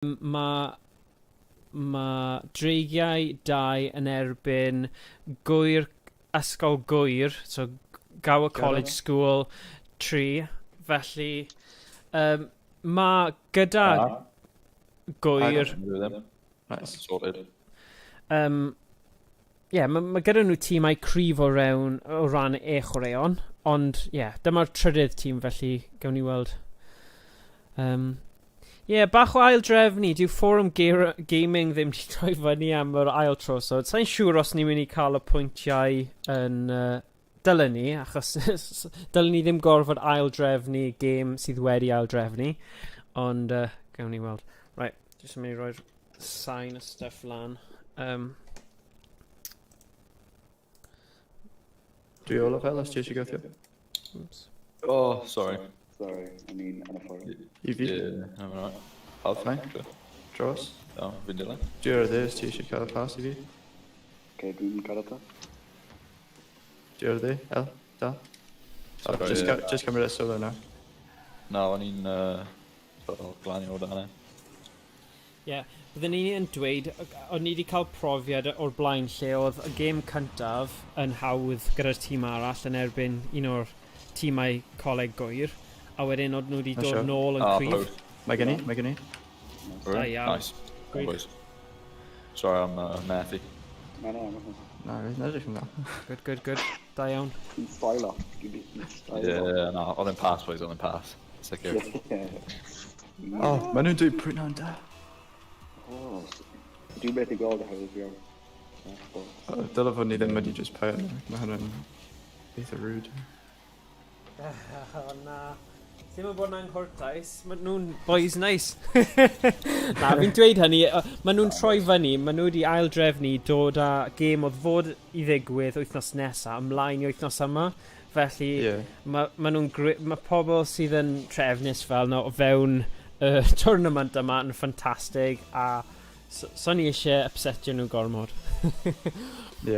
Mae Dreigiau 2 yn erbyn Gwyr, Ysgol Gwyr, so Gower College School 3. Felly, mae gyda Gwyr... Nice, sorted. Mae gyda nhw tîmau cryf o ran e chwaraeon, ond dyma'r trydydd tîm, felly gawn ni weld. Bach o ail drefnu, dyw Forum Gaming ddim wedi troi fyny am yr ail tro, so sa'n siŵr os ni'n mynd i cael y pwyntiau yn dylen ni, achos dylen ni ddim gorfod ail drefnu gêm sydd wedi ail drefnu, ond gawn ni weld. Right, jyst yn mynd i roi'r sain y stuff lan. Do you OWLS, ti eisiau gweithio? Oops. Oh, sorry. Sorry, I mean, I'm a foreign. EV? Yeah, I'm alright. Half Fine. Dros? Oh, fi'n dilyn. Do you ar ti eisiau cael y pass EV? Okay, dwi'n cael ata. Do you ar El? Da? Just cymryd y solo nawr. Na, o'n i'n glanio o dan e. Byddwn ni'n dweud, o'n ni wedi cael profiad o'r blaen lle oedd y gêm cyntaf yn hawdd gyda'r tîm arall yn erbyn un o'r tîmau coleg Gwyr, a wedyn oedd nhw wedi dod nôl yn cryf. Mae gen i. Da iawn. Nice. Boys. Sorry, I'm mathy. No. Na, rydyn edrych yn dda. Good. Da iawn. Style off. Yeah, no, oedd yn pass, boys, oedd yn pass. Sicr. O, maen nhw'n dweud pwy na'n da. Oh, dwi'n beth i gweld oherwydd fi. Dyle fod ni ddim wedi just paid. Mae hwnna'n eitha rude. Na. Ddim yn bod yn anghortais. Mae nhw'n boys nice. Na, fi'n dweud hynny. Mae nhw'n troi fyny. Mae nhw wedi aildrefnu dod â gêm oedd fod i ddigwydd wythnos nesaf ymlaen i wythnos yma. Felly, mae pobl sydd yn trefnus fel o fewn y tournament yma yn ffantastig, a so ni eisiau upsetio nhw gormod.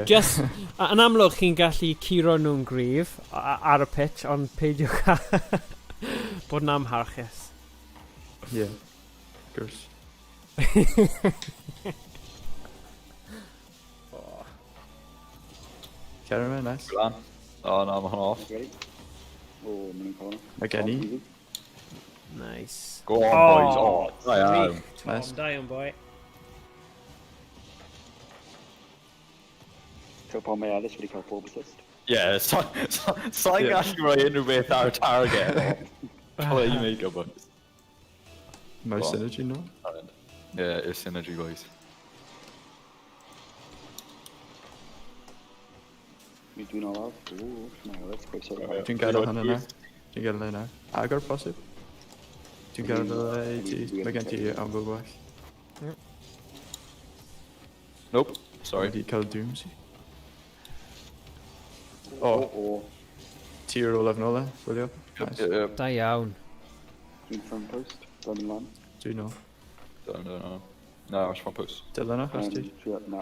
Just, yn amlwg chi'n gallu curo nhw'n gryf ar y pitch, ond peidiwch bod yn amharchus. Gwrs. Caramel, nice. Glan. Oh, no, mae hwnna off. Ready? Oh, mae'n cael hwnna. Mae gen i. Nice. Go on, boys. Oh, da iawn. Nice. Da iawn, boi. So pa mae Alice wedi cael 4 assist. Yeah, sa'n gallu rhoi unrhyw beth ar target. How you make it, boys? Mae synergy, no? Yeah, it's synergy, boys. Mi dwi'n olaf. Ooh, mae Alice quite so. Dwi'n gadael hynny na. Dwi'n gadael hynny na. Agor, posib? Dwi'n gadael ti. Mae gen ti am bod gwell. Nope, sorry. Wedi cael dooms. Oh. Ti ar olaf nôl e, gwylio? Da iawn. Dwi'n front post. Dwi'n lan. Dwi'n o. No, it's front post. Dylan o, chos ti. Na.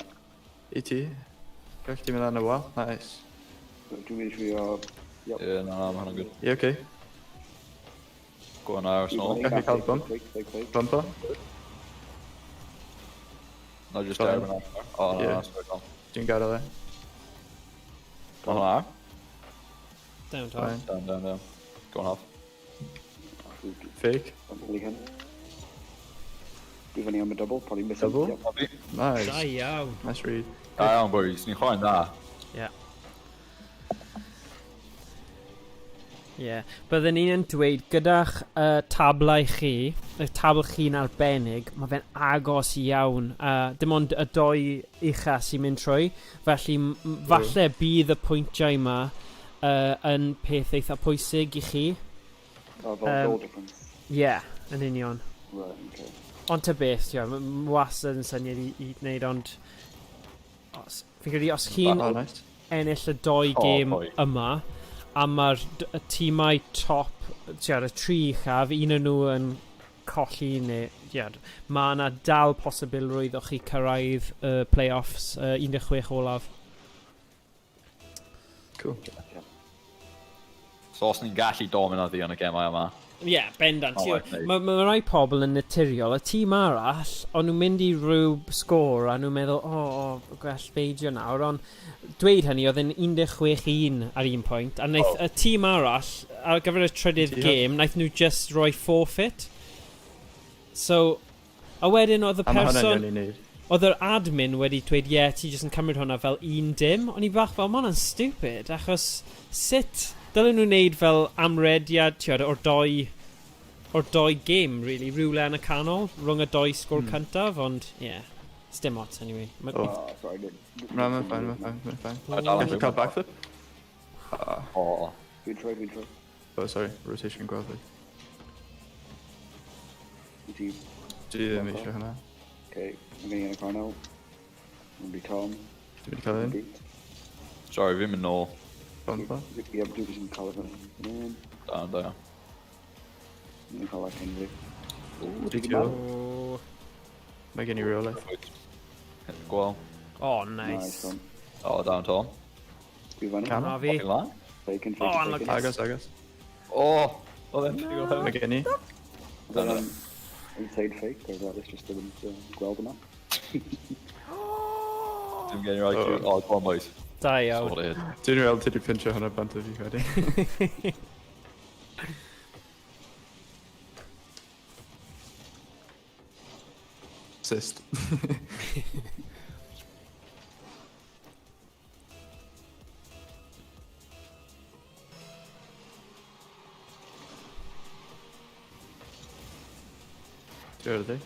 I ti. Gall ti mynd lan y wal? Nice. Dwi'n mynd i ffrio... Yeah, no, mae hwnna'n good. Ie, oce. Go on, Iris, no. Gallu cael bump? Bumper? No, just there. Oh, no, that's right on. Dwi'n gadael e. Go on, Iris. Down top. Down. Go on, half. Fake? Dwi'n fyny am y double, probably missing. Double? Nice. Da iawn. Nice read. Da iawn, boys. Ni'n chwaen da. Byddwn ni'n yn dweud gyda'ch tablau chi, y tabl chi'n arbennig, mae fe'n agos iawn. Dim ond y doi ucha sy'n mynd trwy, felly falle bydd y pwyntiau yma yn peth eitha pwysig i chi. Oh, fel goal difference. Yn union. Right, okay. Ond ta beth, mae wastad yn syniad i wneud, ond fi'n credu os chi'n ennill y doi gêm yma, a mae'r tîmau top, y tri uchaf, un o'n nhw yn colli neu, mae yna dal posibilrwydd o'ch chi cyrraedd y play-offs 16 olaf. Cool. So os ni'n gallu dominaddu yn y gemau yma, Ie, bendant. O, Mae okay. ma rai pobl yn naturiol. Y tîm arall, o'n nhw'n mynd i rhyw sgôr a nhw'n meddwl, gwell beidio nawr. Ond dweud hynny, oedd yn 16-1 ar un pwynt. A wnaeth y tîm arall, ar gyfer y trydydd gêm, wnaeth nhw just roi forfeit. So, a wedyn oedd y A ma' hwnna'n person... iawn i neud. Oedd yr admin wedi dweud, ti jyst yn cymryd hwnna fel un dim. O'n i bach fel, ma' hwnna'n stupid, achos sut dylen nhw'n neud fel amrediad o'r doi gêm, really, rhywle yn y canol, rhwng y doi sgôr cyntaf, ond, dim ots, anyway. Sorry, No, mae'n fine. I don't Gallu cael backflip? Oh. Good try. Oh, sorry, rotation gweld fi. Easy. Dwi ddim eisiau hynna. Okay, I'm getting in a car now. I'm be Tom. Dwi'n mynd i cael un. Sorry, fi'n mynd nôl. Bond ba? Yeah, I'm doing some Calvin. Dan, da. I'm gonna call that Henry. GTO. Oh, Mae gen i real life. Gorau. nice. Tom. O, dan Tom. We've won it. Can Na I? fi. Fucking lan. Fake. Unlucky. Agos. O, o ddim. Mae gen i. Then inside fake, or that is just didn't gweld yma. Dim gen i rhaid i... O, go on, boys. Da iawn. Sorted. Dwi'n real ti di pincho hwnna bant o fi wedi. Assist. Ti'n real di?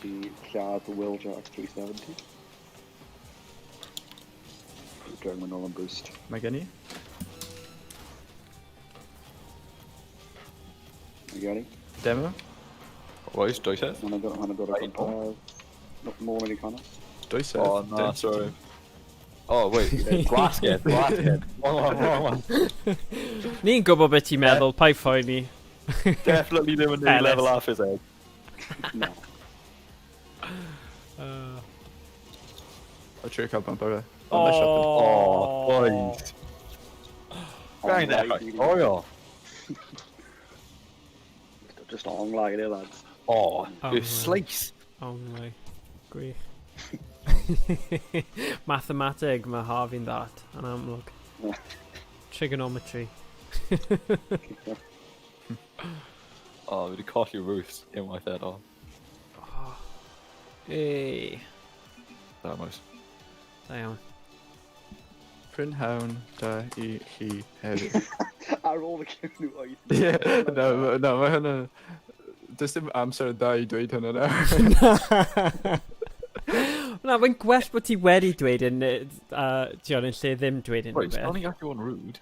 The lladd Wheeljack 370. German Nolan boost. Mae gen i. You got it? Demo. Boys, doi set. Hannah got Right, a more many Connor. Dwy set. Oh, no, sorry. Oh, wait. Glasgow. Wrong one. Ni'n gwybod beth ti'n meddwl, pa'i ffoi ni. Definitely ddim yn Ellis. level off his head. No. I'll trio cael bump ar e. Oh, boys. Going there, oh, yeah. Just on like it, lads. Oh, Oh, you right. slice. O, mai. Gwych. Mathematig, mae Harvey'n that, yn amlwg. Trigonometry. Oh, we caught your roofs in my head on. Ei, That was. da iawn. Prynhawn da I chi heddiw. Ar ôl y cyn nhw oedd. Ie, no, mae hynna... Does dim amser da I dweud hynna nawr. Na, mae'n gwell bod ti wedi dweud yn, John, yn lle ddim dweud yn Wait, it's rhywbeth. only got you on rude.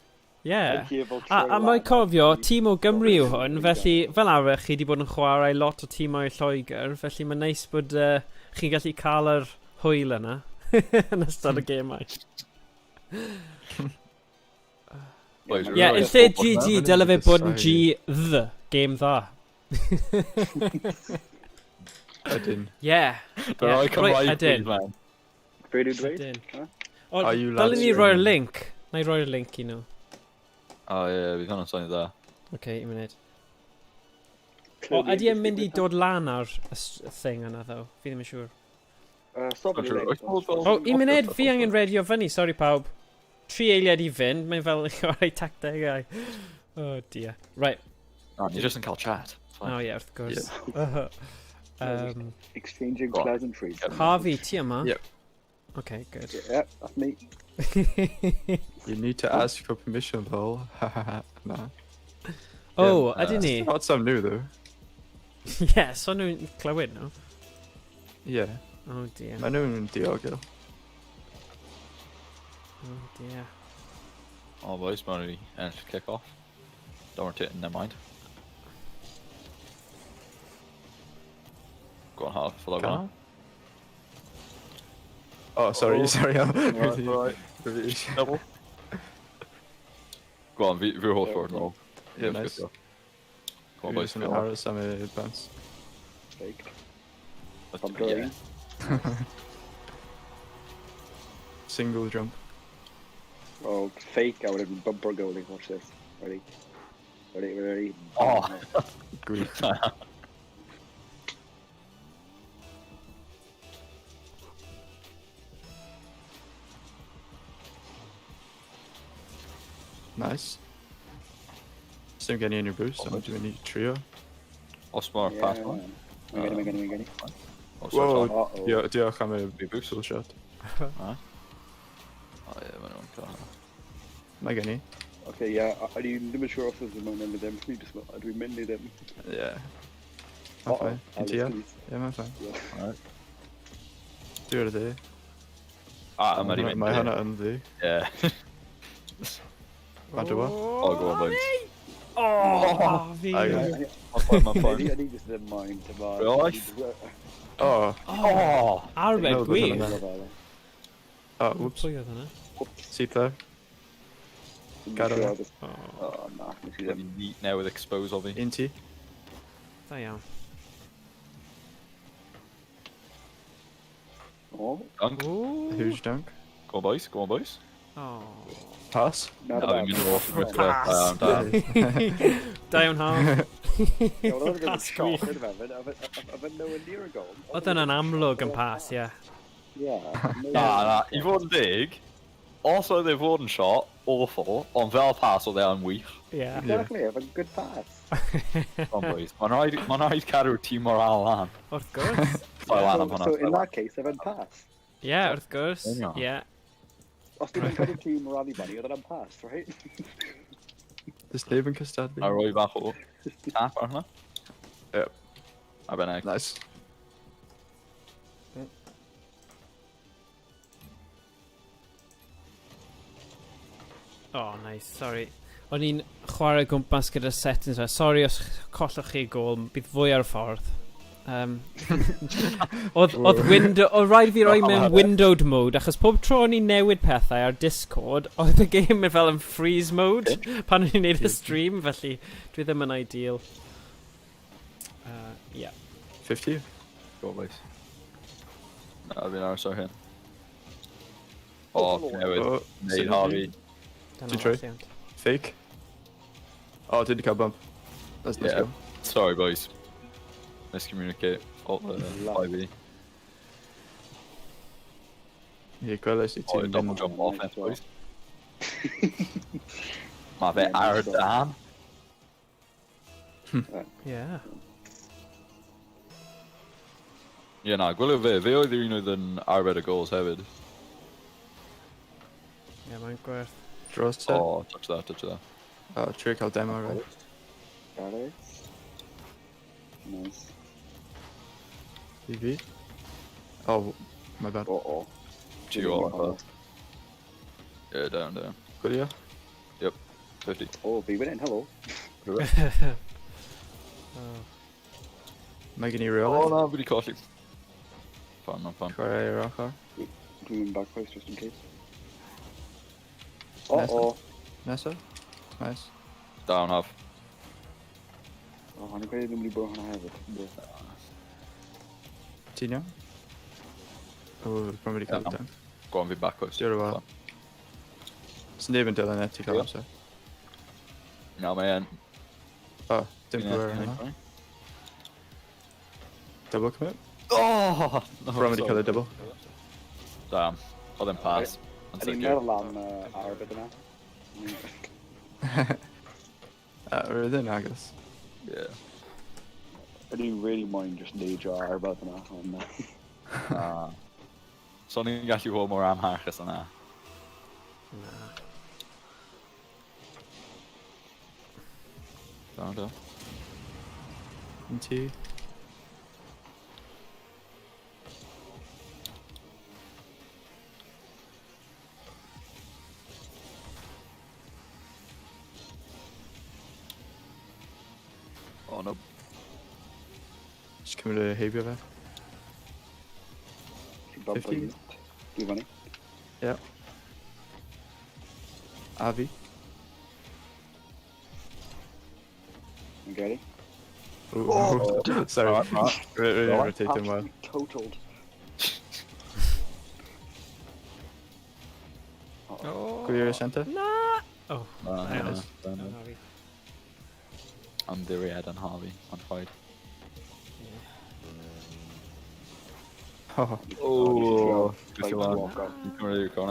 Ie. A mae'n cofio, tîm o Gymru yw hwn, felly fel arfer chi wedi bod yn chwarae lot o tîmau Lloegr, felly mae'n neis bod chi'n gallu cael yr hwyl yna yn ystod y gemau. Boys, Ie, yn lle GG, dyle fe bod yn G-th, game dda. Ydyn. Ie. But I come right, ydyn. please, man. Be dwi'n dweud? Ydyn. Huh? Are you Dylwn lads ni roi'r streaming? link. Na I roi'r link i nhw. Oh, yeah, we've gone on something there. Oce, un munud. O, ydy e'n mynd i dod lan ar y thing yna, ddo? Fi ddim yn siŵr. Stop Not it, sure. Alex. O, un munud, fi angen redio fyny, sori pawb. 3 eiliad i fynd, mae'n fel chwarae tactegau. Oh dear. Right. Man, you're just in cael chat. It's fine. Oh yeah, wrth gwrs. Exchanging Go on. pleasantries. Harvey, ti yma? Yep. Okay, good. Yeah, that's me. You need to ask for permission though. No. Oh, ydyn ni? Not some new though. Yeah, so nhw'n clywed nhw. Yeah. Oh dear. Mae nhw'n diogel. Oh dear. Oh, boys, Murray, and kick off. Don't want it, never mind. Go on hard for that one. Oh, sorry. Right. Double. Go on, vi hårt for it now. Yeah, nice. Go on, boys. Some arrows, some bounce. Faked. Let's I'm do it, going. Single jump. Oh, fake. I would have been bumper goalie. Watch this. Ready? Ready. Oh. Grief. Nice. Still getting in your boost. So do we need a trio? Osmar pass Yeah. one. I'm getting. Oh, sorry, Whoa. sorry. Ja, die gaan we boost full shot. Oh yeah, men on klar. Maar ik niet. Okay, ja, er er nummer sure of det man med dem, fordi at vi mænd i dem. Ja. Maar fijn. Inte ja. Alles Ja, maar fijn. Alright. Doe er det. Ah, I'm ready. Maar han er aan det. Yeah. Wat doe je? Oh, go on, boys. Oh, fi. My phone. I need just them mind about. Right. Oh. Oh. Arbed No, gwir. but- Oh, whoops. Pwy oedd hwnna? Seat there. Got it. Oh, nah, I see Bloody them. neat now with expose of me. Inti. Da iawn. Oh, Dunk. Ooh. Huge dunk. Go on, boys. Go on, boys. Oh. Pass. not No, bad. I'm in the water with Pass. down. Da iawn half. Yeah, well, that was a Pass shot, gwych. I've been nowhere near a goal. Oedd hwnna'n amlwg yn pas, ie. Yeah. Nah, I fod yn dig. Os oedd e fod yn shot, awful, ond fel pass oedd e yn wych. Ie. Exactly, I have a good pass. Come on, boys. Mae'n rhaid cadw tîm moral lan. Wrth gwrs. Fai lan am hwnna. So in that case, I've had pass. Ie, wrth gwrs. Ie. Ie. Os dwi'n cael tîm rally bunny, oedd yn pass, right? Dus leven gestart. A roi bach o tap ar hwnna. Yep. A bennig. Nice. Oh, nice, sorry. O'n i'n chwarae gwmpas gyda settings fe. Sorry os collwch chi gol, bydd fwy ar y ffordd. Oedd window... Oedd rhaid fi roi mewn windowed mode, achos pob tro o'n i'n newid pethau ar Discord, oedd y game fel yn freeze mode pan o'n i'n neud y stream, felly dwi ddim yn ideal. Yeah. 50. Go, boys. Na, fi'n aros ar hyn. O, newid. Oh, Neud Harvey. Did you try? Fake. Oh, did you got bump? Let's Yeah. go. Sorry, boys. Miscommunicate. Oh, 5e. Hier, gweld is die Oh, team. double jump offense, boys. Mae fe ar dan. Yeah. Ie, na, gwylio fe. Fe oedd un oedd yn arbed y goals hefyd. Yeah, mae'n gwerth. Draw set. Oh, touch that, touch that. Oh, trick out demo, right? Got it. Nice. PV. Oh, my bad. Uh-oh. Gio. Yeah, down. Good, yeah? Yep, 50. Oh, be winning, hello. Making you real? Oh, no, really costly. Fun. Try rock hard. Doing back post just in case. Nice. Uh-oh. Nessa? Nice. Down half. Oh, han är kvar i nummer i början här, vet du. Tino? Oh, probably Ja. cut down. Gå on, vi back post. Gör det bara. Sen det är eventuellt en till Ja. så. Ja, men... Oh, temporary. Double commit? Oh! Probably cut a double. Damn. Och den pass. Är det mellan arbetena? Or then I guess. Yeah. I do really mind just deja arbetena. Så ni'n gallu fod mor amharchus yna. Do. Into. Oh no. Just come to behavior there. 15. Do you money? Yeah. Avi. You got it? Oh, sorry. Right. Really rotate them well. Totaled. Oh. Clear center. Nah. Oh. No, Hang on. no. am Duriad and Harvey on fight. Oh, Oh, Like, walk up. you can really go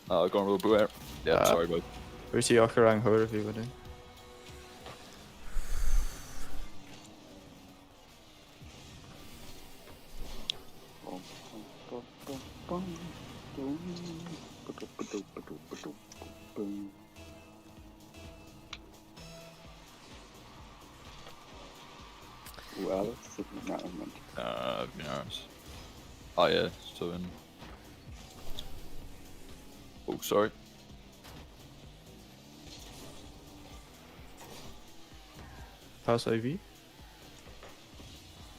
now. Going with Blue Air. Yeah, sorry, bud. where's the Okarang Hur if you would do? OWLS? No, I'm Yes. Oh yeah, so in. Oh, sorry. Pass IV?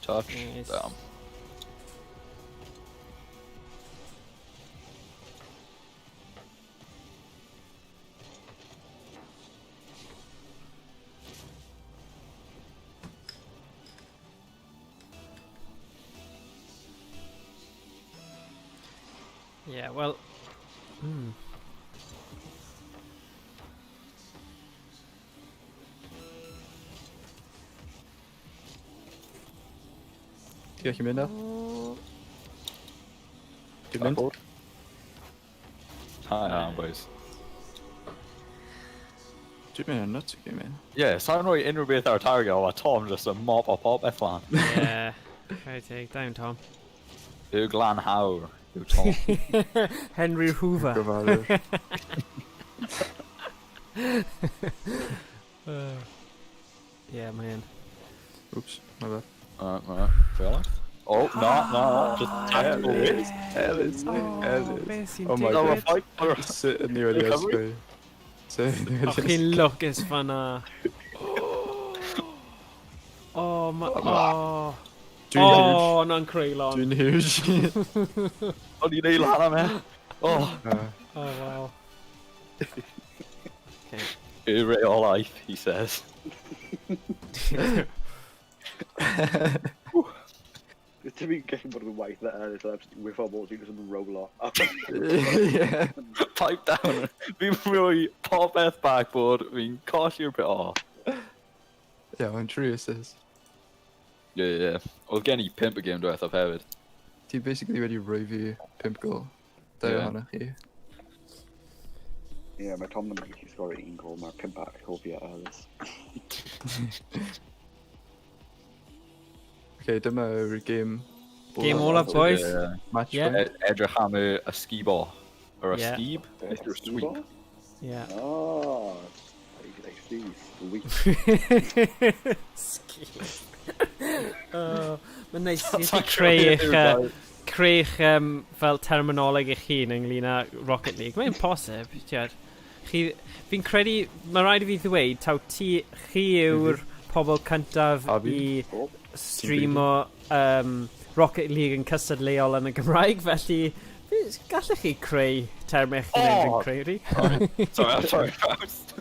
Touch. Nice. Damn. Yeah, well... Hmm. Skal jeg ikke mindre? Du Back mindre? forward. Hi, boys. Du mener not to game in. Yeah, sound right in with our target or Tom just a mop up F1. Yeah. Try to take down Tom. Glan Howe. Tom. Henry Hoover. Provider. Yeah, man. Oops, my bad. Really? Oh, no, just tactical wins. Alice. Oh my No, we're god. fighting for Sit near the Recovery? Sit near Och, the hin look is fanna. Oh, my... Oh. Oh, non Creylon. Dwi'n huge. Oh, do you need Lana, man? Oh, Oh, wow. Okay. you real life, he says. To be getting one of the ways that it's absolutely with our balls, you just roll off. Yeah. Pipe down. Fi'n really pop F backboard. Fi'n colli bit off. Yeah, mae'n true assists. Yeah. Oedd gen I pimp y game diwethaf hefyd. Ti basically wedi rhoi fi 5 goal. Dau Yeah. ohonoch chi. Yeah, mae Tom yn gallu sgorio un gol, mae'r 5 back o fi OWLS. Okay, dyma yw'r game. Game all up, boys. Match Yeah. point. Edrych am y skee-ball. Or a Yeah. skeeb? Or a sweep. Yeah. Oh, I see. Sweet. Mae'n neis i chi creu eich fel terminoleg eich hun ynglyn â Rocket League. Mae'n posib, tiad. Fi'n credu, mae rhaid i fi ddweud, taw chi yw'r pobl cyntaf i streamo Rocket League yn cystadleuol yn y Gymraeg, felly gallech chi creu term eich hun yn credu. Sorry, Faust.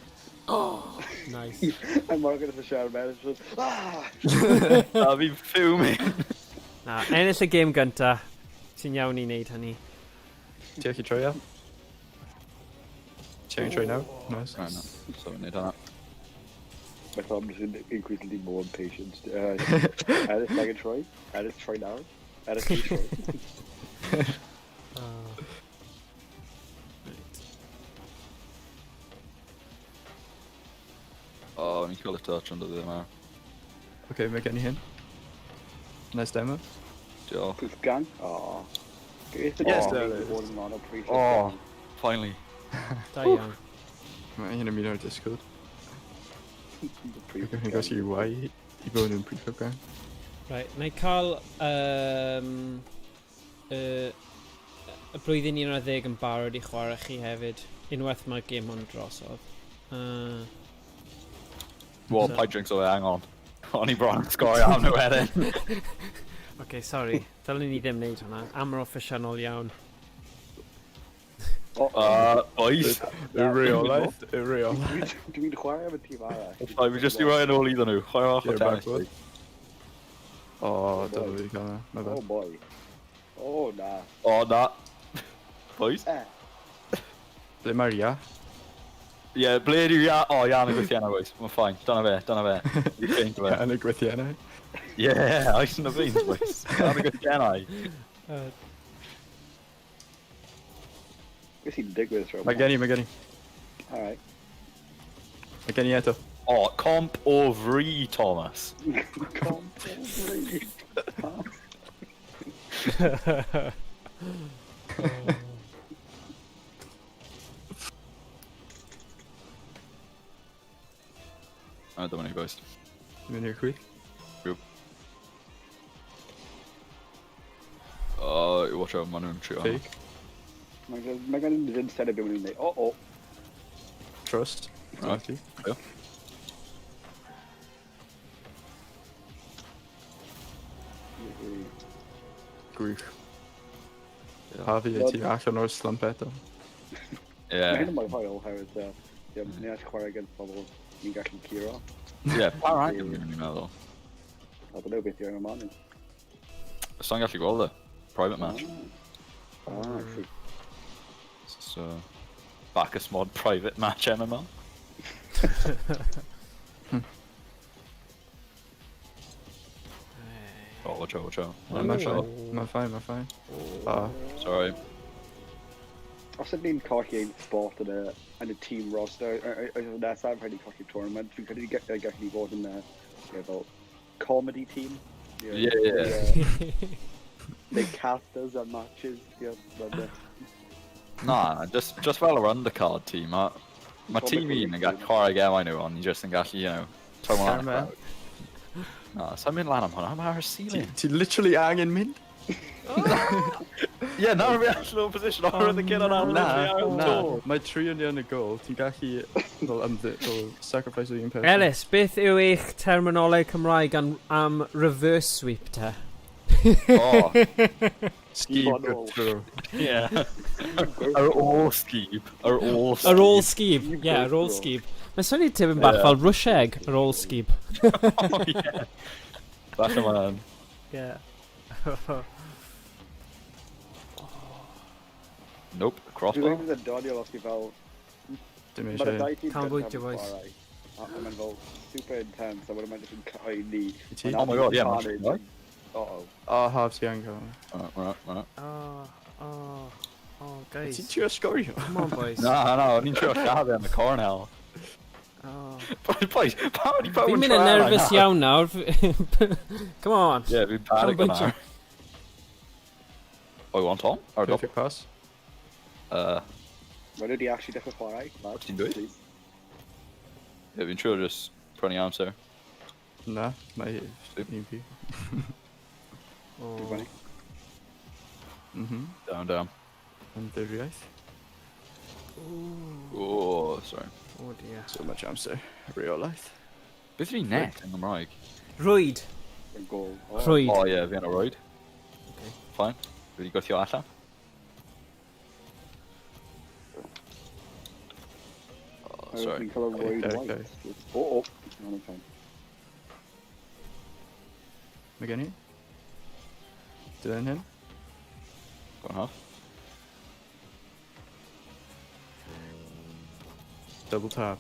Nice. I'm marking it for Sharon Madison. Fi'n fuming. Na, ennill y gêm gynta. Ti'n iawn i wneud hynny. Ti eich i troi am? Ti eich i troi now? Nice. Right, no. So we need that. My thumb is increasingly more impatient. Alice, I can try. Alice, try now. Alice, please try. Oh, fi'n cael y touch under the yma. Okay, mae gen i hyn. Nice demo. Diolch. Proof gang. Oh. Yes, there it is. Oh, finally. Da iawn. Mae hyn yn mynd o'r Discord. Dwi'n gos i why i bod yn prefab gang. Right, na i cael y blwyddyn 11 yn barod i chwarae chi hefyd. Unwaith mae'r gêm ond drosodd. Well, So- pipe drinks away, hang on. O'n i bron sgorio am nhw wedyn. Okay, sorry. Dylwn ni ddim wneud hwnna. Am yr offisiynol iawn. Boys. Y reolaeth. Y reolaeth. Dwi'n chwarae am y tîm arall. I fi just i roi yn ôl iddyn nhw. Chwarae off o Yeah, tennis. backward. O, dyma fi cael yna. My Oh bad. boy. Oh nah. Oh, na. Boys. Eh. Ble mae'r ia? Ie, ble yw ia... O, Ian y gweithiannau, boys. Mae'n ffain. Dyna fe. Dwi'n ffein fe. Yn y gweithiannau. Ie, oes yn y beans, boys. Ian y gweithiannau. Beth sy'n digwydd tro? Mae gen i. Alright. Mae gen i eto. O, comp o fri, Thomas. A dyma ni, boys. Mynd i'r chwith. Rŵp. Watch out, maen nhw'n trio. Fake. Mae gan i'n dyn set o beth nhw'n neud. O. Trust. Right. Right. Ie. Gwych. Pa fi e ti allan o'r slump eto. Mae Ie. hyn yn mor hoel, oherwydd ni all chwarae gen pobl ni'n gallu curo. Ie, pa rhaid yn mynd i'n meddwl. A bod nhw beth yw'n ymlaen. Sa'n gallu gweld e. Private match. I see. So, Bacchus mod private match MMO. Oh, watch out. Mae'n ffain. Sorry. Os ydyn ni'n colli ein spot yn y team roster, nesaf rhaid i colli tournament, fi'n credu gallu ni fod yn fel comedy team. Yeah. Neu casters and matches. Nah, just fel yr undercard team. Mae tîm un yn gallu chwarae gemau nhw, ond ni just yn gallu, tro lan y crowd. Na, sa'n mynd lan am hwnna, mae ar y ceiling. Ti literally angen mynd? Ie, nawr fi allan o'r position, o'r yn y cyn o'n Na. Mae 3 yn y goal. Ti'n gallu sacrifice un person. Ellis, beth yw eich terminoleg Cymraeg am reverse sweep te? Oh, Ski good throw. ie. Ar ôl skib. Ar ôl skib, ie, ar ôl skib. Mae'n swnio tipyn bach fel rush egg ar ôl skib. Oh, ie. Falle mae'n... Ie. Nope, crossbow. Dwi'n doddio os ti fel... Dim Mae'r eisiau. ddau team Can't wait gyntaf to yn voice. chwarae. A mae'n fel super intense, a wedyn mae'n jyst yn cael ni. Ti? Oh my god, ie, mae'n siŵr, right? O, half ti angen. Right. Oh, guys. Ti'n trio sgorio? Come on, boys. No, ni'n trio llafu am y cornel. Oh. Boys, pa wedi bod Fi'n yn mynd yn nervous iawn nawr. Come on. Ie, fi'n panic Sian yna. O, you want Tom? Ar dop? Perfect pass. Mae nhw wedi actually dechrau chwarae. What's ti'n dweud? Ie, fi'n trio just prynu amser. Na, mae un fi. Oh. Down. Yn dyrriaeth. Oh, sorry. Oh dear. So much amser. Reolaeth. Beth yw'n net yn Gymraeg? Rwyd. Yn gol. Rwyd. O ie, fi yn o roed. Okay. Fine. Fi wedi gweithio allan. Oh, sorry. Fi'n cael y roed Okay. white. O. Mae'n fine. Mae gen i? Dylen hyn? Go on half. Double tap.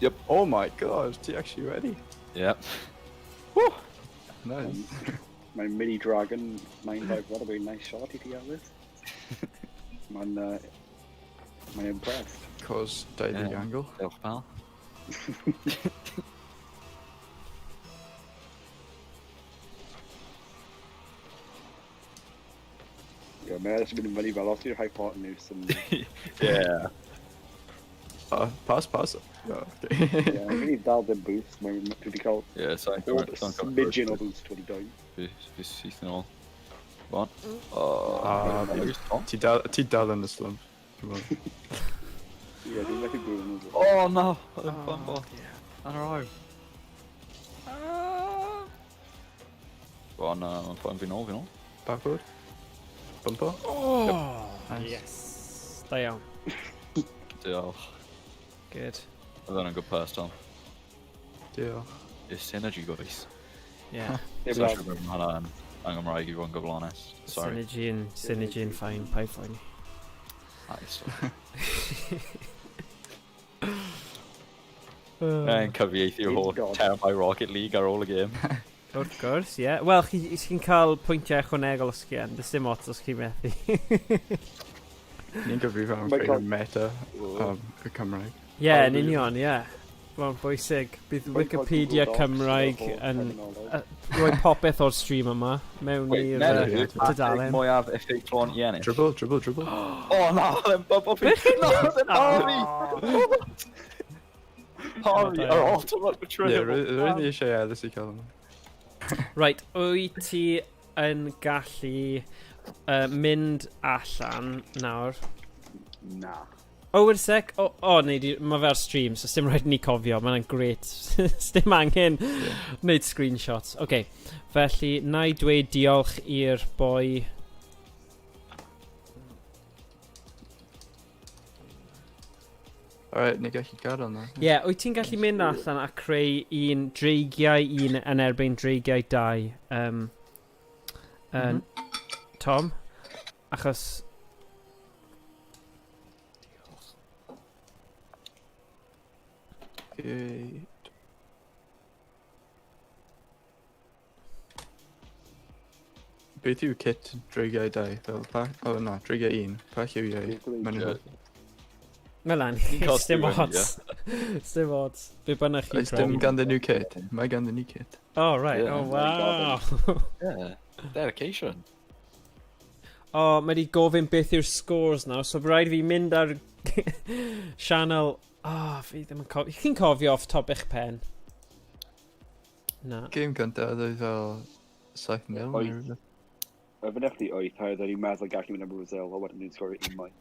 Yep. Oh my god, ti actually ready? Yep. Woo! Nice. My mini dragon 951, a very nice shot i ti Alice. Mae'n impressed. Cause diving Yeah. angle. Diolch, pal. Mae'n mynd yn fyny fel os yw'r hypotenuse yn... Yeah. Pass. Oh, okay. Mae'n mynd i dal dim boost, dwi wedi cael Yeah, sorry. smidgen o boost wedi dod. Fi syth yn ôl. Go on. Ti dal yn y slump. Come on. Ie, dwi'n methu gwybod nhw. Oh no! Bumble. Yn yr oer. Go on, mae'n fi'n ôl. Backboard. Bumper. Oh, Nice. yes. Da iawn. Diolch. Good. Oedd yn good pass, Tom. Diolch. Is synergy, guys. Yeah. Ie, So braf. siwr bod hwnna yn Gymraeg i fod yn gyflonus. Sorry. Synergy yn ffain, pai ffain. Nice. Yn cyfieithu o Terrify Rocket League ar ôl y game. Wrth gwrs, ie. Wel, chi'n cael pwyntiau ychwanegol os chi yn. Dys dim ots os chi'n methu. Ni'n gyfrifol am creu meta y Cymraeg. Ie, yn union, ie. Wel, bwysig. Bydd Wikipedia Cymraeg yn rhoi popeth o'r stream yma mewn i'r tudalen. Mwyaf effeithlon i ennill. Dribble. O na, oedd e'n bubble fi. No, oedd e'n Harvey. Harvey, our ultimate betrayal. Ie, rwy'n eisiau eddys i cael yma. Right, wyt ti yn gallu mynd allan nawr? Na. O, wait a sec. Mae fe'r stream, so sdim rhaid ni cofio. Mae'n great. Sdim angen wneud screenshots. OK, felly, na i dweud diolch i'r boi. Alright, ni gallu gadael na. Ie, wyt ti'n gallu mynd allan a creu un dreigiau un yn erbyn dreigiau 2. Tom? Achos... Okay. Beth yw kit Dreigiau 2? O na, Dreigiau 1. Pa yw iau? Mae lan, sdim ots. Stim ots. Be bynnag chi'n Dim gan the new kit. Mae gan the new kit. Oh, right. Yeah. Oh, wow. Yeah, dedication. Mae di gofyn beth yw'r scores nawr, so rhaid fi mynd ar sianel... fi ddim yn cofio. Chi'n cofio off top eich pen? Na. Game gynta, oedd fel 7-0. Fy nefni 8, oedd ni'n meddwl gallu mynd am Brazil, o wedyn ni'n sgorio 1 mai.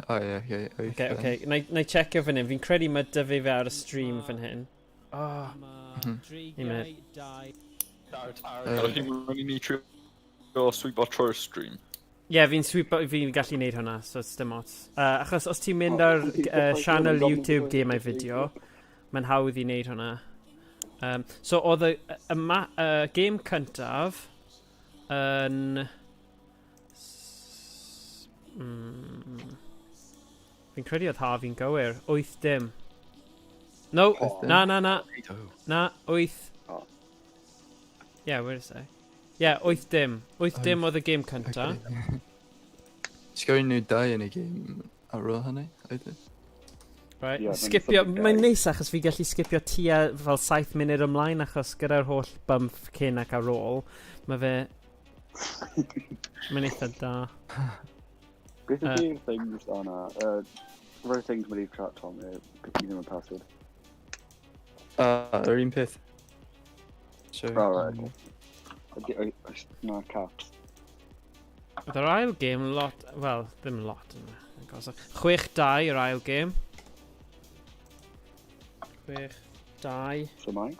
O ie, Okay. Na i checio fan hyn. Fi'n credu mae dy fi fe ar y stream fan hyn. Un minute. Chi'n mynd i ni trio sweep o'r trwy'r stream. Ie, fi'n gallu neud hwnna, so it's dim ots. Achos os ti'n mynd ar channel YouTube Game Video, mae'n hawdd i neud hwnna. So oedd y game cyntaf yn... Fi'n credu oedd Harvey'n gywir. 8-dim. No, na. Na, 8. Yeah, where is it? Yeah, 8-dim. 8-dim oedd y game cynta. Sgorio nhw 2 yn y game ar ôl hynny, oedd? Right, Yeah, skipio, something mae'n like neis achos fi gallu skipio tua fel 7 munud ymlaen achos gyda'r holl bump cyn ac ar ôl, mae fe... Mae'n eitha da. Beth ydy'r things o'na? Rwy'r things mae'n ei chat, Tom, i ddim yn password. Yr un peth. Right. Na caps. Oedd yr ail game lot, wel, ddim lot yna. 6-2 yr ail game. 6-2. So mai?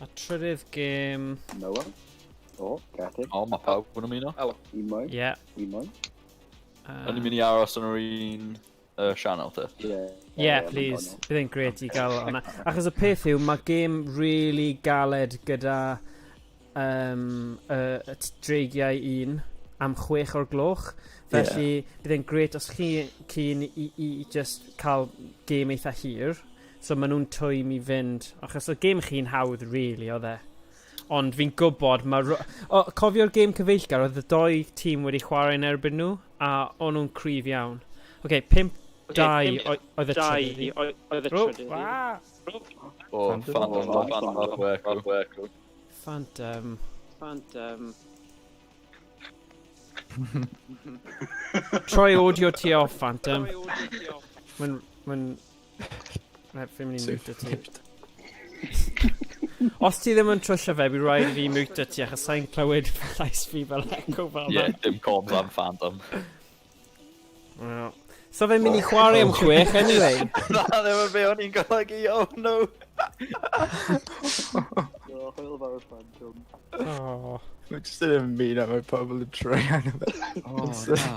A trydydd game... Noah? O, get it. O, mae pawb yn ymuno. 1 mai? Ie. 1 mai? Yn mynd i aros yn yr un channel, te? Ie, please. Bydd e'n gret i gael hwnna. Achos y peth yw, mae game really galed gyda dreigiau 1 am 6 o'r gloch. Felly, bydd e'n gret os chi cyn i just cael game eitha hir. So maen nhw'n twym i fynd. Achos y game chi'n hawdd, really, oedd e. Ond fi'n gwybod, cofio'r game cyfeillgar, oedd y 2 tîm wedi chwarae yn erbyn nhw, a o'n nhw'n cryf iawn. OK, 5-2 oedd y trydydd. O, Phantom. Troi audio ti off, Phantom. Fi'n mynd i mute ti. Os ti ddim yn trwsio fe, bydd rhaid i fi mute ti, achos sa'n clywed llais fi fel echo fel Ie, dim comms am Phantom. So fe'n mynd i chwarae am 6, anyway. Na, ddim yn be o'n i'n golygu, oh no! Hwyl fawr Phantom. Mae jyst yn ymwneud am y pobl yn troi arno fe. O, na.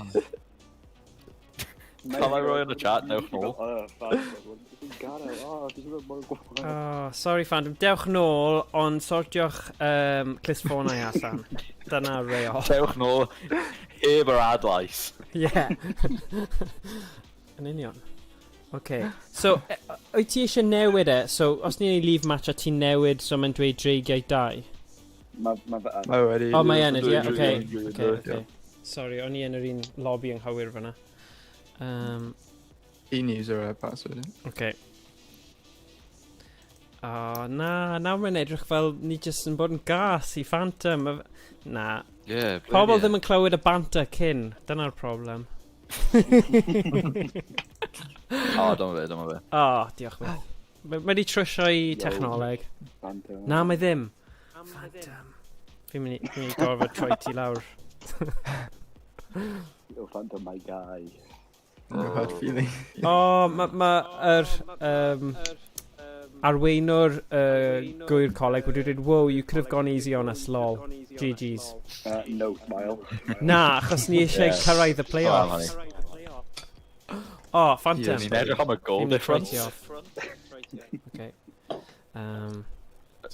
Cael ei roi yn y chat, newch nôl. Sorry Phantom, dewch nôl, ond sortio'ch clustffonau allan. Dyna reol. Dewch nôl, heb yr adlais. Yeah. Yn union. Okay. So, wyt ti eisiau newid e? So, os ni'n ei leave match a ti'n newid, so mae'n dweud Dreigiau 2? Mae fe yn. Mae wedi... O, mae yn, ie. Dreigiau, Okay. Sorry, o'n i yn yr un lobby yng Nghywir fyna. Un user a password. Okay. Nawr mae'n edrych fel ni jyst yn bod yn gas i Phantom. Na. Yeah. Pobl ddim yn clywed y banter cyn. Dyna'r problem. O, dyma fe. O, diolch beth. Mae wedi trwsio i technoleg. Na, mae ddim. Phantom. Fi'n mynd i gorfod troi ti lawr. Yo, Phantom, my guy. No hard feeling. O, mae'r arweinwr gwyr coleg wedi dweud, wow, you could have gone easy on us, lol. GG's. No smile. Na, achos ni eisiau cyrraedd y play-offs. O, Phantom. Ni'n edrych am y goal difference. Okay.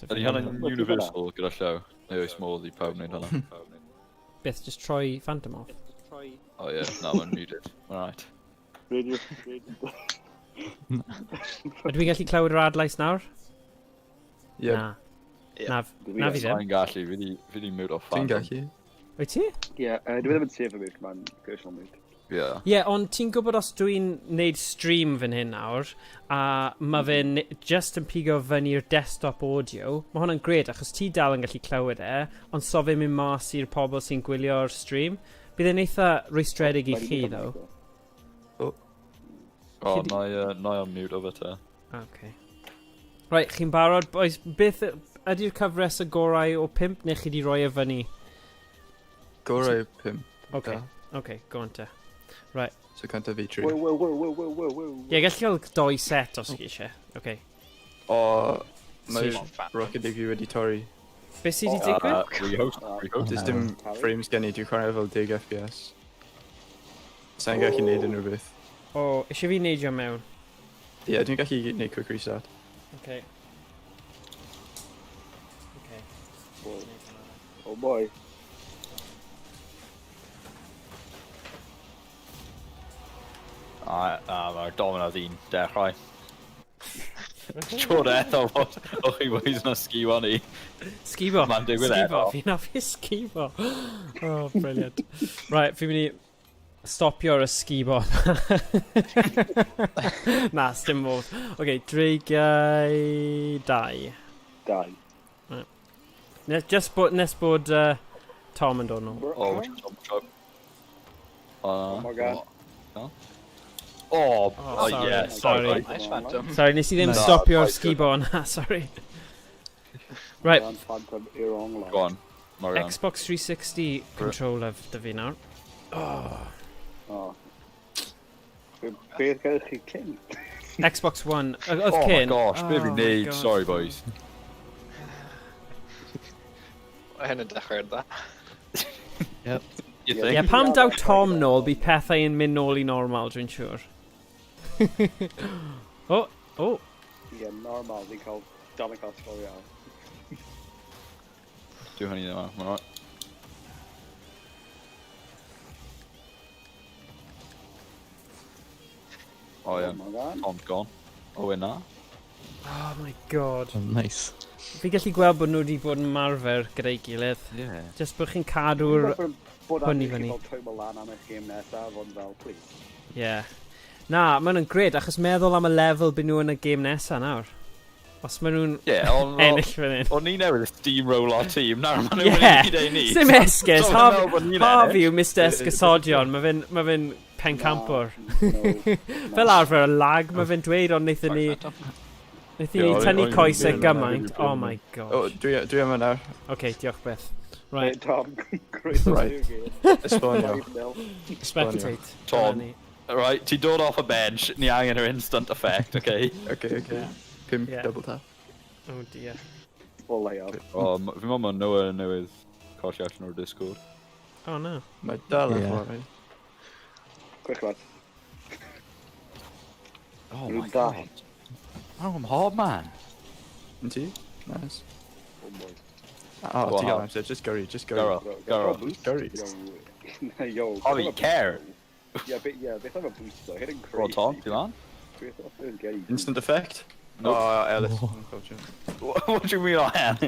Ydy hwnna'n universal gyda llaw? Neu oes modd i pawb wneud hwnna? Beth, just troi Phantom off? Oh yeah, na, mae'n muted. Alright. Ydw i'n gallu clywed yr adlais nawr? Yep. Na. Na fi ddim. Sa'n gallu, fi di mute off Ti'n Phantom. gallu? Wyt ti? Ie, dwi ddim yn sef y mute, mae'n gyrsiol mute. Yeah. Ie, ond ti'n gwybod os dwi'n neud stream fan hyn nawr, a mae fe'n just yn pigo fyny'r desktop audio, mae hwnna'n gred, achos ti dal yn gallu clywed e, ond so fe'n mynd mas i'r pobl sy'n gwylio'r stream. Bydd e'n eitha rwystredig i chi, ddo. O, na i on mute over te. Okay. Right, chi'n barod, boys, beth ydy'r cyfres y gorau o 5, neu chi di roi e fyny? Gorau 5. Okay, go on te. Right. So canta fi 3. Whoa. Ie, gallu cael 2 set os chi eisiau. Okay. O, mae Rocket League wedi torri. Beth sydd wedi digwydd? Rehost. Does dim frames gen i, dwi'n chwarae fel 10 FPS. Sa'n gallu neud unrhyw beth. O, eisiau fi neidio mewn? Ie, dwi'n gallu neud quick restart. Okay. Oh boy. Mae'r dominodd un dechrau. Tro'r eto fod o'ch chi boys na sgiwa ni. Sgibo. Ma'n digwydd eto. Fi'n hoffi sgibo. Oh, brilliant. Right, fi'n mynd i stopio'r ysgibo. Na, sdim modd. Okay, Dreigiau 2. Nes bod Tom yn dod nôl. Oh, my god. Oh, sorry, yeah, sorry. Nice Phantom. Sorry, nes I ddim stopio'r sgibo na, sorry. Right. Phantom, you're wrong, Go on. Xbox 360 controller dy fi nawr. Beth gael chi cyn? Xbox One. Oedd Oh my cyn. gosh, be fi my neud, God. sorry boys. Mae hyn yn dechrau'r da. You Ie, think? pam daw Tom nôl, bu pethau yn mynd nôl i normal, dwi'n siŵr. Oh. Ie, normal, fi'n cael Dominic Ostorial. Do hynny ddim, mae'n right. Oh yeah, Tom's gone. Oh, we're not. Oh my god. Nice. Fi gallu gweld bod nhw wedi bod yn marfer gyda'i gilydd. Yeah. Just bod chi'n cadw'r hwn i fyny. Bod twymo lan am eich game nesaf, ond fel, please. Yeah. Na, maen nhw'n gred, achos meddwl am y lefel byd nhw yn y game nesa nawr. Os maen nhw'n ennill fan hyn. O'n ni newydd steamroll our team, nawr maen nhw'n Yeah, mynd i ni. sim esgus. Harfi yw Mr Esgusodion, mae fe'n pencampwr. Fel arfer y lag, mae fe'n dweud, ond wnaethon ni... Wnaethon ni tynnu coesau gymaint. Oh my O, gosh. dwi am yna. Okay, diolch beth. Right. Tom, great Right. Esbonio. Spectate. Tom. Right, ti dod off a bench, ni angen yr instant effect, okay? Okay. Pimp Yeah. double tap. Oh dear. O leiaf. Fi meddwl mae Noah newydd colli allan o'r Discord. Oh no. Mae dal yn chwarae. Quick lad. Oh Rwy'n my da. god. I'm hard, man. Yn ti? Nice. Oh boy. O, Go ti gael on. amser, just gyrru. Go Gyrru. Yo, Harvey, care. beth am y boost though, hitting Go on, crazy. Tom, do man. Beth am gay. Instant effect? Nope. Oh, Ellis. Unfortunate. What do you mean I am?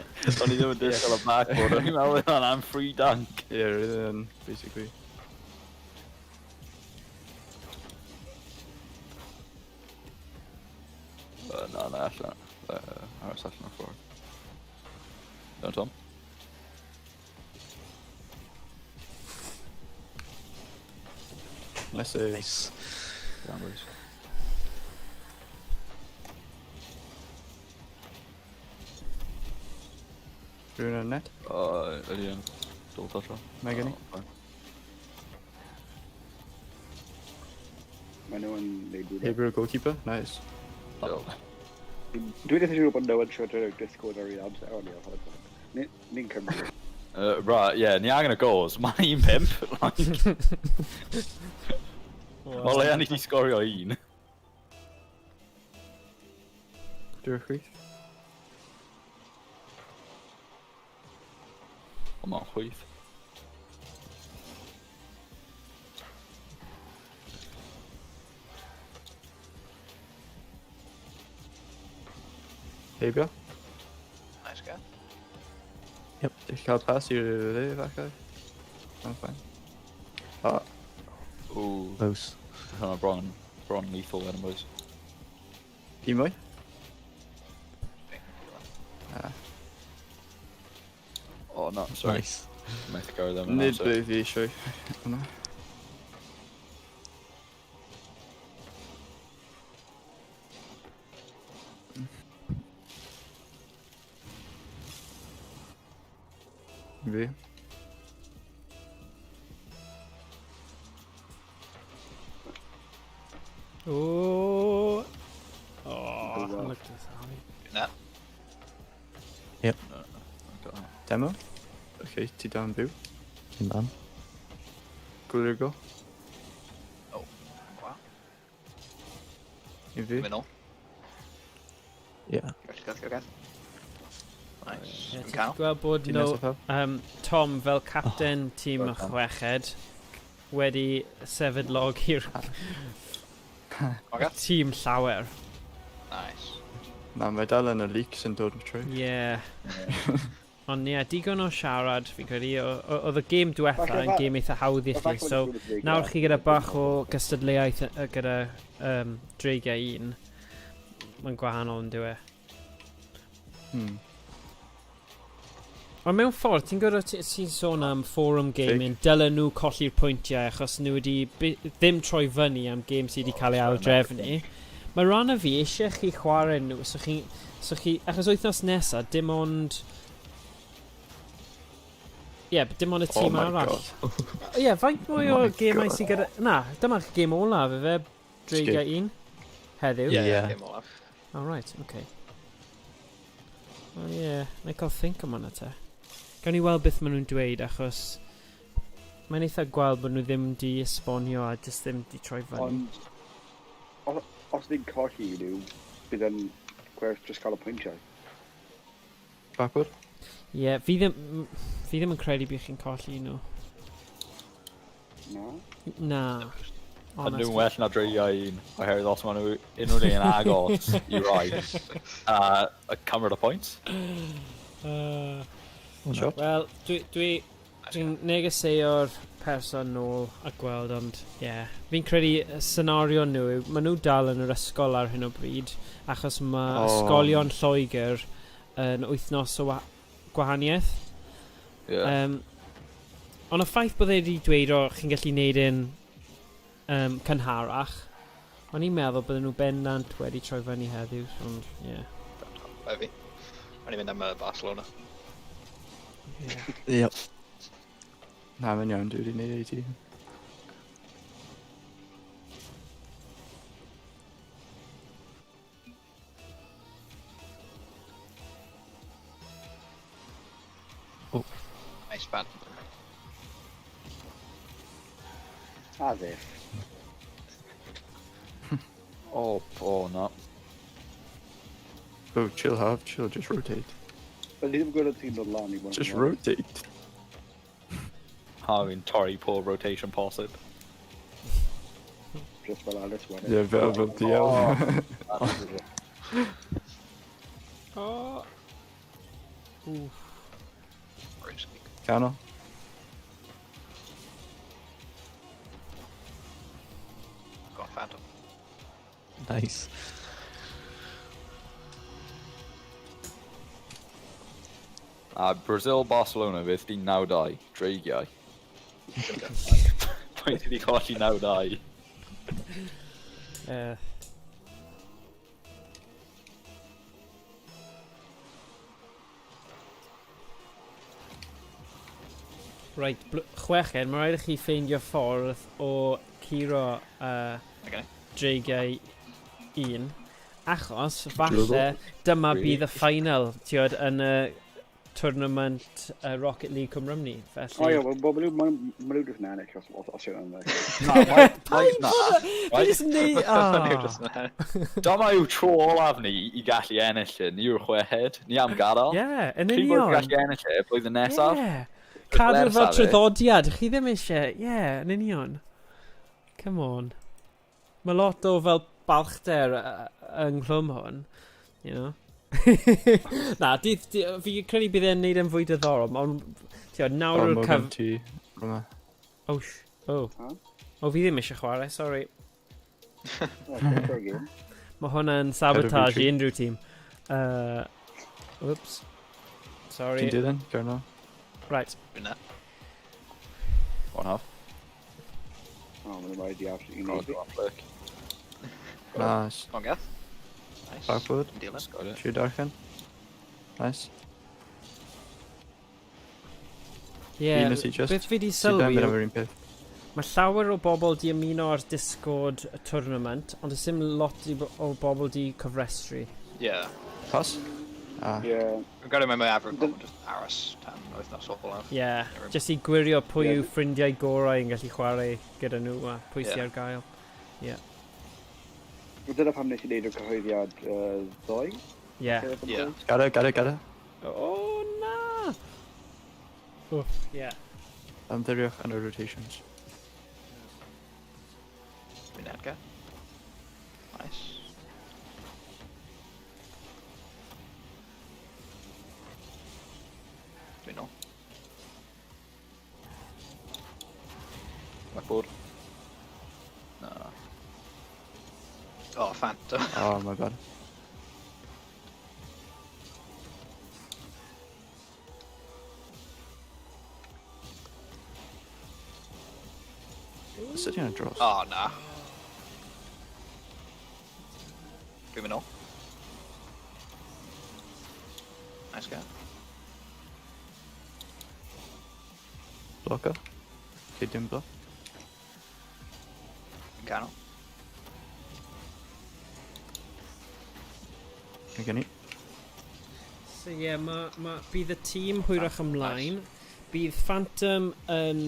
Only doing this on a backboard. Only meddwl on I'm free dunk. Yeah, then, basically. No, that's not. That's not for. Don't Tom. Let's say. Nice. Down, boys. Bruno net. Again. Don't touch her. Megany. Fine. I know when they do Hey, that. bro, goalkeeper. Nice. Oh. Dwi'n edrych siŵr bod no one siŵr drwy'r Discord ar ei amser o'n i o hwnna. Ni'n Cymru. Right, yeah, ni angen y goals. Mae'n un pimp. Like, wel, le ni di sgorio un. Dwi'n chwith. Ond mae'n chwyth. Heibio. Nice guy. Ich cael pas i'r le, falle. I'm fine. Ah, Ooh, Close. hwnna bron lethal wedyn, boys. un mwy? Oh, no, sorry. Nice. Methu gyrru them. Nid bydd fi eisiau. Hwna. Fi. Oh. Oh, wow. look at this, Harry. Net. Demo. Oce, ti dan byw. Cyn dan. Gwylio'r go. Oh. Wow. I fi. Middle. Yeah. Good. Nice. Ie, Yn ti'n cael. gweld bod Ti'n nesaf pawb? Tom fel capten tîm y welcome. chweched wedi sefydlog i'r Okay. tîm llawer. Nice. Na, mae dal yn y leaks yn dod yn trwy. Ie. Ond ie, digon o siarad, fi'n credu, oedd y gêm diwetha Falle yn gêm eitha hawdd i chi, so nawr chi gyda bach o gystadleuaeth gyda Dreigiau 1, mae'n gwahanol yn diwe. Ond mewn ffordd, ti'n gwybod ti'n sôn am forum gaming, dylen nhw colli'r pwyntiau achos nhw wedi ddim troi fyny am gêm sydd wedi cael ei aildrefnu. Mae rhan o fi eisiau chi chwarae nhw, so chi achos wythnos nesaf, dim ond... Ie, dim ond y tîm arall. Ie, faint mwy o gemau sydd gyda... Na, dyma'r gêm olaf, fe Dreigiau 1 heddiw. Yeah. Game olaf. Oh, right, okay. Well, yeah, na I cael think am hwnna te. Gawn ni weld beth maen nhw'n dweud, achos mae'n eitha gweld bod nhw ddim di esbonio a jyst ddim di troi fyny. Ond, os ni'n colli nhw, bydd yn gwerth just cael y pwyntiau. Backward? Ie, fi ddim yn credu bych chi'n colli nhw. No? Na. Yn nhw'n well na Dreigiau 1, oherwydd os maen nhw unrhyw un agos i rai, cymryd y pwynt. Shot? Wel, dwi'n negeseio'r person nôl a gweld, ond ie. Fi'n credu y senario nhw yw, maen nhw dal yn yr ysgol ar hyn o bryd, achos mae ysgolion Lloegr yn wythnos o gwahaniaeth. Yeah. Ond y ffaith bod e wedi dweud o chi'n gallu neud un cynharach, o'n i'n meddwl bydden nhw bendant wedi troi fyny heddiw, ond ie. Fe fi. O'n i'n mynd am Barcelona. Yep. Na, mae'n iawn, dwi wedi gwneud ei ti. Nice ban. As if. Oh, no. Oh, chill, just rotate. Wel, ni ddim yn gwybod ti'n dod lan i fod. Just rotate. Having Torry poor rotation posib. just fel Alice wedyn. Ie, fel DL. Oh. Ooh. Risky. Canol. Go on, Phantom. Nice. Brazil, Barcelona, fydd di 9-2. Dreigiau. Pwynt i di colli 9-2. Right, chweched, mae rhaid i chi ffeindio ffordd o curo Okay. Dreigiau 1. Achos, falle, dyma bydd y final, tiod, yn y tournament Rocket League Cwm Rhymni. O ie, wel, ma' nhw just yn ennill os yw'n ennill. Na, dyma yw tro olaf ni i gallu ennill ni yw'r chweched, ni am gadael. Ie, yn Chi bod union. gallu ennill blwyddyn nesaf. Ie. Cadw fel traddodiad, chi ddim eisiau. Ie, yn union. Come on. Mae lot o fel balchder ynghlwm hwn, you know. Na, fi credu bydd e'n neud yn fwy diddorol, ond nawr yw'r cyf... O, fi ddim eisiau chwarae, sorry. Mae hwnna'n sabotage i unrhyw tîm. Whoops. Sorry. Ti'n dydyn, Gorau? Right. Rhymni. One half. O, ma'n rhaid i absolutely neud. Nice. Go on, Gath. Nice. Backward. Deal it. Got it. Siw darchen. Nice. Ie, Un nes i just. beth fi di Sy'n ben sylwi, gyda'r un peth. mae llawer o bobl di ymuno ar Discord y tournament, ond ys dim lot o bobl di cofrestru. Yeah. Pas? Ah. Ie. I've got to remember everyone going to Aris 10, oedd na sofl nawr. Ie, jyst i gwirio pwy Ie. yw ffrindiau gorau yn gallu chwarae gyda nhw a pwy Ie. sy'n ar gael. Dyna pam nes i wneud y cyhoeddiad ddoe. Ie. Yeah. Gada. O, na! Wff, ie. Ymddiriwch yn y rotations. Dwi'n Edgar. Nice. Dwi'n nôl. Backboard. No. Oh, Phantom. Oh my god. Sitting on a draw. Oh, na. Dwi'n nôl. Nice guy. Blocker. Okay, dim block. Dwi'n canol. Gen i. So ie, bydd y tîm hwyrach ymlaen. Bydd Phantom yn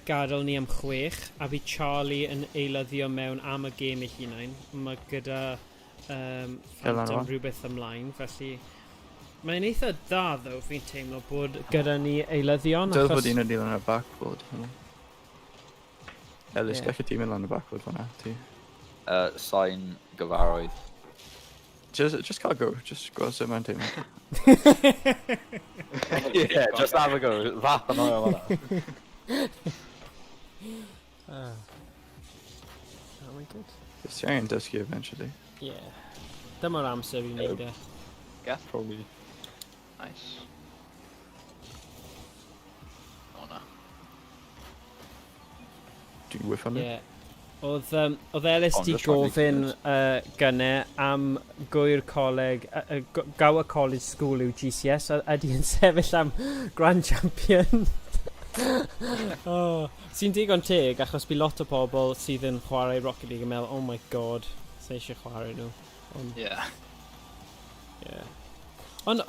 gadael ni am 6, a bydd Charlie yn eilyddio mewn am y gêm ei hunain. Mae gyda Phantom rhywbeth ymlaen, felly mae'n eitha da ddo, fi'n teimlo bod gyda ni eilyddion. Dyle bod un yn dilyn ar y backboard. Elis, Ie. gallai ti'n mynd lan y backboard fan'na, ti. Sain gyfarwydd. Just can't go, just go as a man team. Yeah, just have a go. Fath yn o'r yma. Oh my god. It's trying to dysgu eventually. Yeah. Dyma'r amser i wneud e. Gath. Probably. Nice. Oh, na. Dwi'n whiff on it. Ie. Oedd Elis Ond di just trying to gofyn make gynne am gwyr coleg, gawa college school yw GCS, a ydy yn sefyll am Grand Champion. Sy'n digon teg, achos by lot o pobl sydd yn chwarae Rocket League yn meddwl, oh my god, sy'n eisiau chwarae nhw. Ond, Yeah. yeah. Ond,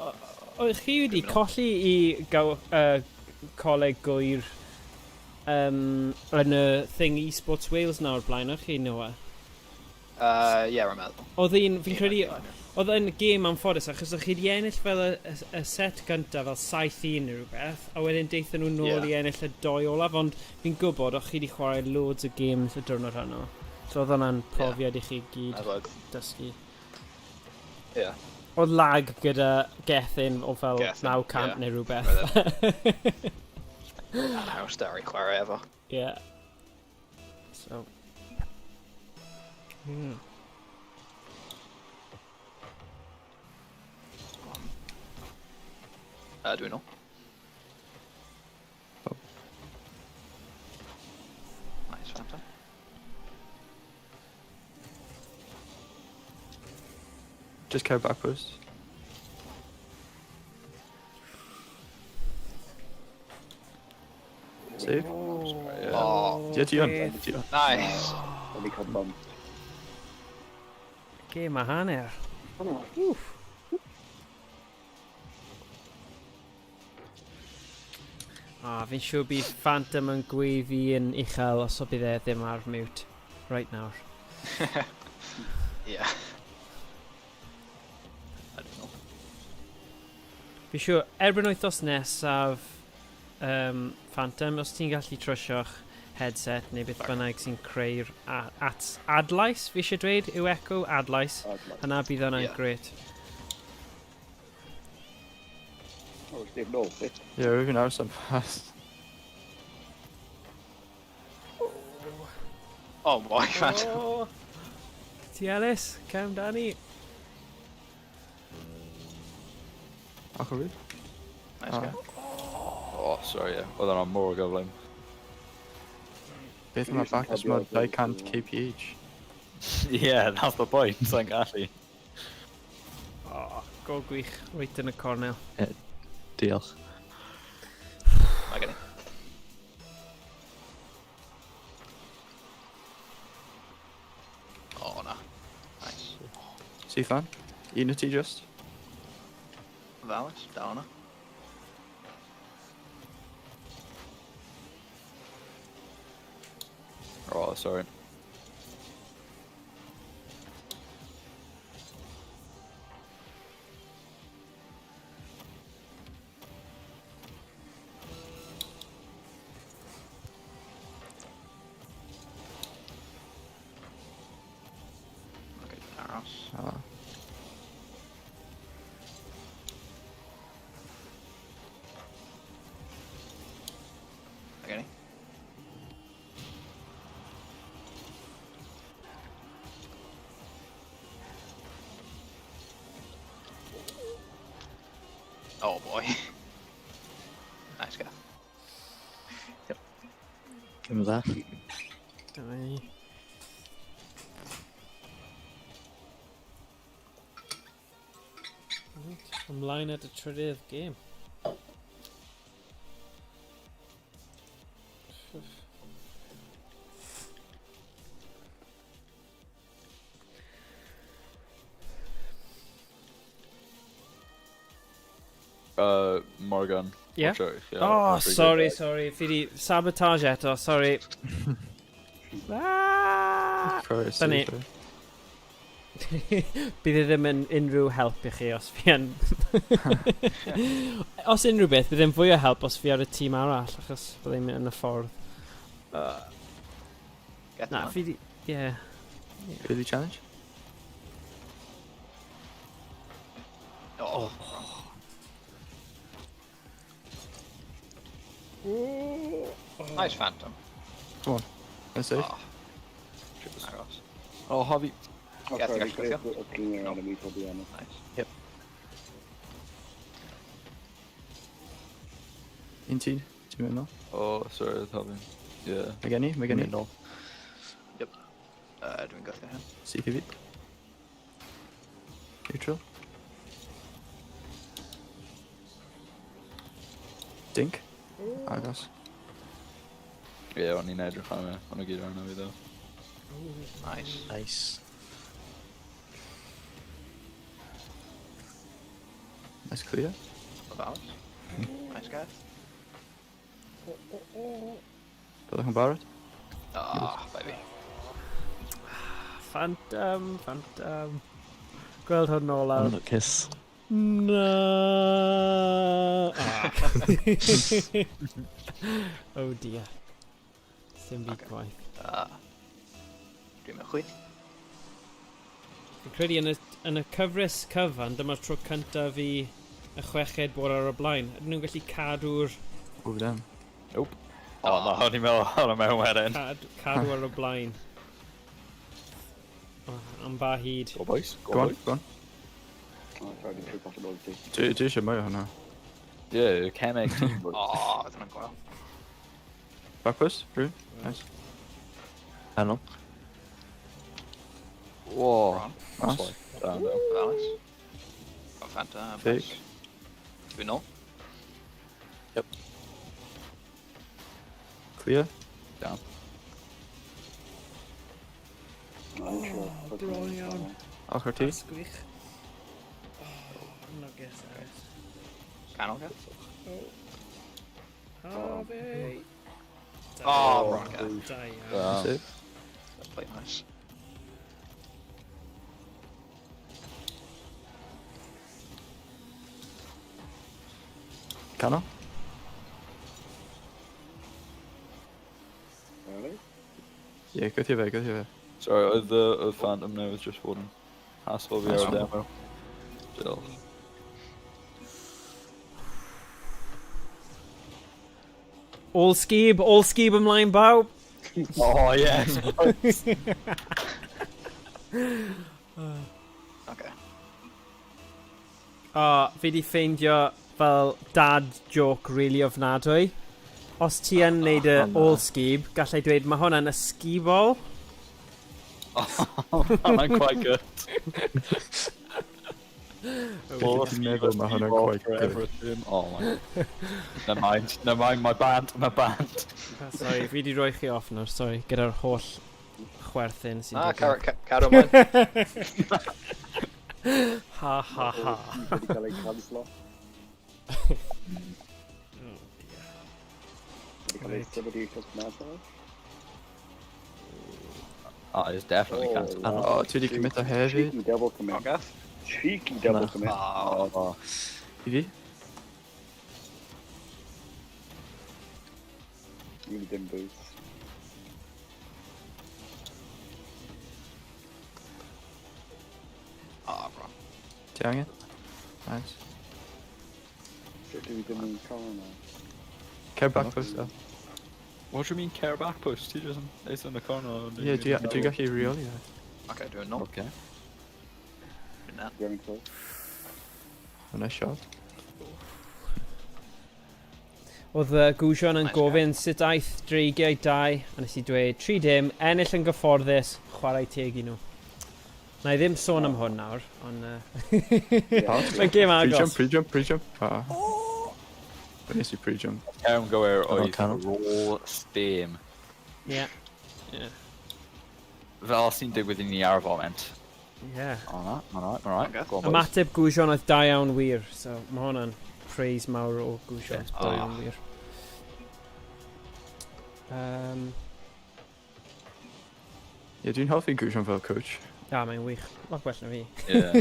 oedd chi wedi colli i coleg gwyr yn y thing eSports Wales nawr blaen o'ch chi, Noah? Yeah, rwy'n meddwl. Oedd fi'n credu, oedd yn gêm anffodus, achos o'ch chi wedi ennill fel y set gyntaf fel 7-1 neu rhywbeth, a wedyn deithon nhw nôl i ennill y 2 olaf, ond fi'n gwybod o'ch chi wedi chwarae loads o games y diwrnod hwnnw. So oedd hwnna'n profiad I chi gyd As well. dysgu. Yeah. Oedd lag gyda Gethin o fel Gethin, 900 yeah. neu rhywbeth. And how starry choir ever. Yeah. So. Do we know? Oh. Nice, Phantom. Just go back post. Save. Yeah. Oh, Dion. nice. Let me come bum. Game a hanner. Oof. Fi'n siŵr bydd Phantom yn gweifi yn uchel os o bydd e ddim ar mute. Right nawr. Yeah. I don't know. Fi'n siŵr, erbyn wythnos nesaf, Phantom, os ti'n gallu trysio'ch headset neu beth bynnag sy'n creu'r adlais, fi eisiau dweud, yw echo adlais. Hynna bydd hwnna'n grêt. Oh, Steve, no. Yeah, we're even out some fast. Oh boy, Phantom. Oh. Ti Ellis, cam Danny. Aquarid. Nice Ah. guy. Oh, sorry, yeah. Oedd hwnna'n mor o gyflym. Beth yma back is mod I can't KPH. Yeah, that's the point. Sa'n gallu. Oh, go gwych, right yn y cornel. Diolch. I get it. Oh no. Nice. C-fan. Unity just. Vallis, Downer. Oh, sorry. Okay, Aros. Ah. I get it. Oh boy. Nice guy. Give me that. Dyma ymlaen at y trydydd gêm. Morgan. Yeah? Watch out, yeah, Oh, that's pretty sorry, good. sorry. Fi di sabotage eto, sorry. Ah! First. Funny. Bydd e ddim yn unrhyw help I chi os fi yn... os unrhyw beth, bydd e'n fwy o help os fi ar y tîm arall, achos bydd e'n mynd yn y ffordd. Get Na, that. fi di... Yeah. Really challenge? Oh. Nice Phantom. Come on. Let's see. Oh. Aros. Oh, Harvey. Oh, Yeah, I sorry, think I should Chris, looking around at me, to be honest. Nice. 19. 2 minutes now. Oh, sorry, it's Harvey. Yeah. Megani. No. Doing good for him. CPV. Neutral. Dink. Agos. Yeah, o'n i'n edrych am e. O'n i gyd arno fi ddo. Nice. Nice. Nice clear. Vallis. Nice guy. Byddwch yn barod? Oh, baby. Phantom. Gweld hwn nôl awr. Look kiss. No. Ah. Oh dear. Sim byd gwaith. Dwi'n mynd chwith. Fi'n credu yn y cyfres cyfan, dyma'r tro cyntaf i y chweched bor ar y blaen. Ydyn nhw'n gallu cadw'r... Over them. Nope. O, na, o'n i'n meddwl hwn yn mewn wedyn. Cadw ar y blaen. Am ba hyd. Go boys, Go on, go on. Oh, it's already true possibility. Dwi eisiau mwy o hwnna. Yeah, Cemeg team boys. O, oedd hwnna'n gwael. Back post, through. Nice. Canol. Whoa. Ron. That's Nice. like, down there. Alice. Got Fanta. Fake. Dwi'n nôl. Clear. Down. I'm sure. bron iawn. Ochr ti. Sgwych. No GCS. Canol, ge? Harvey. Oh, Ron, ge. Da iawn. Down. Save. Play nice. Canol. Really? Ie, gweithio fe, gweithio fe. Sorry, oedd y Phantom newydd just fod yn hassle fi ar y demo. Still. All skib ymlaen bawb. Oh, yes. Okay. Fi di ffeindio fel dad joke really ofnadwy. Os ti yn neud y all skib, gallai dweud mae hwnna'n ysgibol. Hwnna'n quite good. Beth ti'n meddwl mae hwnna'n quite For good. everything. Oh my. Never mind, my band. Sorry, fi di roi chi off nawr, sorry, gyda'r holl chwerthin sy'n Cadw ymlaen. Ha ha ha. Wedi cael ei canslo. Wedi cael ei sefyd i just nesaf. Oh, it's definitely cancelled. O, ti wedi commit o hefyd. Cheeky double commit. Okay. Cheeky double commit. Oh, I fi? Really dim boots. bro. Ti angen? Nice. Sut dwi ddim yn cael yna? Cer back post o. What do you mean care back post? He doesn't. It's in the corner. Ie, dwi'n gallu reoli e. Okay, dwi'n nôl. Okay. Dwi'n na. Very close. Hwna shot. Oedd Gwsion yn Nice gofyn sut aeth Dreigiau 2, a nes i dweud 3-dim, ennill yn gyfforddus, chwarae teg i nhw. Na i ddim sôn am hwn nawr, ond... Mae'n gêm agos. Pre-jump. Nes i pre-jump. Cefn gywir Canol, oedd canol. roll steam. Ie. Fel sy'n digwydd i ni ar y foment. Ie. Alright. Okay. Go on, boys. Ymateb Gwsion oedd da iawn wir, so mae hwnna'n praise mawr o Gwsion. Da iawn wir. Ie, dwi'n hoffi Gwsion fel coach. Mae'n wych. Lot gwell na fi. Yeah.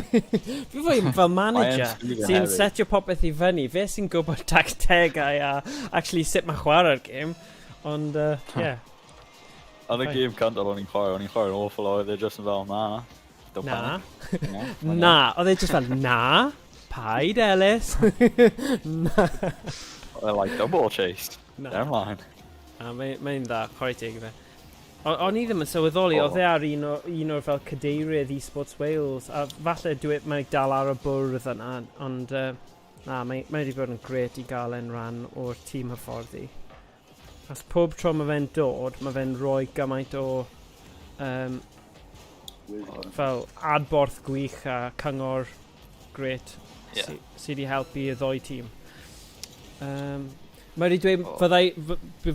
Fi fwy fel manager Mae yn sy'n hefyd. setio popeth i fyny. Fe sy'n gwybod tactegau a actually sut mae chwarae'r gêm. Ond, ie. Yn y gêm cyntaf o'n i'n chwarae yn awful oedd e just yn fel, na. Don't Na. panic. Na. Oedd e just fel, na. Paid, Ellis. Na. They're like double chased. Na. Never mind. Mae'n dda, chwarae teg i fe. O'n i ddim yn sylweddoli, oedd e ar un o'r fel cadeirydd eSports Wales, a falle mae'n dal ar y bwrdd yna, ond na, mae wedi bod yn gret i gael e'n rhan o'r tîm hyfforddi. As pob tro mae fe'n dod, mae fe'n rhoi gymaint o fel adborth gwych a cyngor gret Ie. sydd wedi helpu y ddoi tîm. Mae wedi dweud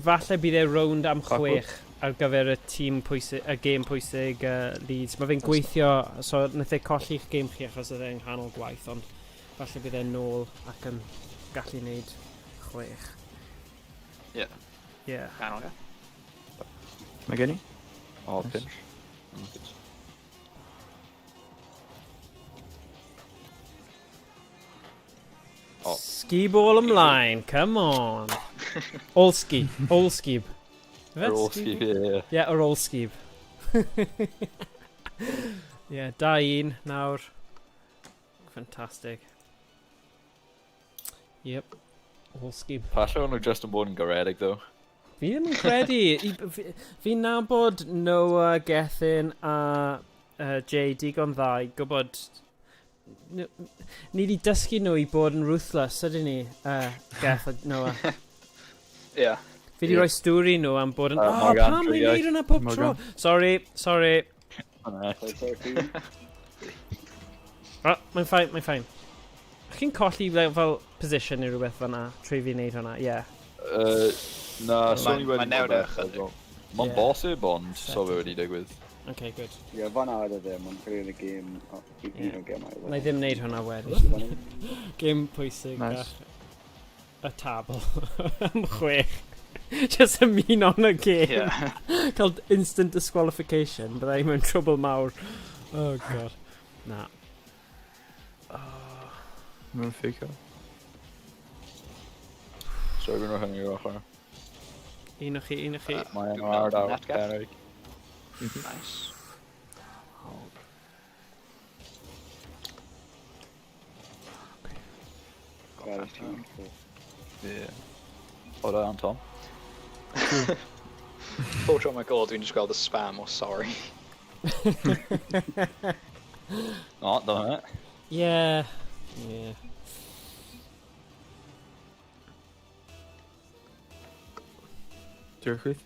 falle bydd e rownd am 6 ar gyfer y tîm pwysig, y gêm pwysig Leeds. Mae fe'n gweithio, so wnaeth e colli'ch gêm chi achos oedd e'n nghanol gwaith, ond falle bydd e'n nôl ac yn gallu wneud 6. Ie. Ie. Canol, ge? Mae gen i? Oh, Nice. pinch. Ski ball ymlaen, come on. All skib. They're all skip, yeah. Yeah, or all skib. Yeah, 2-1 nawr. Fantastic. Yep. All scheme. Pasio nhw just yn bod yn garedig, though. Fi ddim yn credu. Fi'n nabod Noah, Gethin a Jay digon dda i gwybod... Ni wedi dysgu nhw i bod yn ruthless, ydyn ni, Geth a Noah. Ie. Fi wedi rhoi stwri nhw am bod yn... Morgan, pam mae'n Dreigiau. neud hwnna pob tro? Sorry. Mae'n ffain. Chi'n colli fel position neu rhywbeth fan'na, trwy fi wneud hwnna, ie. Na, so ni wedi... Mae'n newid ychydig. Mae'n bosib, ond so fe wedi digwydd. Okay, good. Ie, fan ar y ddim, ond credu yn y gêm... Un o'r gêm Na i ddim wneud hwnna wedyn. Game pwysig Nice. a tabl am 6. Just ymuno yn y game. Ie. Cael instant disqualification, byddai mewn trouble mawr. Oh god. Na. Mae'n ffico. So fi'n rhaid hynny o'ch ar. Un o chi. Mae'n ardal. Net gap. Erig. Nice. Ie. O da, Tom. Pob tro mae gol, dwi'n just gweld y spam o sorry. O, dyna fe. Yeah. Diolch chwith.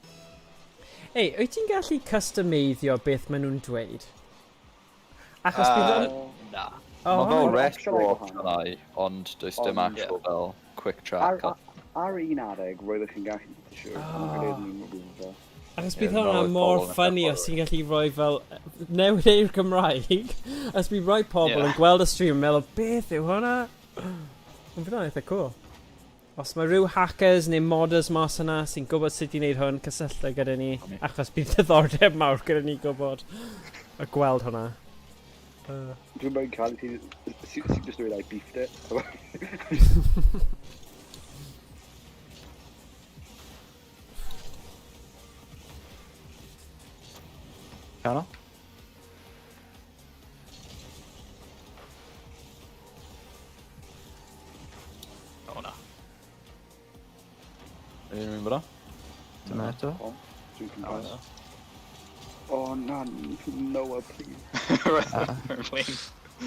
Ei, wyt ti'n gallu customeiddio beth maen nhw'n dweud? Achos bydd o'n... Na. Mae fel hwnna'n rest opsiwn walk gwahanol. yna, ond does dim Ond, actual fel quick track. Ar un adeg, roeddech chi'n gallu to siwr. Achos bydd Ie, hwnna fel mor pobl yn ffynnu y os ti'n gallu rhoi fel... Newid ei'r Gymraeg. Os bydd rhoi pobl Ie. yn gweld y stream yn meddwl, beth yw hwnna? Yn fydd hwnna'n eitha cool. Os mae rhyw hackers neu modders mas yna sy'n gwybod sut i wneud hwn, cysylltu gyda ni. Achos bydd diddordeb mawr gyda ni gwybod a gweld hwnna. Dwi'n mynd cael ti... Sy'n just dweud I beefed it. Canol? O na. Ydyn nhw'n bod o? Dyna eto. Dwi'n cymryd. Oh, na, Noah, please. We're playing.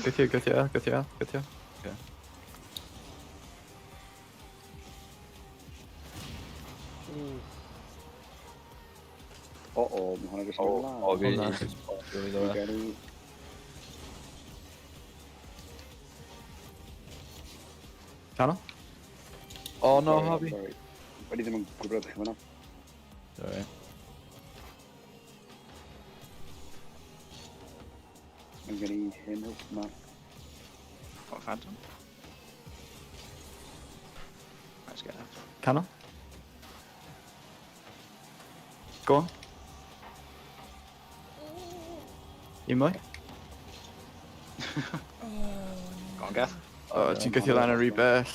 Gythio. O, mae hwnna jyst yn lan. O, fi. Hwnna. Really ddo fe. Gen i... Canol? O, no, Sorry, Harvey. sorry. Wedi ddim yn gwybod chi fan'na. Sorry. Mae gen i hyn o ma. Oh, Phantom. Let's get out. Canol? Go on. Un mwy? Go on, Gath. O, ti'n gythio lan ar rhy bell.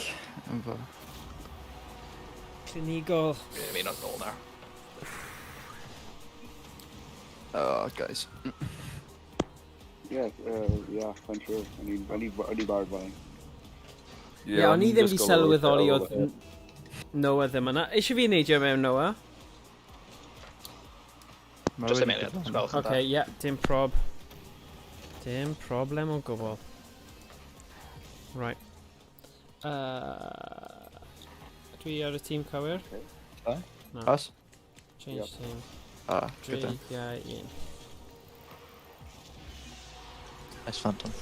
Clinigol. I mean, not goal now. Oh, guys. Yeah, I'm sure. O'n i barod fan. Ie, o'n i ddim wedi sylweddoli oedd Noah ddim yna. Eisiau fi neidio mewn Noah? Just a minute. Spell for Okay, yeah, dim prob. Dim problem o gwbl. Right. Dwi ar y tîm cywir? No. Pas? Change Yep. team. Gyda. Dreigiau 1. Nice Phantom.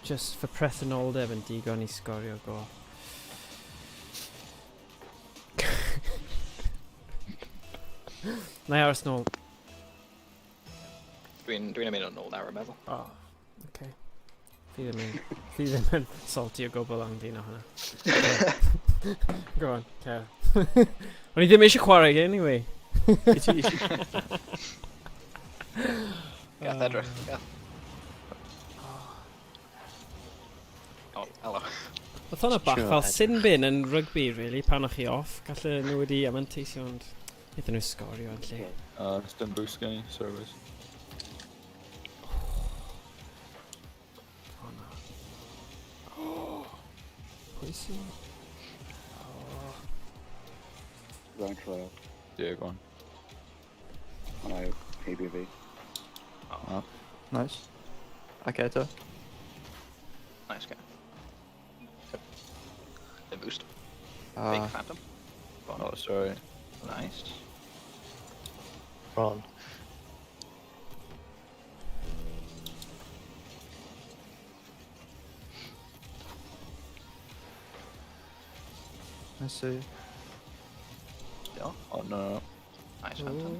Just for presenoldeb yn digon i sgorio gol. Na i aros nôl. Dwi'n ymuno nôl nawr yn meddwl. Oh, okay. Fi ddim yn salty o gwbl am dyn o hwnna. Go on, Cer. O'n i ddim eisiau chwarae anyway. Gath edrych. Gath. Oh, hello. Oedd hwnna bach fel sin bin yn rygbi, really, pan o'ch chi off. Gallu nhw wedi amanteisio, ond... Iddyn nhw sgorio yn lle. Dim boost gen i, service. Pwy sy'n? Round trial. Yeah, go on. And I ABV. Nice. Aketo. Nice guy. The boost. Big Uh, phantom. Go on. Oh, sorry. Nice. Ron. let's see. Still. Oh, no. Nice phantom.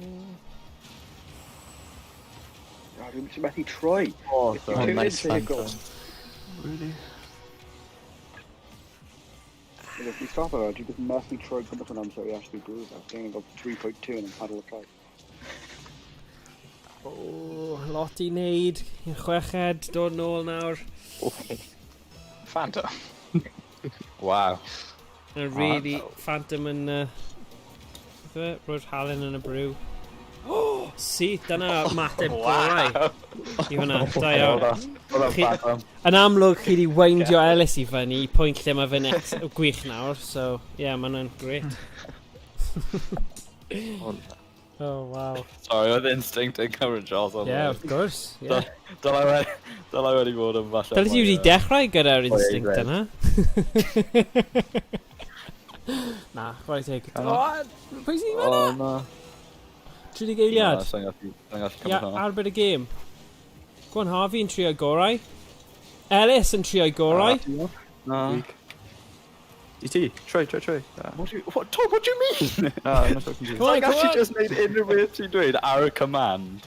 Oh, dwi'n mynd methu troi. Oh, If you Oh, tune nice into your goal, phantom. Really? and if you stop it, you just methu troi cymryd hwnna amser i actually bruise. I've gained about 3.2 and I'm paddle a try. O, lot i wneud. I'n chweched, dod nôl nawr. Phantom. Wow. Yn really, Phantom yn... Roedd halen yn y brew. O, si, dyna mateb gorau. I hwnna, da iawn. Chi- Yn amlwg, chi wedi weindio Ellis i fyny i pwynt lle mae fe'n gwych nawr, so, yeah, mae hwnna'n great. Oh, wow. Sorry, oedd instinct yn cymryd Charles on Yeah, of course, yeah. Dylai wedi bod yn falle. Dyle ti wedi dechrau gyda'r instinct yna? Na, chwarae teg. O, pwy sy'n O, fyna? na. 30 geiliad. Sa'n gallu Ia, cymryd hwnna. arbed y gêm. Gwan Harvey yn trio gorau. Ellis yn trio gorau. Na. Weak. DT, try. Tom, what do you mean? No, I'm not talking to you. Go on, Like, go actually on. just made unrhyw beth ti'n dweud ar y command.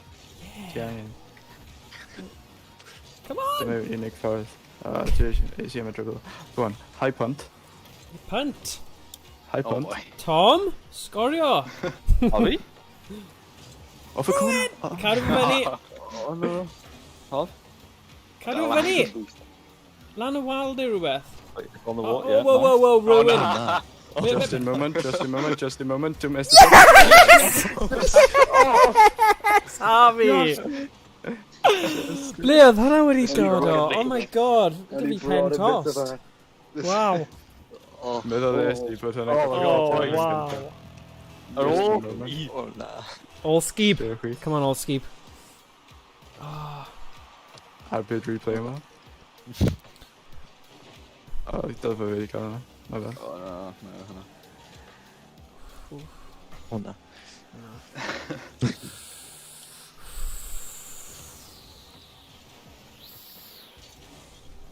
Yeah. Come on. Dyma unig ffordd. Is he am a dribble. Go on, high punt. Punt. High Oh punt. boy. Tom, sgorio. O fi? Off a corner. Cadw fy fyny. O, no. Hoff? Cadw fy fyny. Lan y wal neu rhywbeth. On the Oh, wall, yeah. whoa, whoa, whoa, Oh, Rowan. no. Just a moment to miss the Harvey. Ble oedd hwnna wedi dod o? Oh my god. Dy fi pen tost. Wow. Meddwl ddys i bod hwnna. Oh, wow. Ar ôl Oh, nah. All skip. Chwith. Come on, all skip. Arbid replay yma. O, dyle fo wedi cael hwnna. Ma fe. O, no, hwnna. Oh, nah.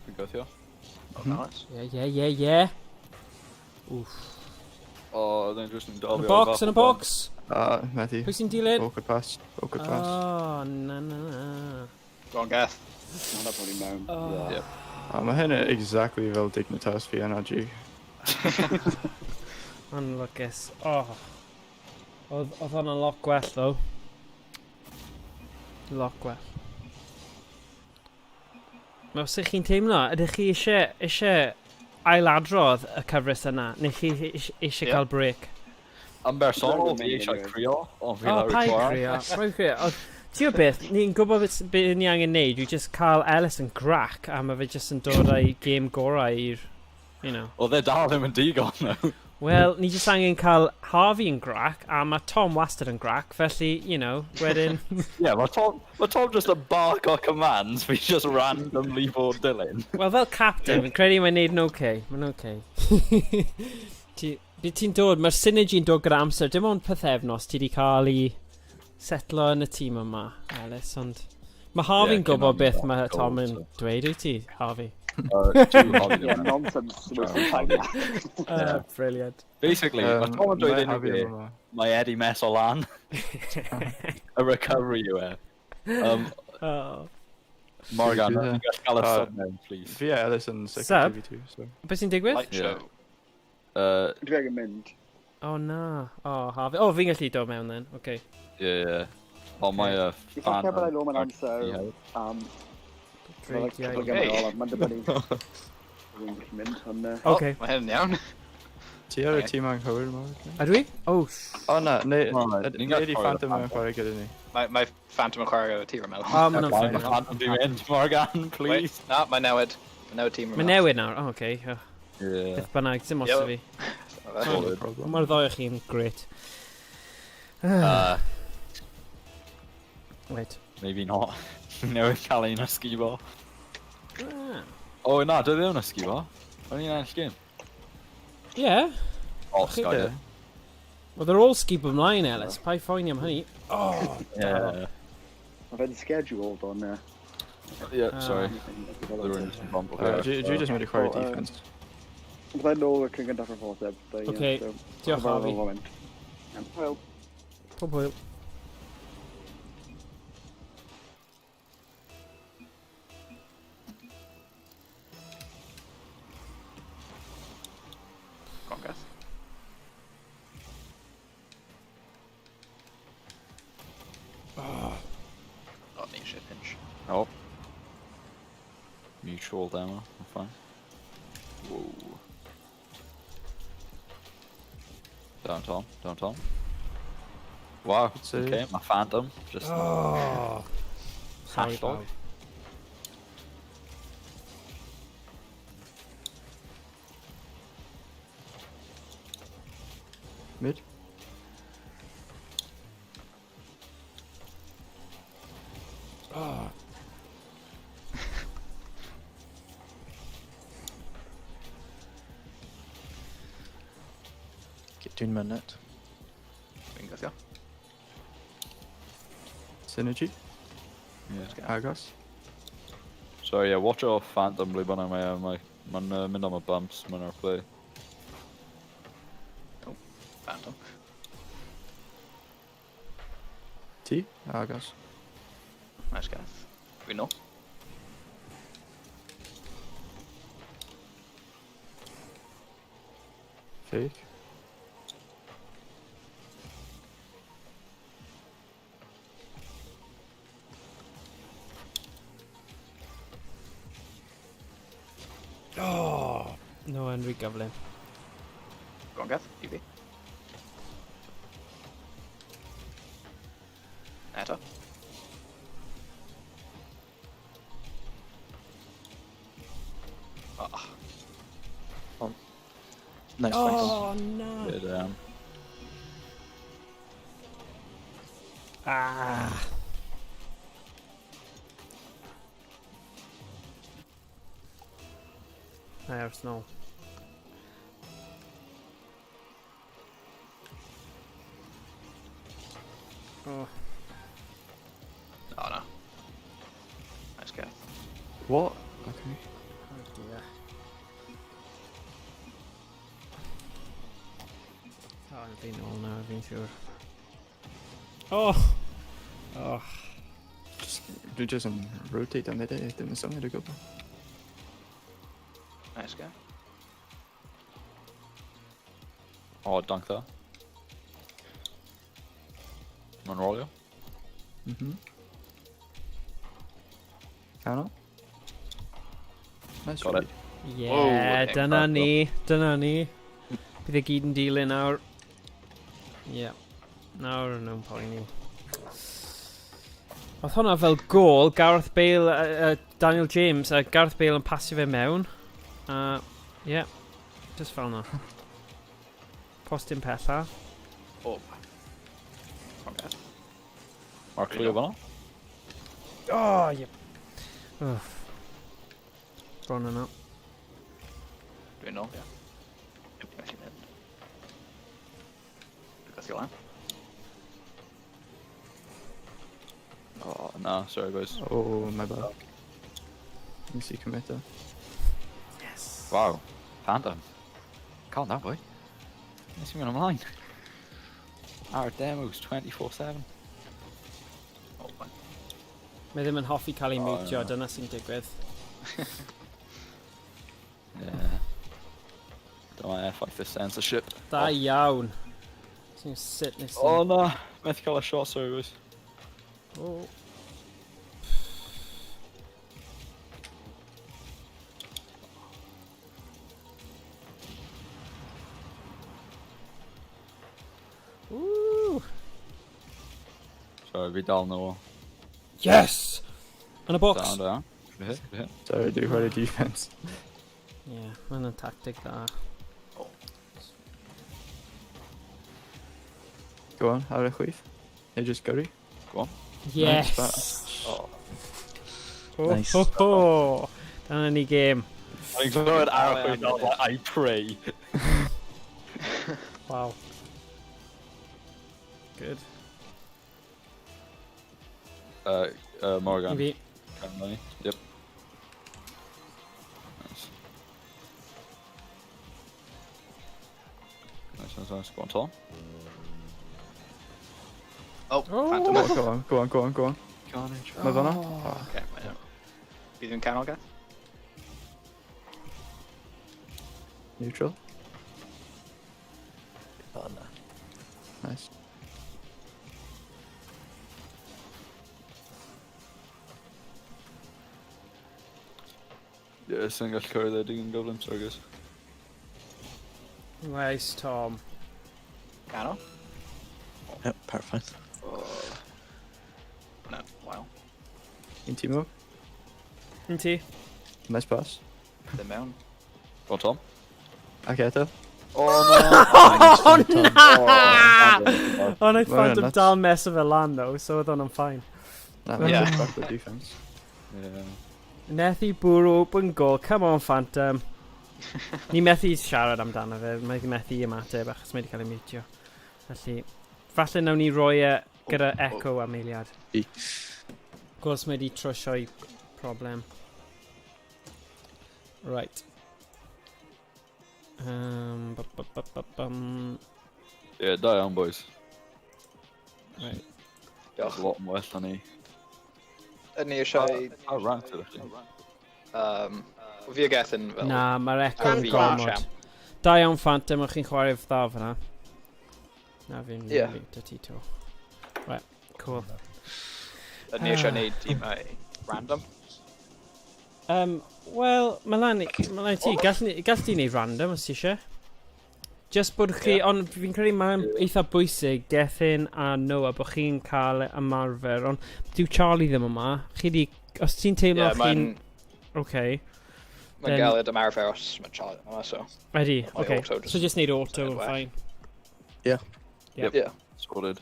Fi'n gweithio. Oh, nice. Yeah. Oof. O, then just yn Yn dal y box, yn y box. Methu. Pwy sy'n dilyn? Awkward pass. Oh, na. Go on, Gareth. Hwnna probably mewn. Oh. Yep. Mae hyn exactly fel Dignitas fi yna, G. Unluckus. Oh. Oedd hwnna'n lot gwell, though. Lot gwell. Mae os ych chi'n teimlo, ydych chi eisiau ailadrodd y cyfres yna, neu chi eisiau cael break? Yn bersonol, fi eisiau crio, ond fi O, lawr pa i i chwarae. crio? Roedd crio. Ti'n beth, ni'n gwybod beth ni angen neud, yw just cael Ellis yn grac, a mae fe just yn dod â'i game gorau i'r, you know. Wel, dde dal ddim yn digon, no. Wel, ni just angen cael Harvey yn grac, a mae Tom wastad yn grac, felly, you know, wedyn... Yeah, mae Tom just a bark o commands, fi just randomly fod dilyn. Wel, fel captain, fi'n credu mae'n neud yn okay. Mae'n okay. Byd ti'n dod, mae'r synergy'n dod gyda amser, dim ond pythefnos ti wedi cael i setlo yn y tîm yma, Ellis, ond... Mae Harvey'n Ie, gwybod cyn beth o'n mae goal, Tom yn so. dweud, wyt ti, Harvey? Yeah, nonsense. Brilliant. Basically, mae Tom yn dweud Hafi unrhyw yma. beth, mae Eddie mes o lan. Y recovery yw e. Oh. Morgan, Fi- ti'n gallu cael y Uh, sub mewn, please. Fi a Ellis yn sick Sub? of TV2, so... Beth sy'n digwydd? Light Yeah. show. Dwi angen mynd. Oh, na. Oh, Harvey. Oh, fi'n gallu dod mewn then. Okay. Yeah. Ond mae Dwi'n fan... cael bod ei lom yn amser am... Dreigiau. Mae'n dibynnu. Dwi'n gallu mynd, ond... Okay. Oh, mae hyn yn iawn. Ti ar y tîm anghywir mawr? Ydw i? O, O na, neu Right, ni'n gallu di chwarae Phantom Phantom. yn chwarae gyda ni. Mae Phantom yn chwarae o tîr ymel. o, ma'n Fine, ffyn. Phantom di mynd, Morgan, Wait, please. na, mae newid. Mae newid tîm Mae'n newid nawr, o, oce. Yeah. Beth bynnag, dim os Yo. fi. Solid. Mae'r ddoi o chi'n gret. Wait. Maybe not. Newydd cael ein ysgubo. Ah. O na, dwi ddim yn ysgubo. O'n i'n ennill gym. Yeah. O, Chi Sky de? did. Well, they're all skip ymlaen, Ellis. Pa i ffoeni am hynny? Oh, Yeah. I've had scheduled on there. Yeah, sorry. But There were some bumble Dwi jyst yn mynd i chwarae Oh, defense. I know I can get that for 4 step. Okay, diolch, Harvey. Well, pob hwyl. Gongath. Not need shit pinch. Oh. Mutual demo, I'm fine. Whoa. Down Tom, down Tom. Wow, See? okay, my Phantom, just Oh. Sorry, hashtag. pawb. Mid. Oh. Dwi'n minute. Dwi'n gweithio. Synergy. Yeah. Agos. So yeah, watch your Phantom blue banner my mynd am y bumps, mae'n ar play. Phantom. Ti? Agos. Nice gath. Dwi'n nôl. Fake. Oh. No Henry gyflym. Gongath. PB. Eto. Oh. Nice points. Oh, no. Good, Ah. There's no. Oh. Oh no. Nice gath. What? Okay. Oh dear. Oh, I've been all now, I've been sure. Oh! Oh. Dwi jyst yn rotate am edrych, dim yn symud o gwbl. Nice gath. Oh, dunk there. Monrolio. Canol. Nice Got read. it. Yeah, okay, dyna crap, ni, dyna ni. Bydd e gyd yn dilyn nawr. Yeah. Nawr nhw'n poeni. Oedd hwnna fel gol, Gareth Bale, Daniel James, Gareth Bale yn pasio fe mewn. Yeah, just fel na. Postyn pella. Oh. Gongath. Mark clear fan'na. Oh, yep. Uff. Bron yna. Dwi'n nôl, ie. Felly mynd. Dwi'n gweithio lan. Oh, no, sorry boys. Oh, my bad. You see committer. Yes. Wow, Phantom. Calm down, boy. Let's see when I'm line. Our demo's 24/7. Oh, fine. Mae ddim yn hoffi cael ei Oh, mutio, no. dyna sy'n digwydd. Yeah. Don't want to fight for censorship. Da iawn. Sy'n sit nes Oh no, methu cael y shot, sorry boys. Oh. So fi dal nhw. Yes! On a box. Down, down. Hit, hit. Sorry, do for the defense. Yeah, mae'n yn tactic da. Go on, have a chwith. Neu just gyrru. Go on. Yes! Nice. Oh, Nice. ho, ho. Dyna ni game. Dwi'n clywed arall yn like, I pray. Wow. Good. Morgan. I fi. Rhymni. Yep. Nice. Nice. Go on, Tom. Oh, Oh. Phantom. Go on. Carnage. Mae fanna? Okay, wait. Bydd yn canol, guys? Neutral. Oh, no. Nice. Yeah, sy'n gallu cyrraedd there digon gyflym, sorry guys. Nice, Tom. Canol? Yep, perfect. No, wow. Un team up. Yn ti? Nice pass. Ddim mewn. Go on, Tom. Ac eto. Oh, na! Oh, na i ffant am dal mes o fe lan, though, so oedd hwnna'n fine. Na, Yeah. mae'n back with defense. Yeah. Nethu bwrw open goal. Come on, Phantom. Ni methu siarad amdano fe. Mae di methu ymateb achos mae di cael ei mutio. Felly, falle nawn ni roi e gyda echo am eiliad. I. Gwrs mae di trwsio'i problem. Right. Yeah, da iawn, boys. Right. That's a lot more well than ni. Ydyn ni eisiau... Oh, rant ydych chi. Fi a Gethin fel... Na, mae'r echo yn Fi gormod. champ. Da iawn Phantom, o'ch chi'n chwarae dda fyna. Na fi'n Ie. dy ti to. Right, cool. Ydyn ni eisiau neud timau random? Wel, mae lan i ti. Gall ti wneud random os ti eisiau. Just bod chi, ond fi'n credu mae'n eitha bwysig, Gethin a Noah, bod chi'n cael ymarfer, ond dyw Charlie ddim yma. Chi di, os ti'n teimlo chi'n... Okay. Mae'n Then- galed ymarfer os mae Charlie yma, so... Ready, Mae okay. auto just So just need auto, yn well. fine. Yeah. Yep. Yeah. Sorted.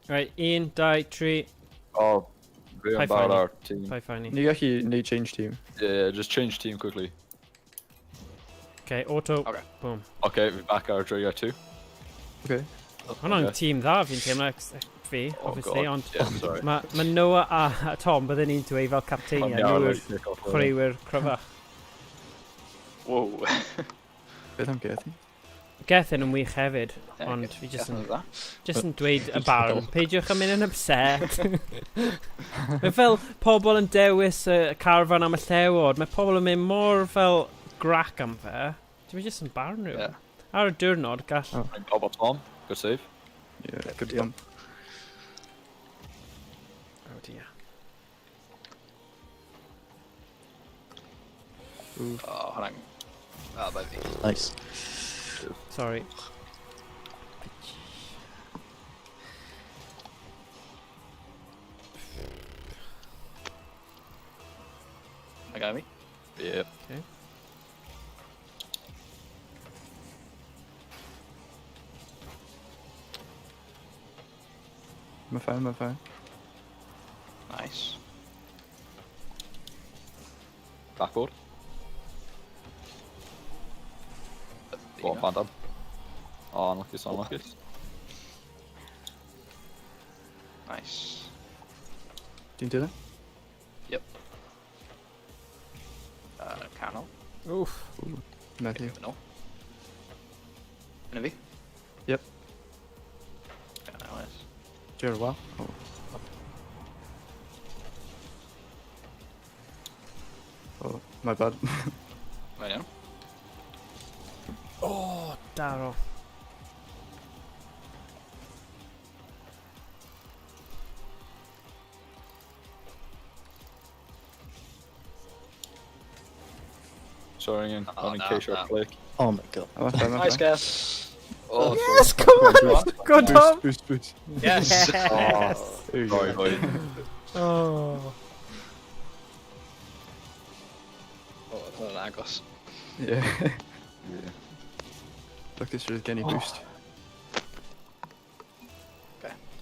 Right, 1, 2, 3, Oh, very High bad five. our team. 5 funny. Ni gallu neud change team. Yeah, just change team quickly. Okay, auto. Okay. Boom. Okay, we back our Dreigiau 2. Okay. Hwna'n tîm dda fi'n teimlo fi, Oh, obviously, God. ond Yeah, sorry. mae Noah a Tom bydden ni'n dweud fel capteiniau, nhw yw'r chwaraewyr cryfach. Whoa. Beth am Gethin? Gethin yn wych hefyd, ond fi jyst yn dweud y barn. Peidiwch am mynd yn upset. Mae fel pobl yn dewis y carfan am y llewod. Mae pobl yn mynd mor fel grac am fe. Dwi'n jyst yn barn rhyw. Yeah. Ar y diwrnod gall... Oh. Top up Tom. Good save. Yeah, good one. Oh dear. Oh, hwnna'n... Oh, bai fi. Nice. Sorry. Mae gan fi? Yeah. Okay. Mae fine. Nice. Backboard. Go on, Phantom. Oh, unlucky. Nice. Ti'n dilyn? Canol. Oof. Methu. No. Yna fi? Yep. Canol, yes. Jer, wow. Oh. Oh, my bad. Mae'n iawn. Oh, Daro. Sorry, in Oh, in no, case you're no. click. Oh my god. I'm fine, I'm Nice fine. guess. Oh, Yes, come on! Go, Tom! Boost. Yes. Yes! There you sorry, go. boy. Oh. Oh, what an Agos. Yeah. Yeah. Look, this is getting boost.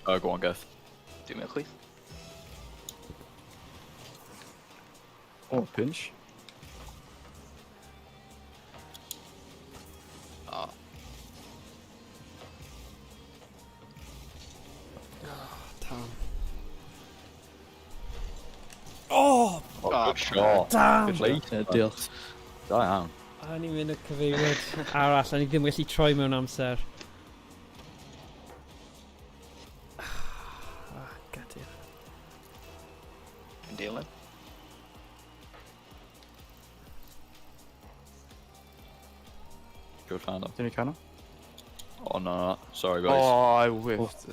Go on, Gareth. Do me a please. Oh, pinch. Oh, Tom. Oh! Oh, Oh, good shot. Damn! Good lead. Yeah, deal. Da iawn. A ni'n mynd y cyfeiriad arall, a ni ddim gallu troi mewn amser. Gadir. can deal it. Good fan though. Did you cannon? Oh no, sorry guys. Oh, I whiffed.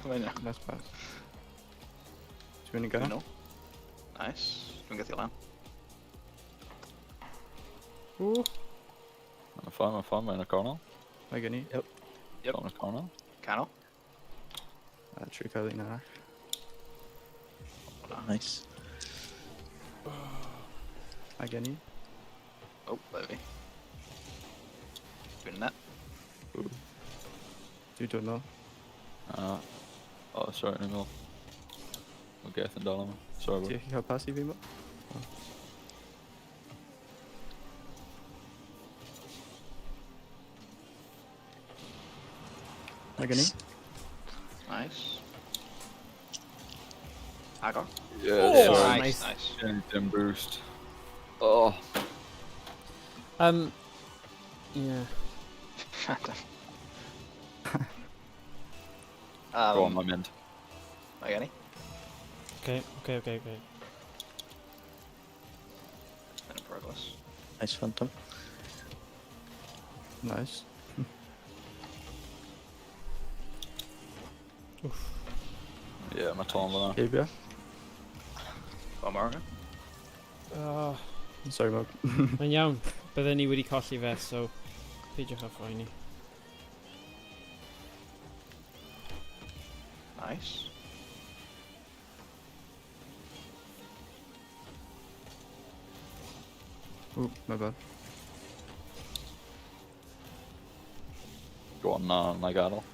Well, no. That's bad. Do you want to go? No. Nice. Can we get the alarm? Ooh. I'm fine, man. A corner. Like any? Yep. On a corner. Cano. Trick out now. Nice. Like any? Oh, baby. Doing that. You don't know. Oh, sorry, in the middle. We'll get in Dollar. Sorry, Do bro. you have passive emo? Like any? Nice. Agar. Yeah, Oh, sorry. nice. Nice. Anything boost. Oh, Yeah. go on, my mint. Like any? Okay. In progress. Nice phantom. Nice. Yeah, my time with that. KBR? One more. Sorry, Mog. Mae'n iawn. Bydden ni wedi colli fe, so peidiwch â phoeni. Nice. Ooh, my bad. Go on, my Gadol.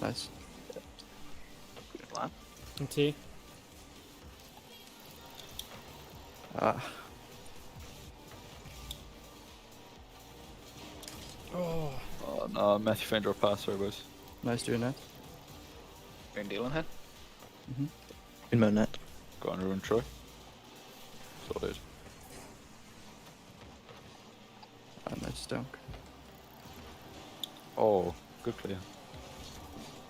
Nice. Good plan. Yn ti? Ah, Oh. Oh no, Matthew Fender or pass, sorry, boys. nice doing that. Green dealing head. In my net. Go on, ruin Troy. So it is. Ah, nice dunk. Oh, good clear.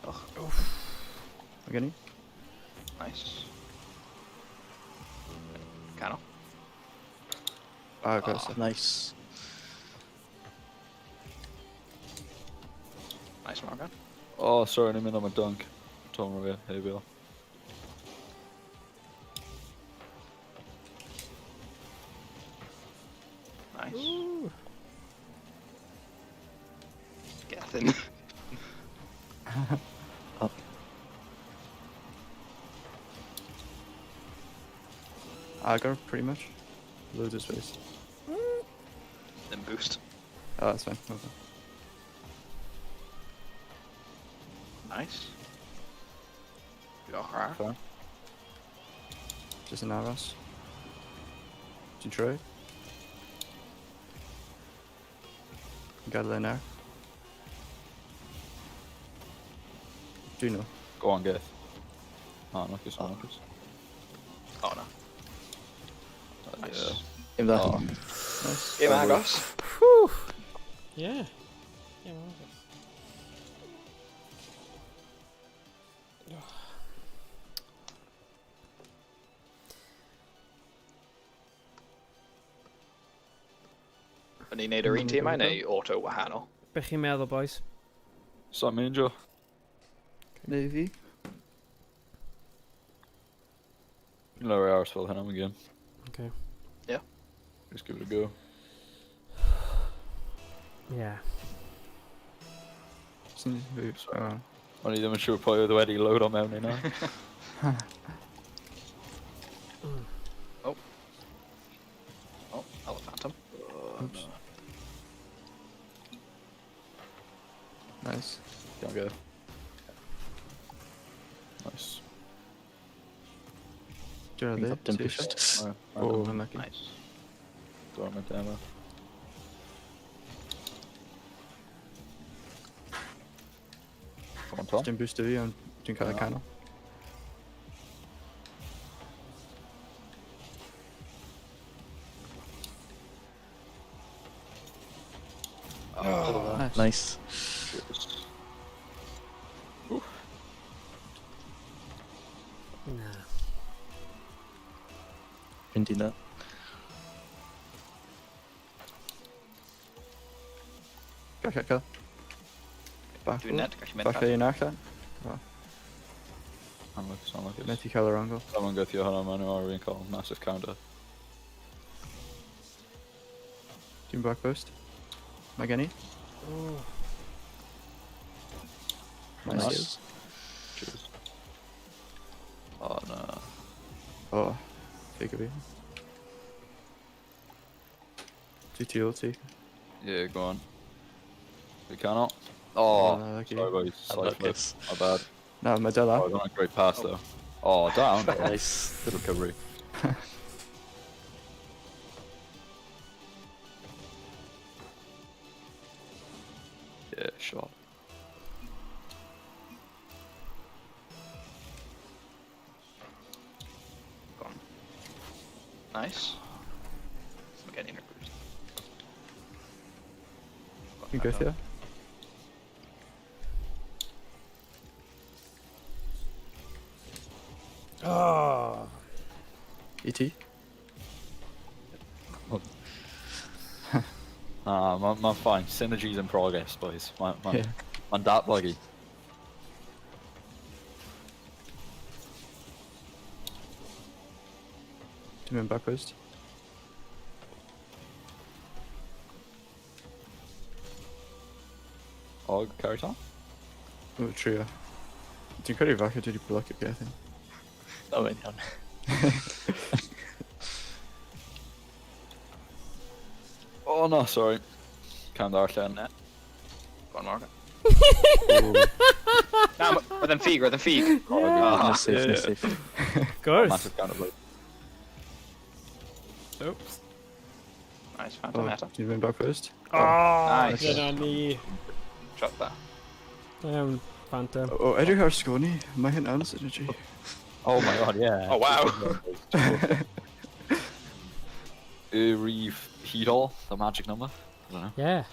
Like any? Nice. Cano. Ah, I got it. Nice. Nice Morgan. Oh, sorry, I'm in on my dunk. Tom Revere, hey Bill. Nice. Ooh. Get in. Agar, pretty much. Loads of space. Then boost. Oh, that's fine. Okay. Nice. Gorau. Fair. Just an Aras. Detroit. Got it in there. Do you know? Go on, Gareth. Oh, knock this one, knock this. Oh no. Nice. Give that. Oh. Nice. Game Agos. Whew. Yeah. Yeah, well, Yn ni'n neud yr un tîm neu auto wahanol? Be chi'n meddwl, boys? Stop me and Joe. Navy. Lower Arsville, hit him again. Okay. Yeah. Just give it a go. Yeah. Sy'n fi... O'n i ddim yn siŵr pwy oedd wedi load o mewn yna. Oh, that was phantom. Oops. Nice. Don't go. Nice. Ger Bring det. up den boost. Oh, unlucky. Nice. Dormant demo. Come on, Tom. Den booster vi, og den kan jeg kanner. Oh, nice. Nah. Windy net. Kijk. Bak Doe net, krijg je met Bak je nachten. Unlucky. Met die gouden angle. Someone go through Hana Manu or recall. Massive counter. Team back post. Magani. Oh. Nice. Cheers. Oh no. Oh, zeker weer. GT ulti. Yeah, go on. We cannot. Oh, lucky. sorry boys. I Sorry like for it. my bad. Nou, met dat Oh, not a great pass though. Oh, down. Nice. Good recovery. Yeah, shot. Gone. Nice. I'm getting a boost. You go here. Oh. ET. Man fine. Synergies in progress, boys. Man, Yeah. man dat buggy. Team in back post. Og, carry on. Oh, trio. Den kan de vakke til de blokke, jeg think. Oh, wait, on. Oh no, sorry. Can't darken. Go on, Margaret. Nah, maar then Feig, then Feig. Nice safe, yeah, nice yeah. safe. Of course. Massive counter blade. Oops. Nice, phantom Oh, meta. team in back post. Oh, nice. dyna ni. Shot that. Iawn, Phantom. Oh, edrych ar sgwni, mae hyn yn synergy. Oh my god, yeah. Oh, wow. Reeve heat all, the magic number. I don't know. Yeah.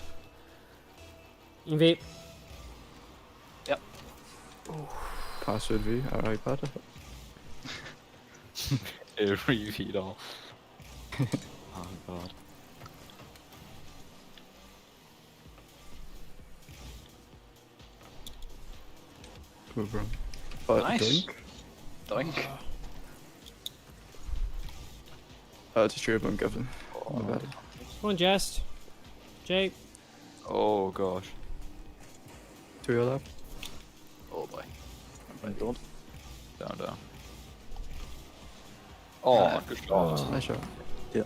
Un fi. Password fi ar iPad. Reeve heat all. Oh god. Cool, bro. But Nice. Dink. Doink. It's a true one, Gavin. My bad. Come on, Jest. Jay. Oh gosh. 2 left. Oh boy. Down. Oh, good shot. Nice shot. Yeah.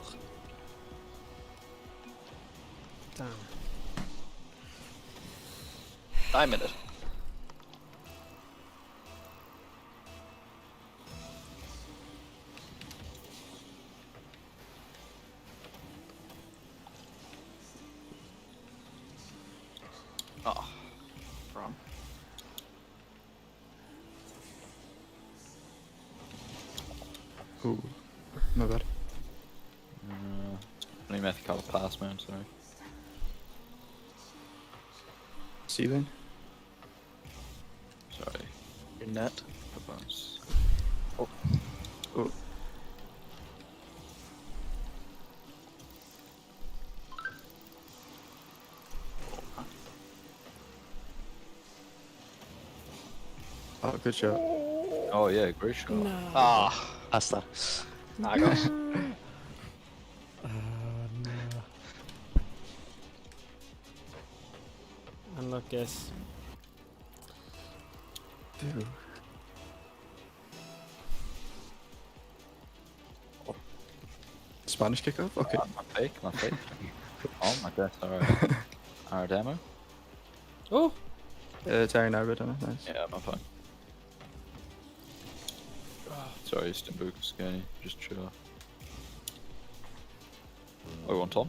Damn. I'm in it. Oh, wrong. Ooh. My bad. Only mythical pass, man, sorry. Ceiling. Sorry. Your net. The bounce. Oh. Oh, good shot. Oh yeah, great shot. Ah, Asta. I got. lwcus. Dude. Spanish kickoff? Okay. My fake. Oh, my guess, alright. Our demo? Oh! Terry Narrowbit on it, nice. Yeah, my fine. Sorry, Stimbook, skinny, just chill. Oh, you want Tom?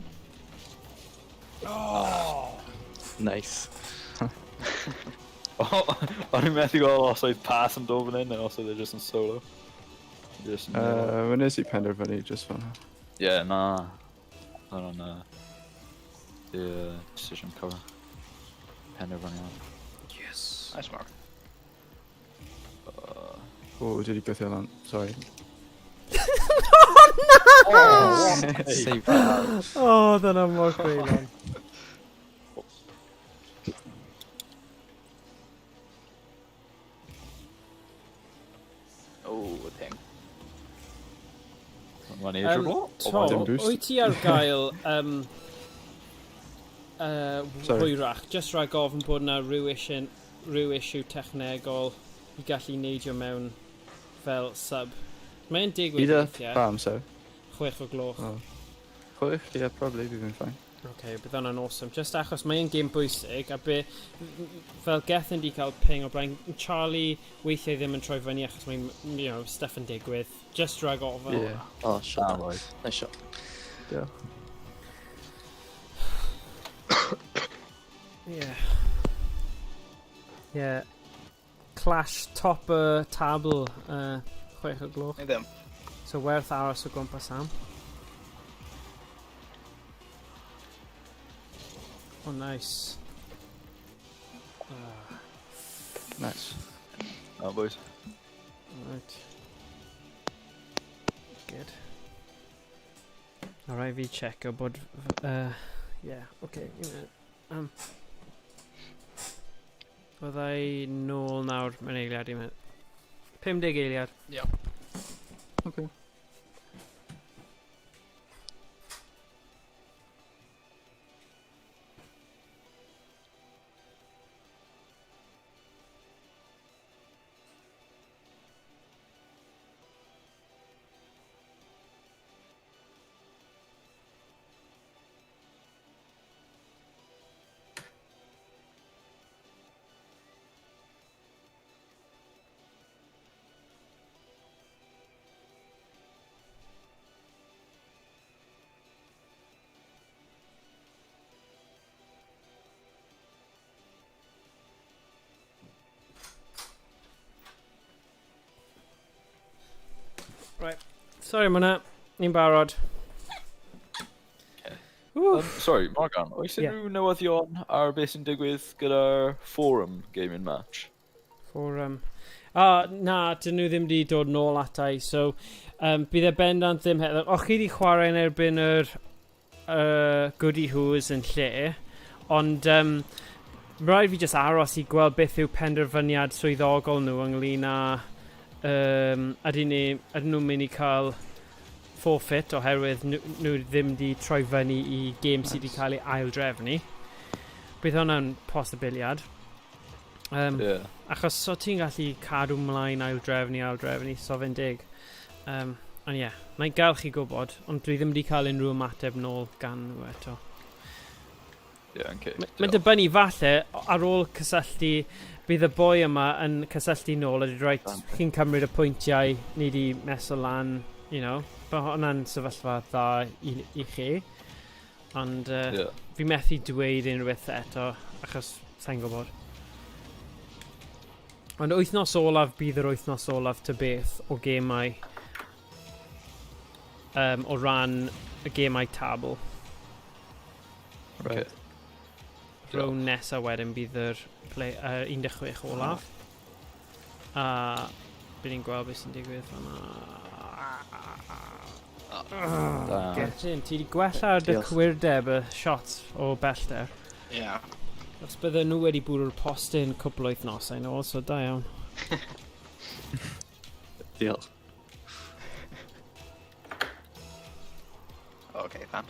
Nice. Oh, I think Matthew got also pass and Doven in, and also they're just in solo. Just in, When is he Penderfunny? Just for yeah, nah. Not on the decision cover. Pender running on. Yes. Nice mark. Oh, did he go through that? Sorry. Save that. Oh, dyna mor gweilon. Oh, thing. One age or Tom, Dim boost. wyt ti ar gael Sorry. hwyrach, just rhag ofn bod yna rhyw issue technegol i gallu neidio mewn fel sub. Mae'n digwydd Either weithiau, Bam, so. 6 o gloch. Oh. Chwech, yeah, probably, we've been fine. Okay, bydd hwnna'n awesome. Just achos mae'n game bwysig, a be, fel Gethin di cael ping o blaen, Charlie weithiau ddim yn troi fyny achos mae'n, you know, stuff yn digwydd. Just rhag ofn. Yeah. Oh, shot. Ah, right. Nice shot. Yeah. Yeah. Yeah. Clash top table 6 o gloch. Neu ddim. So werth aros o gwmpas am. Oh, nice. Nice. Oh, boys. Right. Good. Alright, fi check o bod... yeah, okay. Byddai nôl nawr mewn eiliad i mynd. 50 eiliad. Okay. Right. Sorry am hwnna. Ni'n barod. Okay. Woo. Sorry, Morgan, oes Yeah. unrhyw newyddion ar beth sy'n digwydd gyda'r forum gaming match? For na, dyn nhw ddim di dod nôl atai, so bydd e bendant ddim heddiw. Och chi di chwarae yn erbyn yr Goody Who's yn lle, ond rhaid fi just aros i gweld beth yw penderfyniad swyddogol nhw ynglyn â ydyn nhw'n mynd i cael forfeit oherwydd nhw ddim di troi fyny i gêm sydd wedi cael ei aildrefnu. Bydd hwnna'n posibiliad. Yeah. Achos so ti'n gallu cadw mlaen aildrefnu, so fe'n dig. Ond ie, na i gael chi gwybod, ond dwi ddim wedi cael unrhyw ymateb nôl gan nhw eto. Yeah, okay. Mae'n dibynnu falle, ar ôl cysylltu, bydd y boi yma yn cysylltu nôl a dweud, right, chi'n cymryd y pwyntiau, ni di meso lan, you know, bod hwnna'n sefyllfa dda i chi. Ond fi methu dweud unrhyw eto, achos sa'n gwybod. Ond wythnos olaf bydd yr wythnos olaf ta beth o gemau o ran y gemau tabl. Okay. Rown nesa wedyn bydd yr 16 olaf. A bydd ni'n gweld beth sy'n digwydd fan'na. Get in, ti di gwella dy cwirdeb y shot o bellter. Yeah. Os bydden nhw wedi bwrw'r postyn cwpl o wythnosau nôl, so da iawn. Diolch. Okay, fan.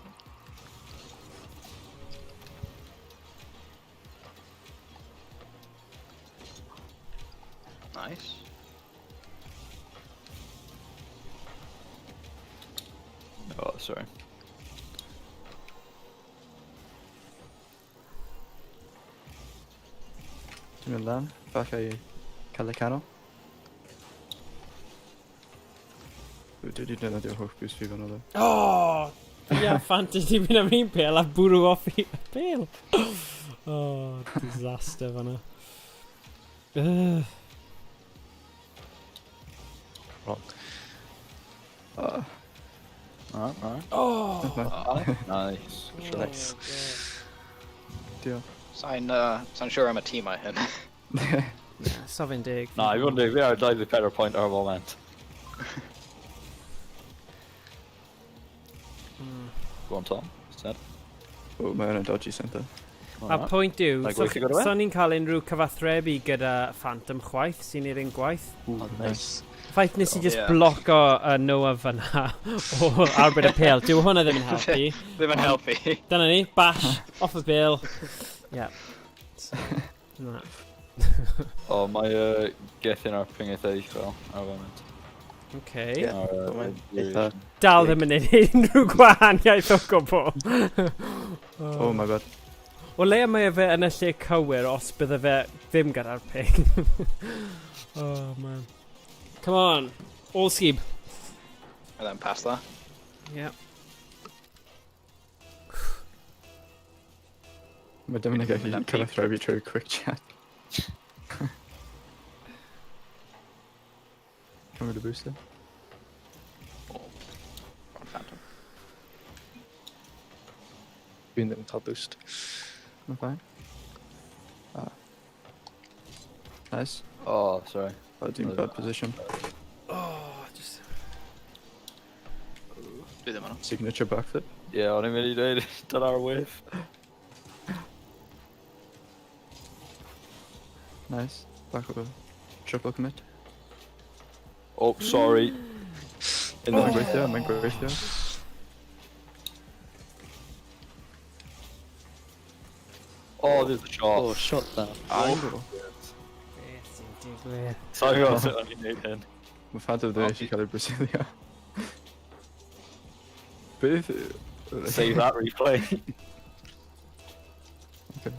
Nice. Oh, sorry. Ti'n mynd lan, bach i cael y canol. Dwi wedi defnyddio holl boost fi fan o dde. Oh! Ia, fantasy fi'n am un pêl a bwrw off i pêl. Oh, disaster fanna. Wrong. Alright. Oh! Nice. Nice. Diolch. Sa'n sure am y tîm I hyn. Sofyn dig. Na, I wonder, fi ar dau the better point ar y moment. Go on, Tom. Said. O, mae hwnna'n dodgy centre. A pwynt yw, Like, so gweithio gyda fe? so ni'n cael unrhyw cyfathrebu gyda Phantom chwaith sy'n i'r un gwaith. Oh, nice. Ffaith nes i just ie. bloco Noah fyna o arbed y pêl. Dyw hwnna ddim yn helpu. Ddim yn helpu. Dyna ni, bash, off y pêl. Yeah. So, na. O, mae gethin ar pingaeth eithel ar y moment. Okay. Ie. Mae'n eitha... Dal ddim yn neud unrhyw gwahaniaeth o gwbl. Oh my god. O leia mae fe yn y lle cywir os bydde fe ddim gyda'r ping. Oh man. Come on. All skib. And then pass that. Yeah. Mae dim yn gallu Mae'n cyfathrebu trwy quick chat. Cymryd y booster. On Phantom. Dwi'n ddim yn cael boost. Mae'n fine. Nice. Oh, sorry. Oh, dwi'n bad position. Oh, just... Dwi ddim yn. Signature backflip. Ie, o'n i'n mynd i dweud, dyna'r whiff. Nice. Back up a triple commit. Oh, sorry. Mae'n gweithio, mae'n gweithio. Oh, there's a shot. Oh, shot that. Angle. Beth sy'n digwydd? Sorry, I'll sit on your neud hyn. Mae Phantom ddim eisiau cael ei Brasilia. Beth? Save that replay. Okay.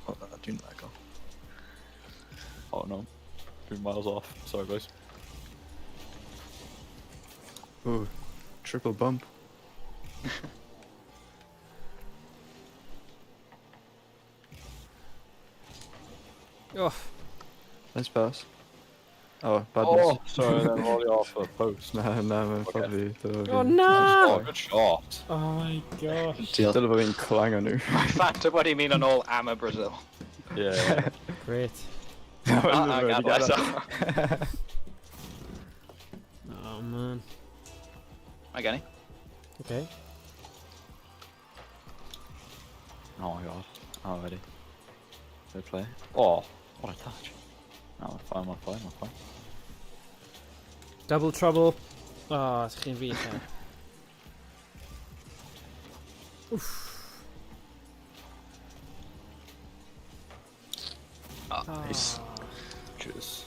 Oh, na, dwi'n lago. Oh no. 2 miles off. Sorry, guys. Ooh, triple bump. Oh, Nice pass. Oh, bad Oh, miss. sorry, then rolling off a post. Na, mae'n probably... oh no! Oh, good shot. Oh my gosh. Diolch. Dyle fod fi'n clang o nhw. Phantom, what do you mean on all AMA Brazil? Yeah. Great. I got myself. Oh man. I get it. Okay. Oh my god. Already. Good play. Oh, what a touch. No, I'm fine. Double trouble. Oh, it's geen wie gaan. Nice. Cheers.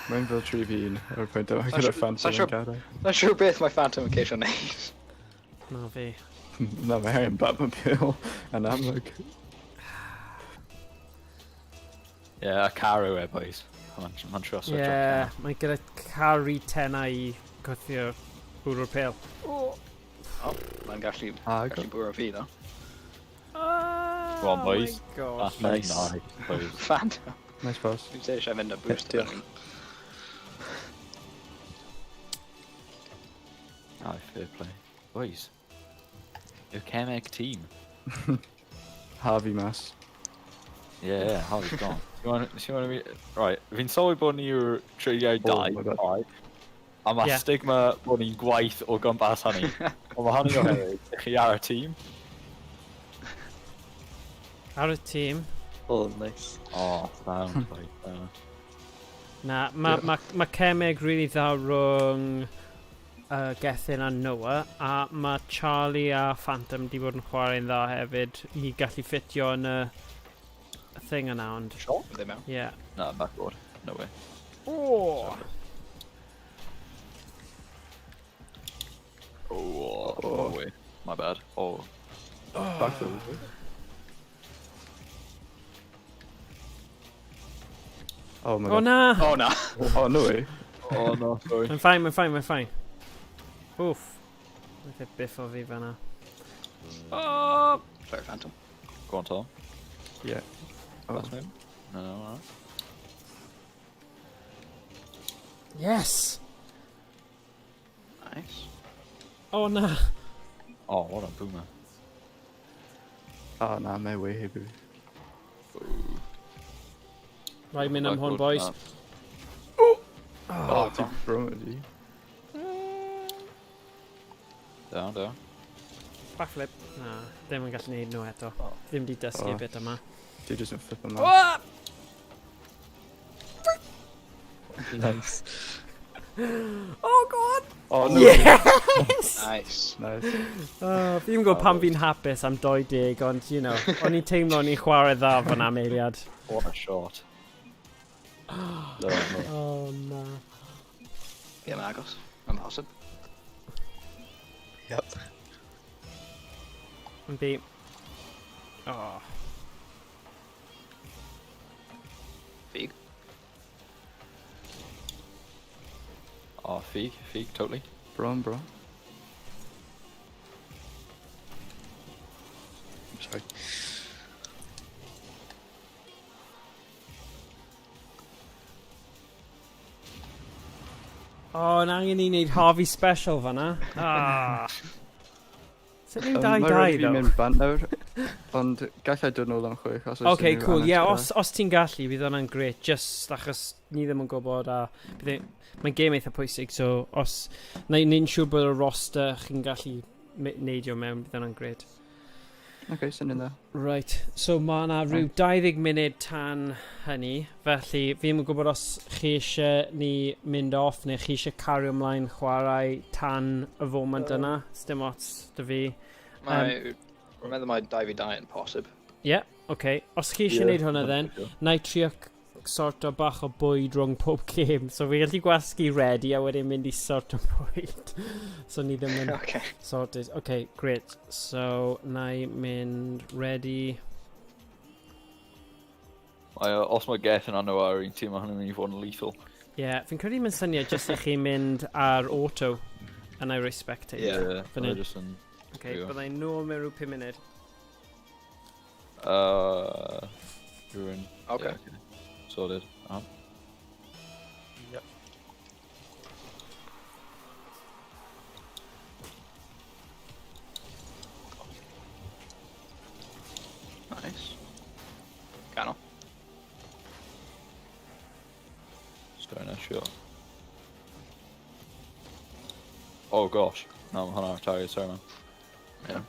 Mae'n fel 3v1 ar y pwynt yma gyda Sa'n Phantom siŵr- yn gadau. Not sure beth mae Phantom yn ceisio neud. Na fi. Na, mae Harry yn Batmobile yn amlwg. Yeah, a Caro e, boys. Mae'n trust it. Yeah, mae gyda carry tenau i gwthio bwrw'r pêl. Oh, mae'n gallu Agor. bwrw fi, no? Oh, Go on, boys. my gosh. Nice. Nice, boys. Phantom. Nice pass. Dwi'n sei eisiau mynd a boost. Diolch. Aye, fair play. Boys. Your Chemeg team. Harvey Mass. Yeah, how it's gone. You want to be right? Fi'n sylwi bod ni yw'r Dreigiau Oh 2, my God. right? A mae Yeah. stigma bod ni'n gwaith o gwmpas hynny. Ond mae hynny oherwydd, ych chi ar y tîm? Ar y tîm. Oh, nice. Oh, sound like Na, mae Cemeg really dda rhwng Gethin a Noah, a mae Charlie a Phantom di bod yn chwarae'n dda hefyd i gallu ffitio yn y thing yna, ond... Sure. They mount. Yeah. No, backboard. No way. Oh! Oh, no way. My bad. Oh. Back to the Oh my Oh god. na! Oh no. Oh no way. Oh no, sorry. Mae'n fine, mae'n fine, mae'n fine. Oof. Mae'n lle biff o fi fanna. Oh! Sorry, Phantom. Go on, Tom. Yeah. Oh. Last name? No, alright. Yes! Nice. Oh na! Oh, what a boomer. Oh nah, my way here, baby. Right, mynd am hwn, boys. Oh, deep bro, G. Down, down. Backflip. Na, ddim yn gallu neud nhw eto. Ddim di dysgu Oh. bit yma. Dude doesn't flip him out. Oh! Nice. Oh god! Oh no. Yes! Nice. Nice. Fi'n gwybod pam fi'n hapus am 20, ond, you know, o'n i'n teimlo o'n i'n chwarae dda fan am eiliad. What a shot. No, no. Oh, na. Game agos. Impossible. Yep. Yn fi. Oh. Big. Oh, Feig, totally. Bro, bro. Sorry. Oh, na angen i wneud Harvey special fanna. Ah. Sut ni'n dau Mae dau, rhaid fi though? mynd bant nawr, ond gallai dod nôl am chwech. os oes Okay, unrhyw cool. angen Yeah, siarad. os ti'n gallu, bydd hwnna'n great. Just achos ni ddim yn gwybod a mae'n game eitha pwysig, so os na ni'n siŵr bod y roster chi'n gallu neidio mewn, bydd hwnna'n great. Okay, syniad dda. Right, so mae yna rhyw 20 munud tan hynny, felly fi ddim yn gwybod os chi eisiau ni mynd off neu chi eisiau cario ymlaen chwarae tan y foment yna, sdim ots dy fi. Remember my divey diet posib. Yeah, okay. Os chi eisiau neud hwnna then, na i trio sort o bach o bwyd rhwng pob game. So fi gallu gwasgu ready a wedyn mynd i sort o bwyd. So ni ddim yn Okay. sorted. Okay, great. So na i mynd ready. Os mae Gethin a Noah ar un tîm, mae hynny'n mynd i fod yn lethal. Yeah, fi'n credu mae'n syniad jyst i chi mynd ar auto and I respect it. Yeah. Fan hyn. Just yn... Okay, there you go. byddai'n nôl mewn rhyw 5 munud. You're in... Okay. Yeah, okay. Sorted. Yep. Nice. Cano. Stone a shot. Oh gosh. No, I'm on tired, sorry man. Yeah.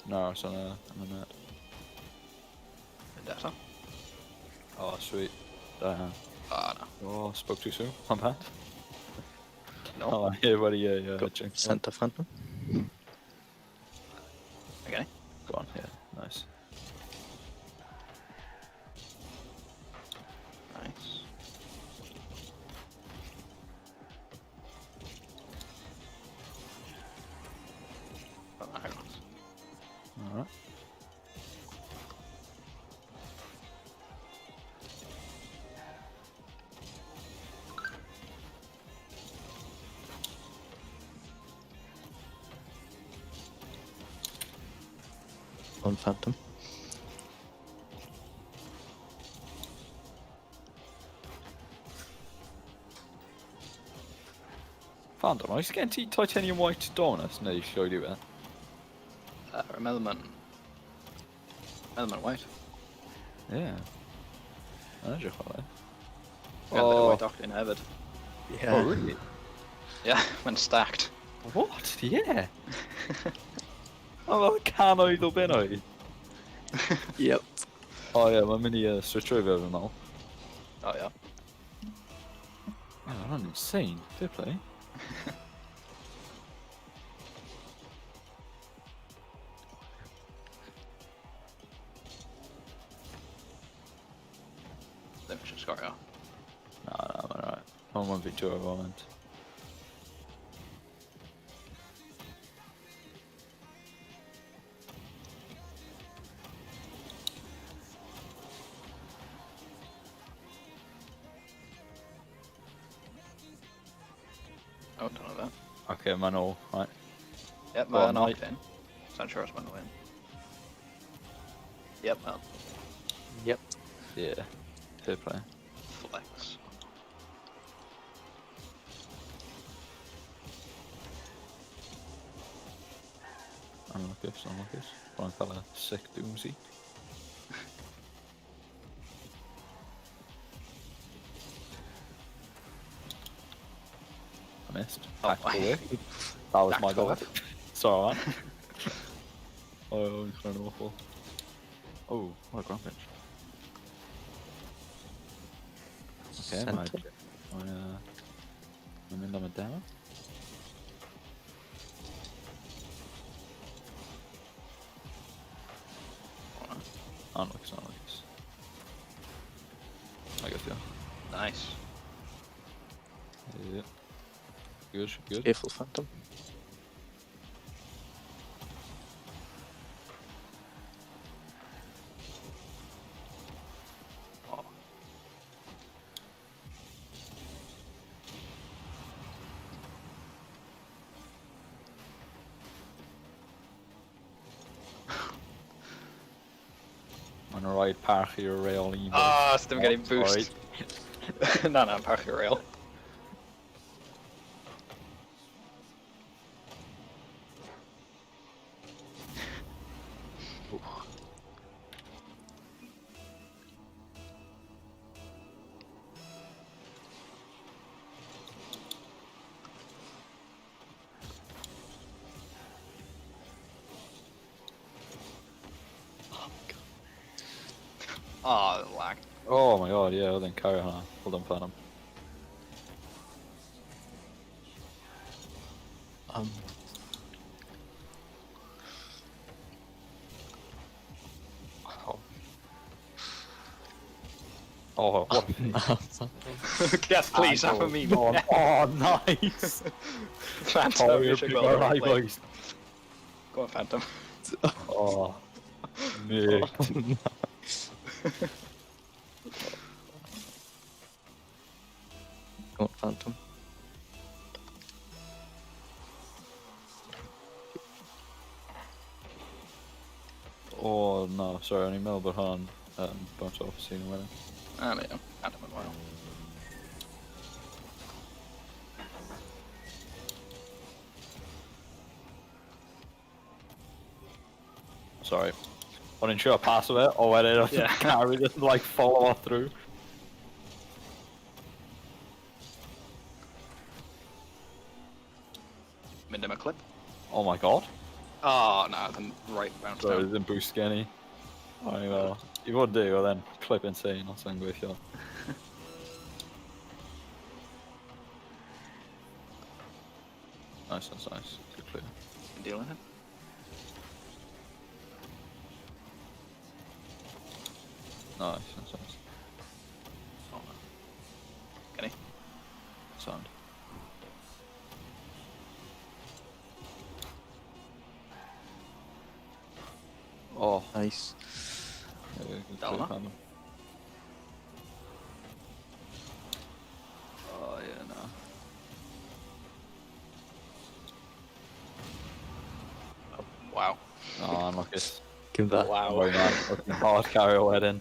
No, it's on the net. Vendetta. Oh, sweet. Damn. Ah, no. Oh, spoke too soon. My bad. No. Oh, yeah, buddy, yeah. Go Jinx. Center Phantom. Okay. Go on, yeah, nice. Nice. Oh, hang on. Alright. On Phantom. Phantom, oes gen ti titanium white donuts neu sioed i fe? Melman. Melman white. Ie. Yn edrych o fe. Got a bit of white octane hefyd. Yeah. Oh, really? Yeah, when stacked. What? Yeah. Oh, fel canoedd o bunnoedd. Yep. O ie, mae'n mynd i switch over fy mal. Oh yeah. Oh, I'm insane. Fair play. Then we should score out. No, I'm alright. I'm 1v2 at the moment. Oh, don't know that. Okay, man, all right. Yep, Go on, man, mate. opt in. So I'm sure it's going to win. Yep, man. Yep. Yeah. Fair play. Flex. Unlucky. One fella sick doomsy. I missed. Oh, Back my. away. That was Back my goal. away. Sorry, man. Oh, he's kind of awful. Oh, what a ground pinch. Okay, my, Center. I'm in the down. Unlocks. I guess, yeah. Nice. Yeah. Good. Careful, Phantom. Oh. On the right, park your rail. Ah, still getting Sorry. boost. No, I'm parking rail. Oh, the lag. Oh my god, yeah, well then carry on. Hold on, Phantom. Um, Oh, what? Yes, please, have a meme. Oh, nice! Phantom, Oh, you you're should big go on on high play. boys. Go on, Phantom. Oh, Nick. Go on, Phantom. Oh no, sorry, only Melbourne Han bounced off seeing winning. Ah, there you go. Phantom and well. Sorry. Wasn't sure I passed of it, or whether I Yeah. carry didn't like follow through. Mid him a clip. Oh my god. Oh, no, then right bounce Sorry, down. didn't boost skinny. I well, you would do, or then clip insane or something with you. Nice. Good clear. Dealing him. Nice. Oh, no. Can he? Sound. Oh, Nice. yeah, good Down, clear, huh? Phantom. Oh yeah, no. Wow. Oh, unlucky. Give that. Wow. Very man. Fucking hard carry a wedding.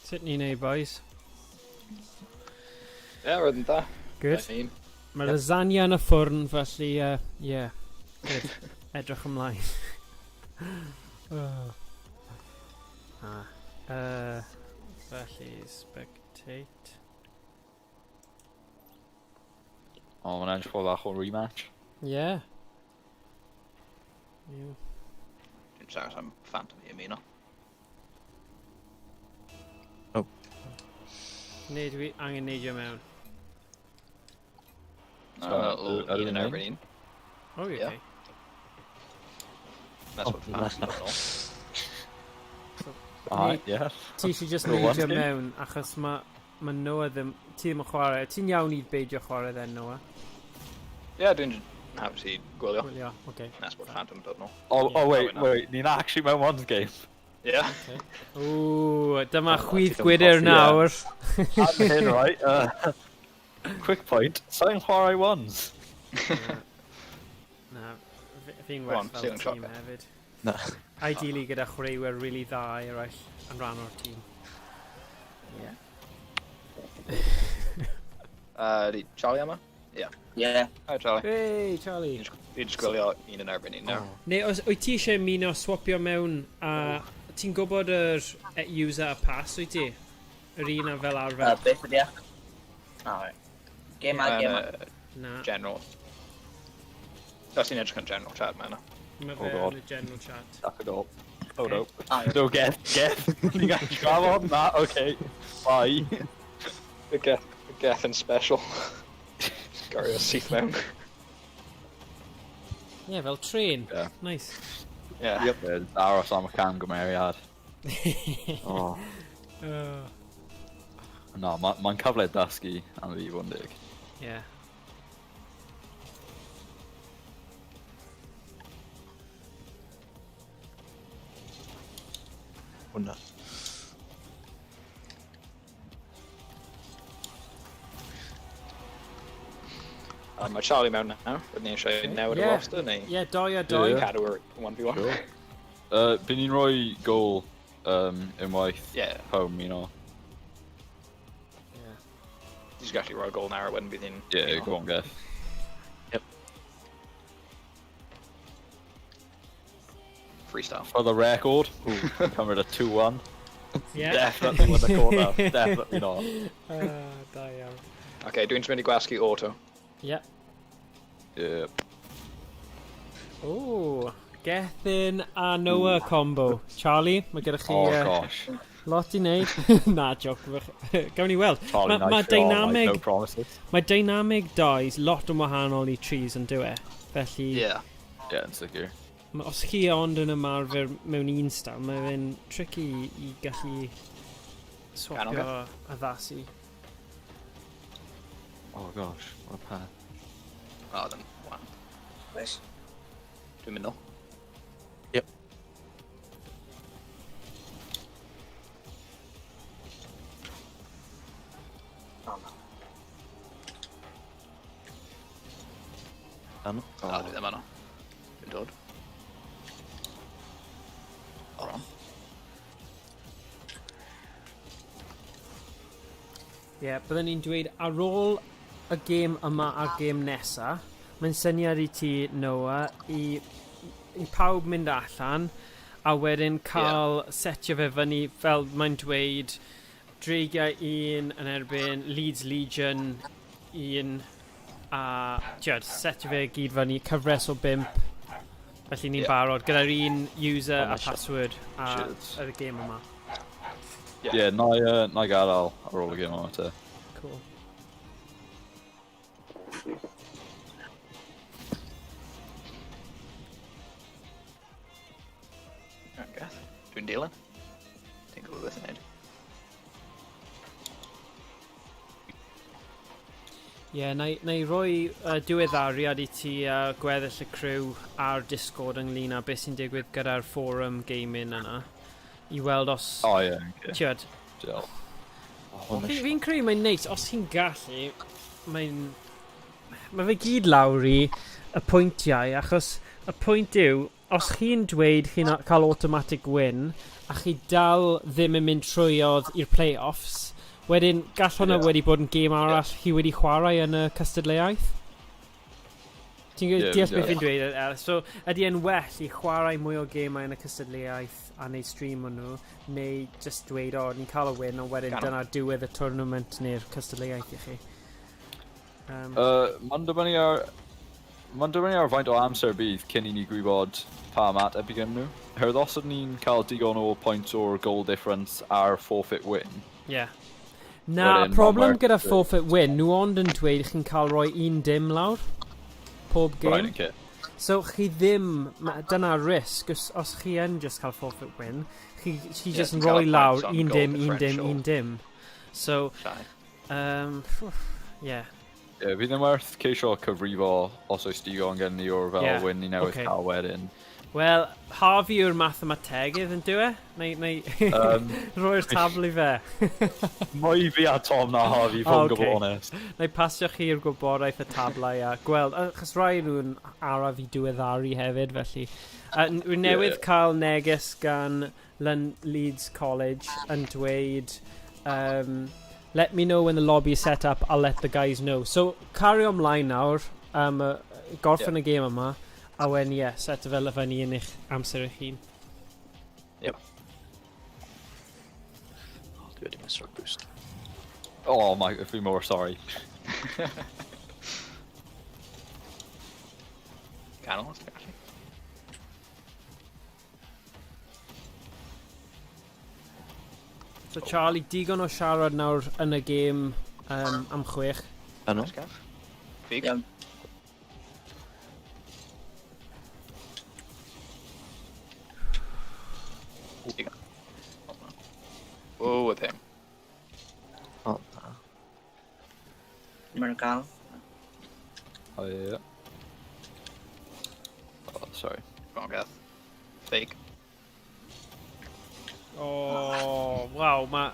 Sut ni'n neud, boys? Yeah, other than that. Good. I mean, Mae lasagna yn y ffwrn, felly, yeah. Good. Edrych ymlaen. Oh. Felly, spectate. Oh, mae'n edrych o ddech o rematch. Yeah. You. sorry, I'm Phantom, you mean? Dwi angen neidio mewn. Little I un don't yn know. erbyn un. O, Ie. okay. That's what fans don't know. Alright, yeah. Ti eisiau just Go on, neidio Tim. mewn, achos mae Noah ddim... Ti ddim yn chwarae. Ti'n iawn i beidio chwarae then, Noah? Ie, dwi'n hapus i gwylio. Wel, ia, oce. That's what Phantom dod nôl. Oh, wait, no. wait. Ni'n actually mewn one's game. Ie. Ww, dyma Oh, chwydd ti'n gwydr colli, nawr. I'm hyn, right? Quick point. Sa'n chwarae ones. Na, fi'n Go on, well fel ceiling shot, tîm then. hefyd. No. Ideally gyda chwaraewyr really dda eraill yn rhan o'r tîm. Di Charlie yma? Ie. Yeah. Hi Charlie. Hey, Charlie. Fi'n just gwylio un yn erbyn un nawr. Neu, wyt ti eisiau ymuno swapio mewn a ti'n gwybod yr user a pass wyt ti? Yr un a fel arfer? Beth ydi e? Alright. Game a game a. Na, General. Os ti'n edrych yn general chat ma yna. mae Oh, fe God. yn y general chat. That's a goal. Oh, no. Alright. No, get. Ni'n gallu trafod na, okay. Bye. Y geth yn special. Gario syth mewn. Ie, fel train. Ie. Nice. Ie. Yep. Aros am y cam gymeriad. Oh. Uh, No, mae'n cyfle dysgu am fi fod yn dig. Ie. Hwnna. Mae Charlie mewn nawr. Rydyn ni eisiau newid y Ie. roster neu Ie, 2 a 2. Ie. cadw yr 1v1? Sure. By ni'n rhoi gol unwaith Ie. home, you know. Ti'n gallu rhoi gol nawr wedyn bydd hi'n... Yeah, go on, Geff. Freestyle. For the record, covered a 2-1. Ie. Definitely won the corner. Definitely not. Da iawn. Okay, dwi'n mynd i gwasgu auto. Ie. Yeah. O, Gethin a Noah combo. Charlie, mae gyda chi Oh gosh. lot i wneud. Na, joc. Gawn ni weld. Charlie, Ma nice for all, like, dynamic, no promises. mae dynamic does lot yn wahanol i trees yn dywe. Felly, Yeah. Yeah, yn sicr. os chi ond yn ymarfer mewn un stal, mae fe'n tricky i gallu swapio addasu. Oh gosh, what a pair. Oh, then, wow. Nice. Dwi'n mynd nôl. Yep. Oh no. Done. Dwi ddim yno. Dwi'n dod. Hold on. Ie, byddwn ni'n dweud ar ôl y gêm yma a'r gêm nesa, mae'n syniad i ti, Noah, i pawb mynd allan, a wedyn cael setio fe fyny, fel mae'n dweud, Dreigiau 1 yn erbyn Leeds Legion 1, a setio fe gyd fyny, cyfres o 5, felly ni'n barod, gyda'r un user a password ar y gêm yma. Yeah, na gadael ar ôl y gêm yma te. Cool. Okay. Dwi'n dilyn. Ti'n gwybod beth yn neud. Ie, na i roi diweddariad i ti gweddill y criw ar Discord ynglyn â beth sy'n digwydd gyda'r forum gaming yna. I weld os... Oh yeah, okay. Tiod, Diolch. fi'n credu mae'n neis, os chi'n gallu, mae fe gyd lawr i y pwyntiau, achos y pwynt yw, os chi'n dweud chi'n cael automatic win, a chi dal ddim yn mynd trwyodd i'r play-offs, wedyn gall hwnna wedi bod yn gêm arall chi wedi chwarae yn y cystadleuaeth. Ti'n deall beth fi'n dweud? So, ydy e'n well i chwarae mwy o gemau yn y cystadleuaeth a neud stream o'n nhw, neu just dweud, o, ni'n cael y win, ond wedyn dyna diwedd y tournament neu'r cystadleuaeth i chi. Mae'n dibynnu ar faint o amser bydd cyn i ni gwybod pa ymateb i gen nhw. Herwydd os ydyn ni'n cael digon o pwynt o'r goal difference ar forfeit win, Ie. Na, Wedyn, problem ma' gyda Mark- forfeit win, nhw ond yn dweud chi'n cael rhoi un dim lawr pob Right, game. okay. So chi ddim, dyna risk, os chi yn just cael forfeit win, chi just yn ti'n cael rhoi y lawr points on un goal dim, differential. un dim. So, Shai. yeah. Ie, fydd yn werth ceisio cyfrifo os oes digon gen ni o'r fel Ie, win ni newydd ocê. cael wedyn. Wel, Harvey yw'r mathemategydd yn dwi? Neu rhoi'r tabl i fe? Mwy fi a Tom na Harvey, fod yn gwybod honest. Neu pasio chi'r gwybodaeth y tablau a gweld, achos rai nhw'n araf i diweddaru hefyd, felly. Rwy'n newydd cael neges gan Leeds College yn dweud, let me know when the lobby is set up, I'll let the guys know. So, cario ymlaen nawr, gorffen y gêm yma, a wen, set fel y fyny yn eich amser eich hun. Yep. I'll do it in my stroke boost. Oh my, if we're more sorry. Canol, actually. So Charlie, digon o siarad nawr yn y gêm am 6. Ano? Nice, Gav. Fig. Iawn. Whoa, with him. Oh, na. Mae'n cael. Oh, yeah. Oh, sorry. Go on, Gav. Fake. Oh, waw, mae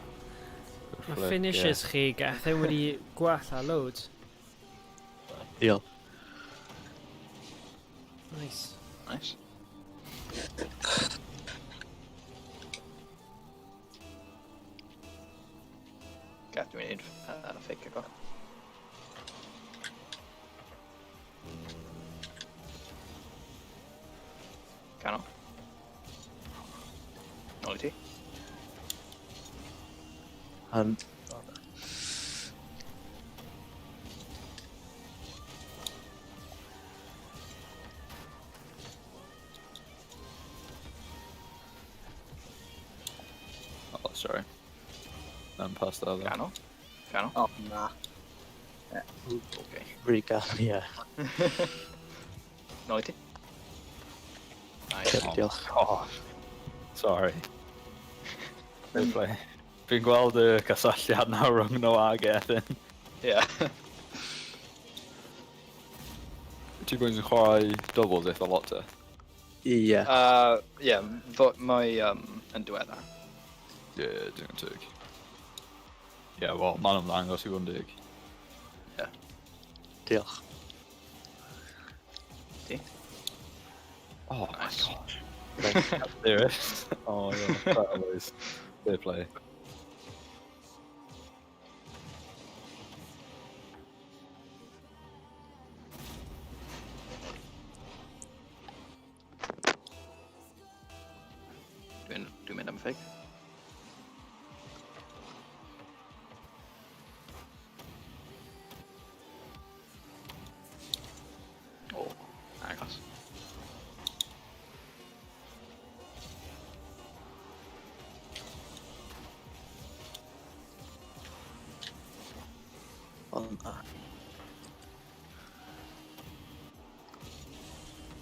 finishes chi gath wedi gwella loads. Deal. Nice. Nice. Gav, do we need a fake kick off? Canol. Nolly. And Oh, sorry. I'm past that. Canol. Canol. O, na. Okay. Riga, yeah. Nolly. Nice. Diolch. Oh, sorry. Good play. Fi'n gweld y cysylltiad na rhwng nhw a Gethin. Yeah. Ti'n gwybod yn chwarae doubles eitha lot te? Yeah. Yeah, my yn diweddar. Ie, dwi'n teg. Ie, wel, ma'n ymddangos i fod yn dig. Diolch. Oh Nice. my gosh. There it is. Oh yeah, that was fair play. Dwi'n mynd am fake. Oh, agos. Ond na.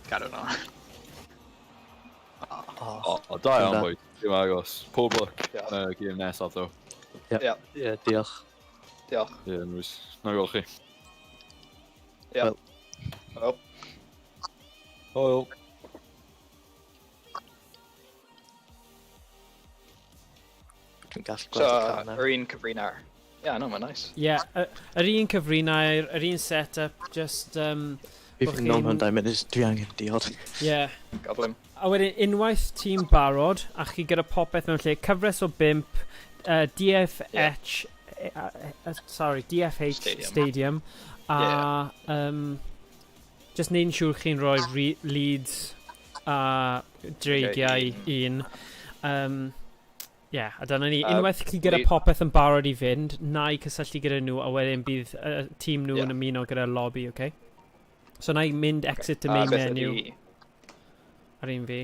Gadw na. Oh, da iawn boy. Dwi'n agos. Pob luck Diolch. yn y gêm nesaf ddo. Yeah, Yeah, diolch. diolch. Ie, na gweld chi. Yeah. Wel. Oh, Hwyl. Dwi'n gallu so, gweld y car na. yr un cyfrinar. Yeah, no, mae'n nice. Yr un cyfrinair, yr un set-up, just, Fi bo' fi'n nôl mewn chi'n- 2 munud, dwi angen diod. yeah. Goblin. A wedyn, unwaith ti'n barod, a chi gyda popeth mewn lle, cyfres o bimp, DFH, DFH Stadium, a just neud yn siŵr chi'n rhoi Leeds a Dreigiau un. A dyna ni, unwaith chi gyda popeth yn barod i fynd, na i cysylltu gyda nhw, a wedyn bydd tîm nhw yn ymuno gyda'r lobby, okay? So na i mynd exit the main menu ar un fi.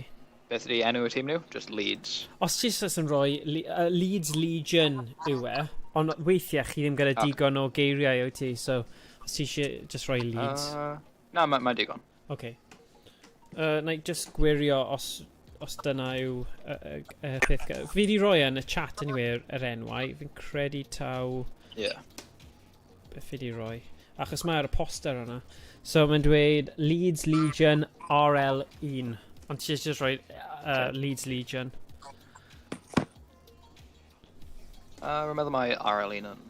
Beth ydi enw y tîm nhw? Just Leeds. Os ti jyst yn rhoi Leeds Legion yw e, Ond weithiau chi ddim gyda digon o geiriau o ti, so os ti eisiau just rhoi leads. Na, mae'n digon. OK. Na i just gwirio os dyna yw y peth. Fi di roi yn y chat anyway yr enwau. Fi'n credu taw... Ie. Beth fi di roi. Achos mae ar y poster yna. So mae'n dweud Leeds Legion RL1. Ond ti eisiau just rhoi Leeds Legion. Rwy'n meddwl mae RL1 yn...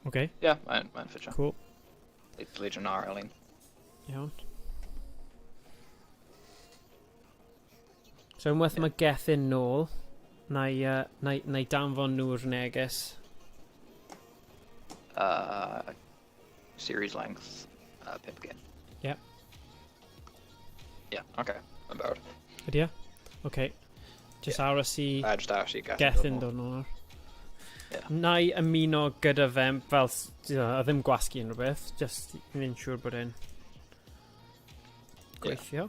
OK. Ie, mae'n ffitio. Cool. Leeds Legion RL1. Iawn. So unwaith mae gethyn nôl, na i danfon nhw'r neges. Series length, 5 game. Yep. Yeah, okay, I'm barod. Ydy e? OK. Just aros i Just aros i gethyn dod nôl. Na i ymuno gyda fe fel, a ddim gwasgu unrhyw beth, just i fynd siŵr bod e'n gweithio.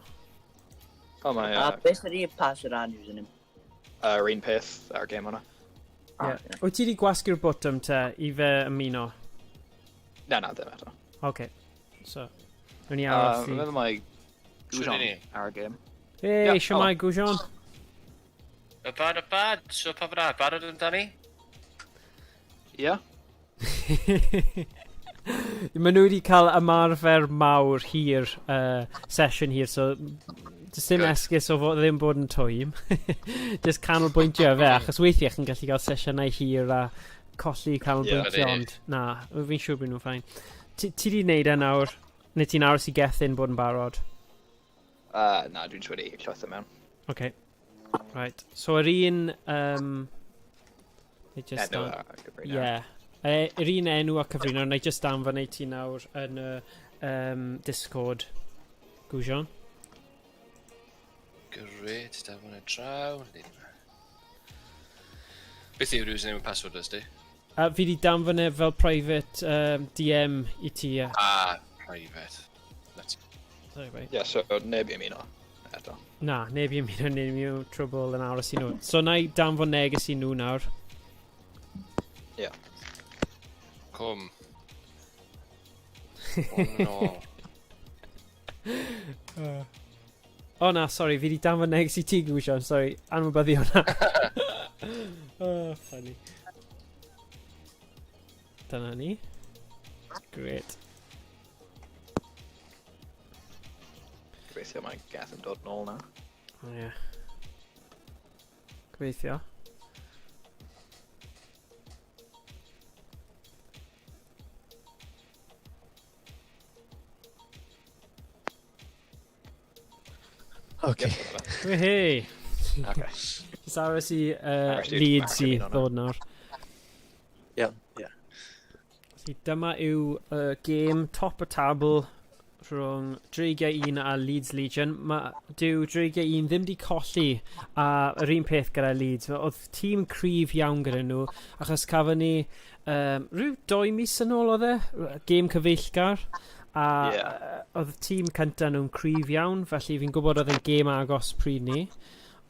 O, mae... Beth ydy pass yr username? Yr un peth ar game hwnna. Wyt ti wedi gwasgu'r botwm te i fe ymuno? Na, ddim eto. OK. So, rwy'n i aros i... Rwy'n meddwl mae... Goujon ar y game. Hei, siamai Goujon. Y bad, so pa fyna, barod amdani? Ie? Maen nhw wedi cael ymarfer mawr hir, sesiwn hir, so does dim esgus o fod ddim bod yn twym. Just canolbwyntio fe, achos weithiau chi'n gallu cael sesiynau hir a colli canolbwyntio, ond na, fi'n siŵr bod nhw'n ffain. Ti di wneud e nawr, neu ti'n aros i gethyn bod yn barod? Na, dwi'n wedi llwytho mewn. OK. Right. So yr un... Enw a gyfrifon. Ie. Yr un enw a cyfrifon, na i just danfon ei ti nawr yn y Discord. Goujon? Great, danfon e draw. Beth yw'r username and password ys di? Fi di danfon e fel private DM i ti. Private. Sorry, right. Ie, so neb i ymuno eto. Na, neb i ymuno, neb i trwbl yn aros i nhw. So na i danfon neges i nhw nawr. Ie. Cwm. O no. O na, sorry, fi di danfon neges i ti, Goujon, sorry. Anwybyddu hwnna. Funny. Dyna ni. Great. Gobeithio mae gath yn dod nôl na. O ie. Gobeithio. Okay. Hei! Okay. Just aros i Leeds i ddod nawr. Ie. So dyma yw game top y tabl rhwng Dreigiau 1 a Leeds Legion. Dyw Dreigiau 1 ddim di colli a yr un peth gyda Leeds. Oedd tîm cryf iawn gyda nhw achos cafon ni rhyw 2 mis yn ôl oedd e, game cyfeillgar. A oedd tîm cyntaf nhw'n cryf iawn, felly fi'n gwybod oedd yn game agos pryd ni.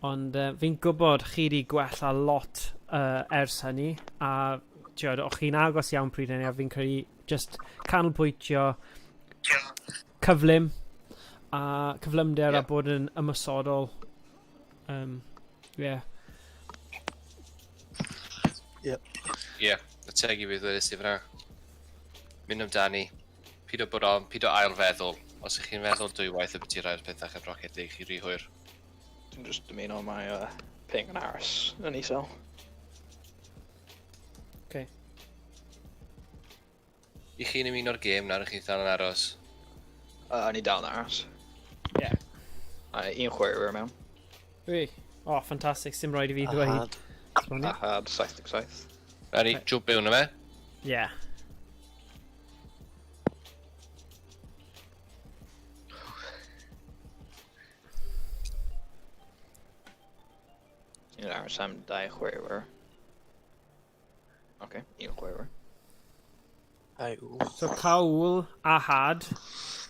Ond fi'n gwybod chi wedi gwella lot ers hynny. A o'ch chi'n agos iawn pryd hynny, a fi'n credu just canolbwyntio cyflym a cyflymder a bod yn ymysodol. Ie, y teg i fi ddweud ysdi fyna. Mynd amdani. Pido bod on, pido ail feddwl. Os ych chi'n feddwl dwywaith y beth i rai'r pethau chyfrocket i chi rhy hwyr. Dwi'n just dymuno mae ping yn aros yn isel. OK. I chi'n ymuno'r gêm nawr, ych chi'n dal yn aros? Ni dal yn aros. Ie. Un chwaraewyr mewn. Wy. O, ffantastig, sim rhaid i fi ddweud. Ahad 77. Rhaid i jwb mewn yma? Ie. Un aros am 2 chwaraewyr. Oce, un chwaraewyr. So Cawl a Had.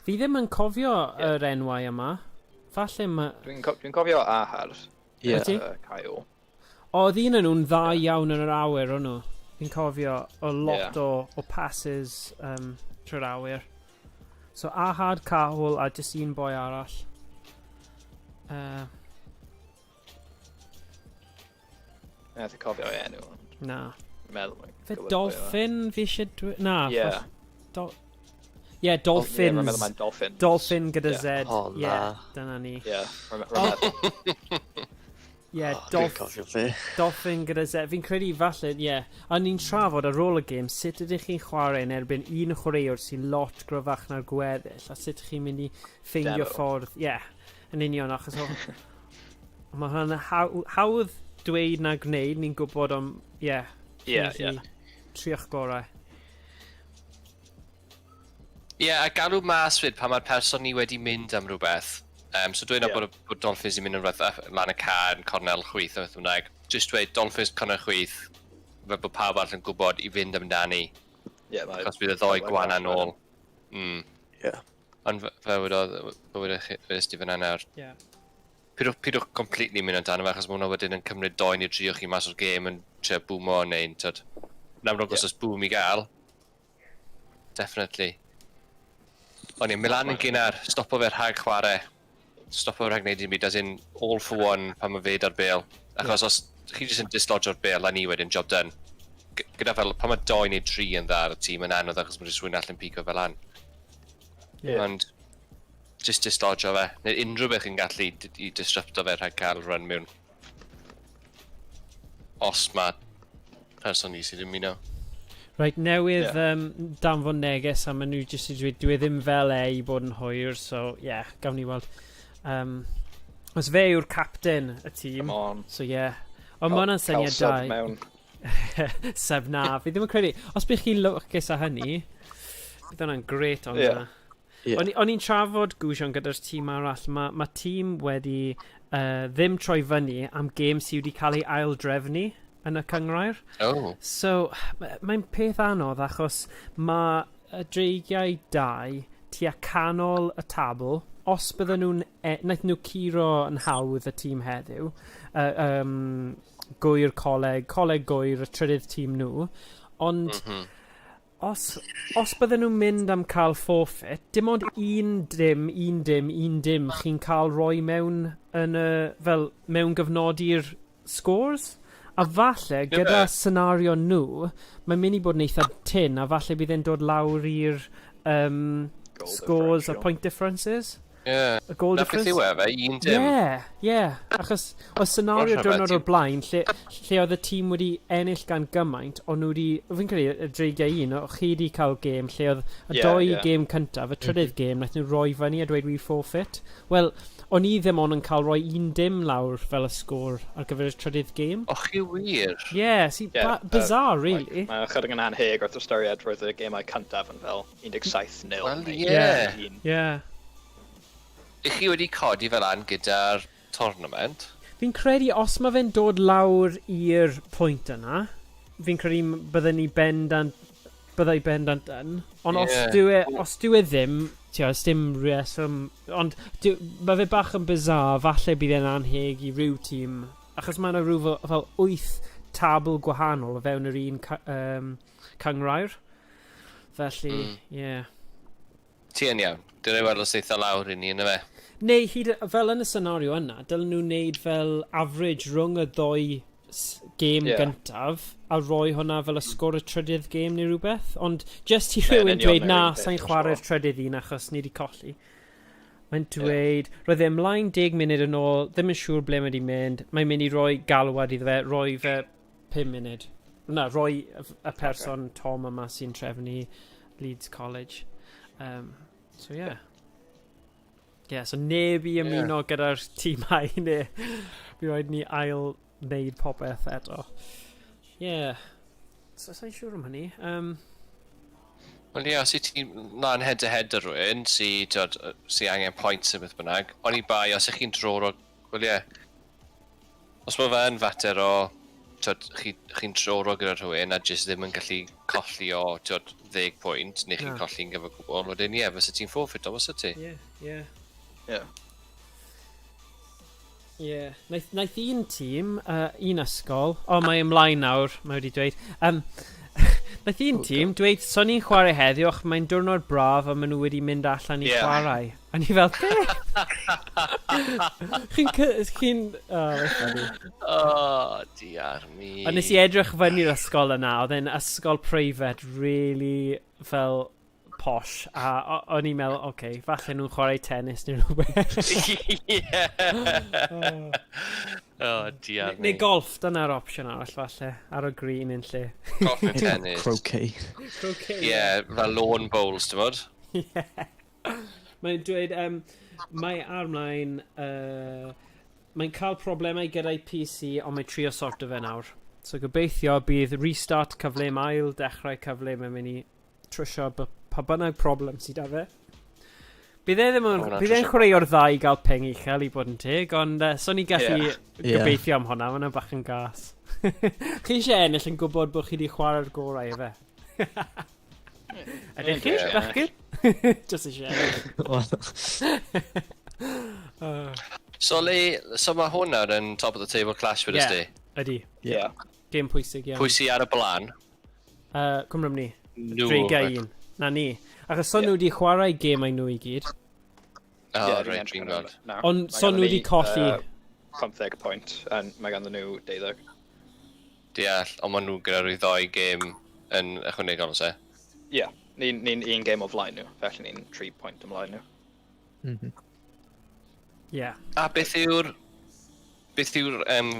Fi ddim yn cofio yr enwau yma. Falle ma... Dwi'n cofio Ahad. Ie. Cael. Oedd un yn nhw'n dda iawn yn yr awyr, o'n nhw? Fi'n cofio o lot o passes trwy'r awyr. So Ahad, Cawl a jyst un boi arall. Ti'n cofio enw. Na. Meddwl. Fe Dolphin fi eisiau dweud... Na. Yeah. Ie, Dolphins. Meddwl mae'n Dolphin. Dolphin gyda Yeah. Z. O, Ie, na. dyna ni. Yeah, meddwl. Ie, Dwi'n cofio fi. Dolphin gyda Z. Fi'n credu falle, ie. A ni'n trafod ar ôl y gêm, sut ydych chi'n chwarae yn erbyn un chwaraewr sy'n lot gryfach na'r gweddill, a sut ydych chi'n mynd i ffeindio Demo. ffordd... Ie, yn union, achos o... Mae hwnna'n hawdd dweud na gwneud, ni'n gwybod am... Ie. Triach gorau. Ie, a galw mas fyd pan mae'r person ni wedi mynd am rhywbeth. So dwi'n bod Dolphins yn mynd yn rhywbeth lan y car yn cornel chwyth o beth bynnag. Just dweud Dolphins cornel chwyth, fe bod pawb arall yn gwybod i fynd amdani. Achos bydd y ddoi gwana nôl. Ond fe wedi ysdi fyna nawr. Pidwch completely mynd amdano fe, achos mae hwnna wedyn yn cymryd 2 neu 3 o chi mas o'r gêm yn tre bwmo neu'n tyd. Namrog os oes bwm i gael. Definitely. Ond ie, Milan yn gynnar, stopo fe rhag chwarae. Stopo fe rhag wneud i'n byd, as in all for one pan mae fed ar bêl. Achos os chi jyst yn dislodio'r bêl, a ni wedyn, job done. Gyda fel, pan mae 2 neu 3 yn dda ar y tîm yn anodd, achos mae jyst rhywun allan pico fel an. Ond, just dislodio fe. Neu unrhyw beth yn gallu i disrupto fe rhag cael run mewn. Os mae person ni sydd yn muno. Right, newydd danfon neges a maen nhw jyst i dweud dwi ddim fel i bod yn hwyr, so yeah, gawn ni weld. Os fe yw'r captain y tîm, so yeah. Ond mae hwnna'n syniad da. Sef na, fi ddim yn credu. Os bych chi'n lwcus a hynny, bydd hwnna'n gret ond na. O'n i'n trafod gwsion gyda'r tîm arall, mae tîm wedi ddim troi fyny am gêm sydd wedi cael ei ail-drefnu yn y cyngrair. So, mae'n peth anodd achos mae y Dreigiau 2 tua canol y tabl. Os bydden nhw'n... Naeth nhw curo yn hawdd y tîm heddiw. Gwyr coleg gwyr y trydydd tîm nhw. Ond os bydden nhw'n mynd am cael forfeit, dim ond un dim chi'n cael roi mewn yn fel mewn gyfnodi'r scores. A falle, gyda senario nhw, mae'n mynd i bod yn eitha tin, a falle bydd e'n dod lawr i'r scores a point differences. Y goal difference. Na beth yw un dim. Ie. Achos o senario diwrnod o'r blaen, lle oedd y tîm wedi ennill gan gymaint, ond nhw wedi, fi'n credu, y Dreigiau 1, o chi wedi cael gêm lle oedd y 2 gêm cyntaf, y trydydd gêm, naeth nhw roi fyny a dweud we forfeit. Wel, o'n i ddim ond yn cael rhoi 1 dim lawr fel y sgôr ar gyfer y trydydd gêm. O, chi wir? Bizarre, really. Mae'n chydig yn anheg wrth ystyried roedd y gemau cyntaf yn fel 17-0. Wel, ie. I chi wedi codi fel an gyda'r tournament? Fi'n credu os mae fe'n dod lawr i'r pwynt yna, fi'n credu byddai bendant yn. Ond os dwi ddim, ys dim reswm, ond mae fe bach yn bizarre, falle bydd e'n anheg i ryw tîm, achos mae yna rhyw fel 8 tabl gwahanol o fewn yr un cyngrair. Felly, ie. Ti yn iawn, dwi'n ei weld os eitha lawr i ni, yna fe? Neu, fel yn y senario yna, dylen nhw'n neud fel average rhwng y 2 gêm gyntaf, a roi hwnna fel y sgôr y trydydd gêm neu rhywbeth. Ond just i rhywun dweud, na, sa'n chwarae'r trydydd un achos ni wedi colli. Mae'n dweud, roedd e ymlaen 10 munud yn ôl, ddim yn siŵr ble mae wedi mynd, mae'n mynd i roi galwad iddo fe, roi fe 5 munud. Na, roi y person Tom yma sy'n trefnu Leeds College. So, yeah. So neb i ymuno gyda'r tîmau neu fi roed ni ail wneud popeth eto. So sa'n siŵr am hynny. Wel ie, os i ti'n lan head-to-head ar rhywun sy'n angen points yn beth bynnag, ond i bai, os ych chi'n dror o... Wel ie, os mae fe yn fater o... chi'n dror o gyda rhywun a jyst ddim yn gallu colli o 10 pwynt, neu chi'n colli'n gyfer gwbl, wedyn ie, fysa ti'n forfeit o, fysa ti? Ie. Ie. Naeth un tîm, un ysgol, mae ymlaen nawr, mae wedi dweud. Naeth un tîm dweud, son ni'n chwarae heddiw, och mae'n diwrnod braf a maen nhw wedi mynd allan i chwarae. A ni fel, be? Chi'n... diar mi. A nes i edrych fyny'r ysgol yna, oedd e'n ysgol preifat really fel posh, a o'n i'n meddwl, okay, falle nhw'n chwarae tennis neu rhywbeth. Diar mi. Neu golf, dyna'r opsiwn arall falle, ar y green yn lle. Golf and tennis. Croquet. Croquet. Fel lawn bowls, ti'n bod? Mae'n dweud, mae ar mlaen, mae'n cael problemau gyda'i PC, ond mae'n trio sorto fe nawr. So gobeithio bydd restart cyflym ail, dechrau cyflym yn mynd i trwsio pa bynnag problem sydd â fe. Bydd e'n chwaraeo'r ddau i gael peng uchel i bod yn teg, ond so ni gallu gobeithio am hwnna, mae'n bach yn gas. Chi eisiau ennill yn gwybod bod chi wedi chwarae'r gorau efe? Ydych chi, bachgyn? Just eisiau ennill. So mae hwnna yn top of the table clash for this day? Ydy. Yeah. Game pwysig iawn. Pwy sy'n ar y blaen? Rhymni. Dreigiau un. Na ni. Achos son nhw wedi chwarae gemau nhw i gyd. Reit, fi'n gweld. Ond son nhw wedi colli... 15 pwynt, a mae ganddyn nhw 12. Deall, ond maen nhw gyda rhyw ddoi gêm yn ychwanegol, os e? Ie, ni'n un game o flaen nhw, felly ni'n 3 pwynt ymlaen nhw. Ie. A beth yw'r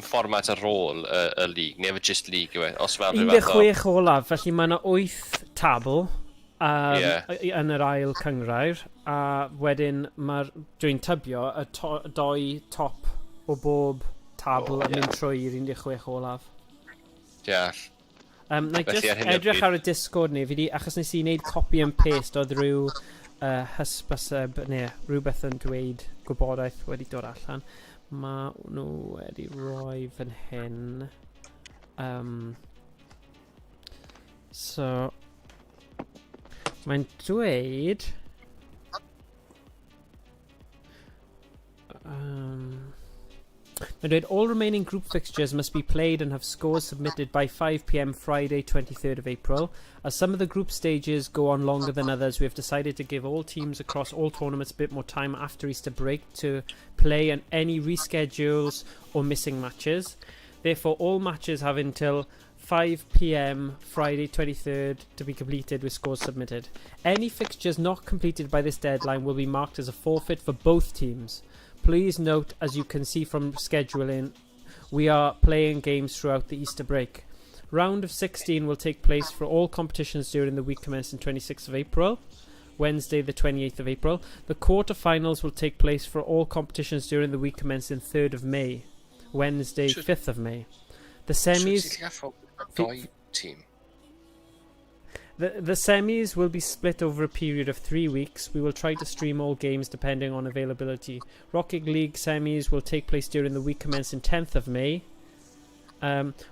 fformat ar ôl y lig, neu efo just league yw e? Os fel rhyw fath o... 16 olaf, felly mae yna 8 tabl yn yr ail cyngrair, a wedyn dwi'n tybio y doi top o bob tabl yn mynd trwy'r 16 olaf. Deall. Na i just edrych ar y Discord ni, achos nes i wneud copy and paste oedd rhyw hysbyseb, neu rhywbeth yn dweud gwybodaeth wedi dod allan. Mae nhw wedi rhoi fan hyn. So, mae'n dweud... Mae'n dweud, all remaining group fixtures must be played and have scores submitted by 5 PM Friday, 23rd of April. As some of the group stages go on longer than others, we have decided to give all teams across all tournaments a bit more time after Easter break to play and any reschedules or missing matches. Therefore, all matches have until 5 PM Friday 23rd to be completed with scores submitted. Any fixtures not completed by this deadline will be marked as a forfeit for both teams. Please note, as you can see from scheduling, we are playing games throughout the Easter break. Round of 16 will take place for all competitions during the week commencing 26th of April, Wednesday the 28th of April. The quarter-finals will take place for all competitions during the week commencing 3rd of May, Wednesday 5th of May. The semis... The semis will be split over a period of 3 weeks. We will try to stream all games depending on availability. Rocket League semis will take place during the week commencing 10th of May.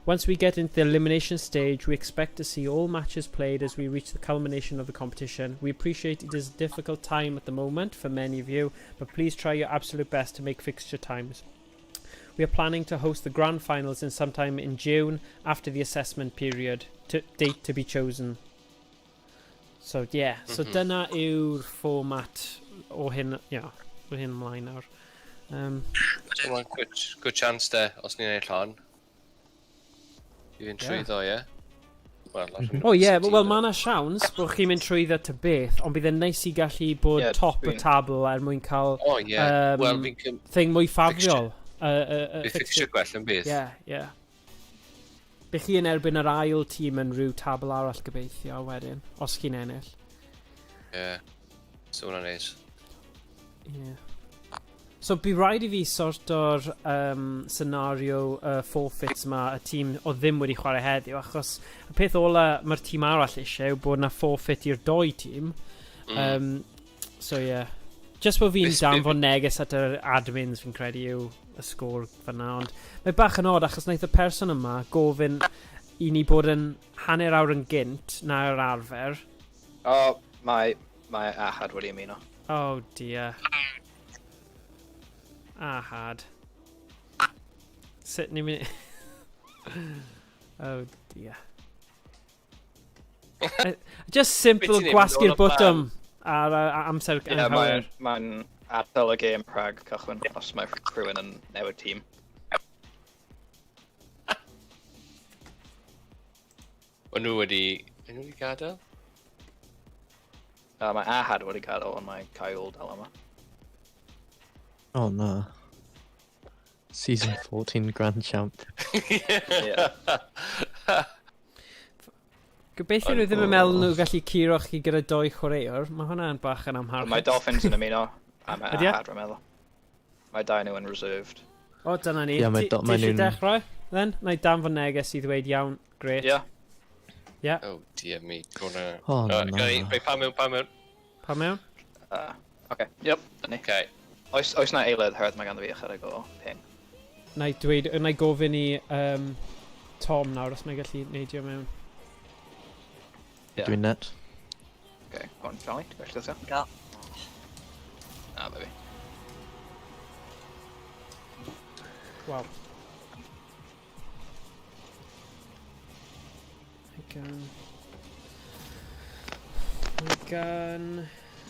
Once we get into the elimination stage, we expect to see all matches played as we reach the culmination of the competition. We appreciate it is a difficult time at the moment for many of you, but please try your absolute best to make fixture times. We are planning to host the grand finals in sometime in June after the assessment period. Date to be chosen. So, yeah. So, dyna yw'r fformat o hyn, o hyn ymlaen nawr. Mae'n good chance de, os ni'n ei llawn. I fynd trwyddo, ie? O ie, wel mae yna siawns bod chi'n mynd trwyddo to beth, ond bydd e'n neis i gallu bod top y tabl er mwyn cael thing mwy ffafriol. Bydd fixture gwell yn bydd. Ie. Bych chi yn erbyn yr ail tîm yn rhyw tabl arall gobeithio wedyn, os chi'n ennill. Ie, so hwnna'n neis. Ie. So, bydd rhaid i fi sort o'r scenario forfeits yma y tîm o ddim wedi chwarae heddiw, achos y peth ola mae'r tîm arall eisiau yw bod yna forfeit i'r doi tîm. So, ie. Just bod fi'n danfon neges at yr admins fi'n credu yw y sgôr fyna, ond mae bach yn odd achos wnaeth y person yma gofyn i ni bod yn hanner awr yn gynt na'r arfer. O, mae Ahad wedi ymuno. Oh dear. Ahad. Sut ni'n mynd... Oh dear. Just simple Beth ti'n gwasgu'r neud, mynd botwm ar amser Ie, anghywir. mae'n adael y game rhag cychwyn os mae rhywun yn newid tîm. O'n nhw wedi gadael? Mae Ahad wedi gadael, ond mae Kyle dal yma. Oh no. Season 14 Grand Champ. Ie. Gobeithio nhw ddim yn meddwl nhw gallu curo chi gyda 2 chwaraewr. Mae hwnna'n bach yn amharchus. Mae Dolphins yn ymuno, a mae Ydy e? Ahad, rwy'n meddwl. Mae dau nhw yn reserved. O, dyna ni. Ie, mae Ti eisiau nhw'n- dechrau? Then? Na i danfon neges i ddweud iawn. Great. Ie. Oh dear me. Gonna... Oh, no. Reit, pa mewn. Pa mewn? Oce, yep, dyna ni. Okay. Oes na eilydd herwydd mae ganddo fi ychydig o ping. Na i gofyn i Tom nawr os mae'n gallu neidio mewn. Ie. Dwi'n net. Oce, go on, Charlie, ti'n gallu ddysgu? Go. Baby. Waw.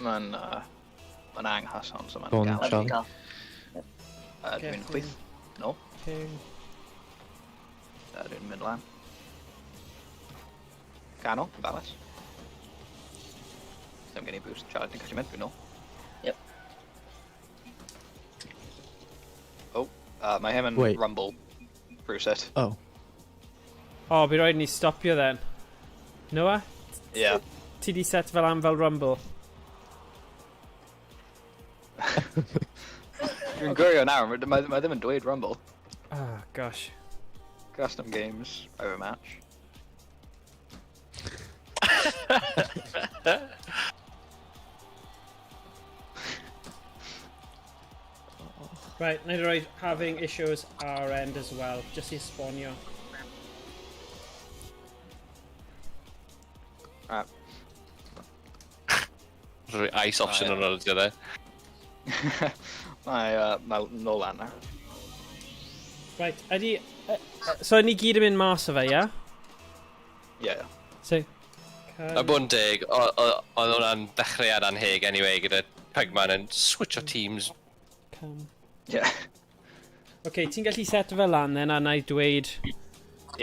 Mae'n anghas ond, so Go on, mae'n gael. Charlie. Go. Dwi'n chwith. No, Ping. dwi'n mynd lan. Ganol, Balas. Ddim gen i boost, Charlie, ti'n gallu mynd, dwi'n nôl. Yep. Oh, mae hyn yn Wait. rumble. Brewset. Oh. O, bydd rhaid ni stopio then. Noah? Ie. Ti di set fel am fel Rumble? Dwi'n gwirio nawr, mae ddim yn dweud rumble. Oh, gosh. Custom games, over match. Right, na i roi having issues our end as well, just i esbonio. Ice option yn ôl ydy o dde. Mae nôl lan nawr. Right, ydi... so ni gyd yn mynd mas o fe, ia? Ie. So... A bod yn deg, oedd hwnna'n dechreuad anheg anyway gyda Pegman yn switch o teams. Ie. OK, ti'n gallu set fel lan then, a na i dweud... Ie.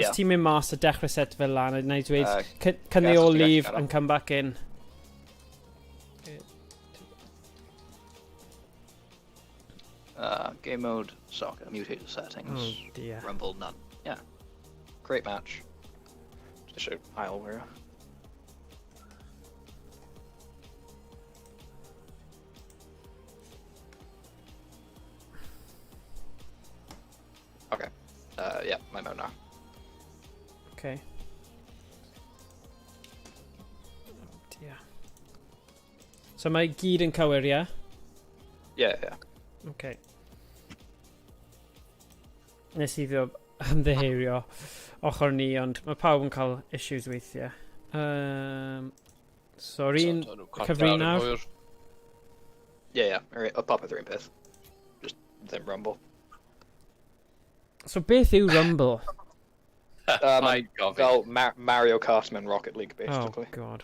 Os ti'n mynd mas a dechrau set fel lan, a na i dweud... can yes, they all ti'n gallu leave gadal. and come back in? Game mode, soccer, mutated settings, Oh dear. rumble, none. Yeah. Great match. Just show aisle where. Okay. Yeah, my mode now. OK. Oh dear. So mae gyd yn cywir, ia? Yeah. OK. Nes i ddod ymddiheurio ochr ni, ond mae pawb yn cael issues weithiau. So, un cyfri nawr? Yeah. I'll pop it through in pith. Just then rumble. So beth yw Rumble? My God. Fel Mario Kart mewn Rocket League, basically. Oh god.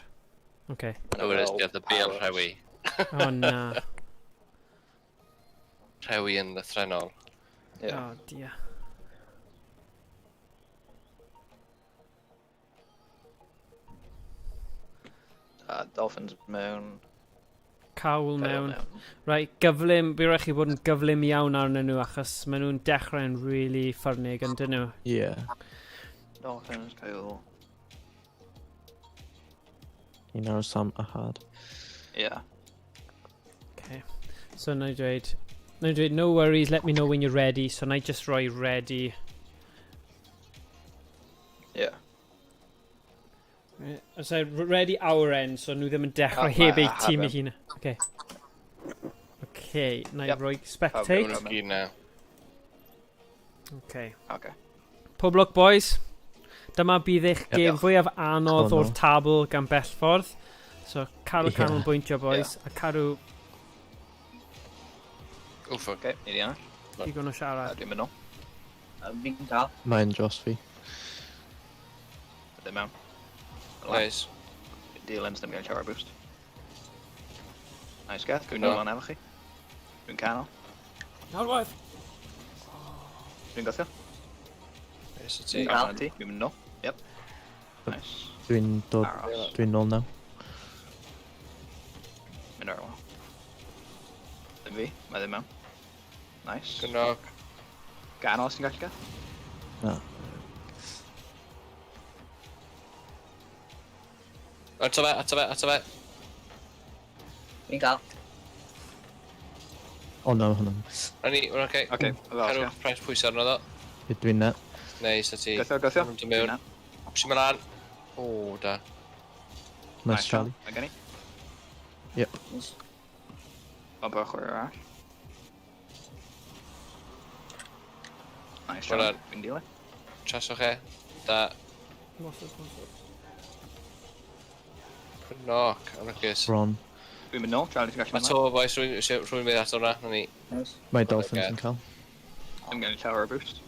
OK. Oh, it is the Bale Rhewi. Oh na. Rhewi yn lythrenol. Yeah. Oh dear. Dolphins mewn. Cawl mewn. Right, gyflym, bydd rhaid chi bod yn gyflym iawn arnyn nhw achos maen nhw'n dechrau'n really ffyrnig yn dyn nhw. Yeah. Dolphins, Kyle. You know some Ahad. Yeah. Okay. So na i dweud, no worries, let me know when you're ready. So na i just roi ready. Yeah. So ready our end, so nhw ddim yn dechrau Oh, heb eu I tîm have eu hun. Okay. Okay, na i Yep. roi Pawb spectate. mewn. Gyd now. Okay. Okay. Pob lwc boys. Dyma bydd eich gêm fwyaf anodd Oh, no. o'r tabl gan bellffordd. So cadw Yeah. canolbwyntio boys, a cadw Go for it. Okay, ni di yna. digon o siarad. Dwi'n mynd nôl. Fi'n cael. Mae'n dros fi. Ddim mewn. Nice. Dylan's ddim gael shower boost. Nice gath, dwi'n No. nôl yn efo chi. Dwi'n canol. Nawr waith. Dwi'n gothio. Nice o ti. Fi'n Allan yn ti, dwi'n mynd nôl. Yep. Nice. Dwi'n dod... Aros. Dwi'n nôl nawr. Mynd ar ôl. Ddim fi, mae ddim mewn. Nice. Good knock. Ganol os ti'n gallu gath? Na. Ato fe. Fi'n cael. O no, hwnna. Rhaid ni, we're okay. Oce, o fel Cerwch sgath. price pwysau arno ddo. Dwi'n na. Nice o ti. Gothio. Dwi'n mewn. Pwysau me lan. O, da. Nice, Charlie. Mae gen i. Yep. O bo chwarae arall. Nice, Wel, Charlie. Fi'n dilyn. Traswch e. Da. Mosod. Good knock. Anarchus. Ron. Dwi'n mynd nôl, Charlie, ti'n gallu A mynd to, boys, rwy'n mynd ato hwnna. Na ni. Nice. Mae Dolphins yn cael. Dwi'n gen i shower boost.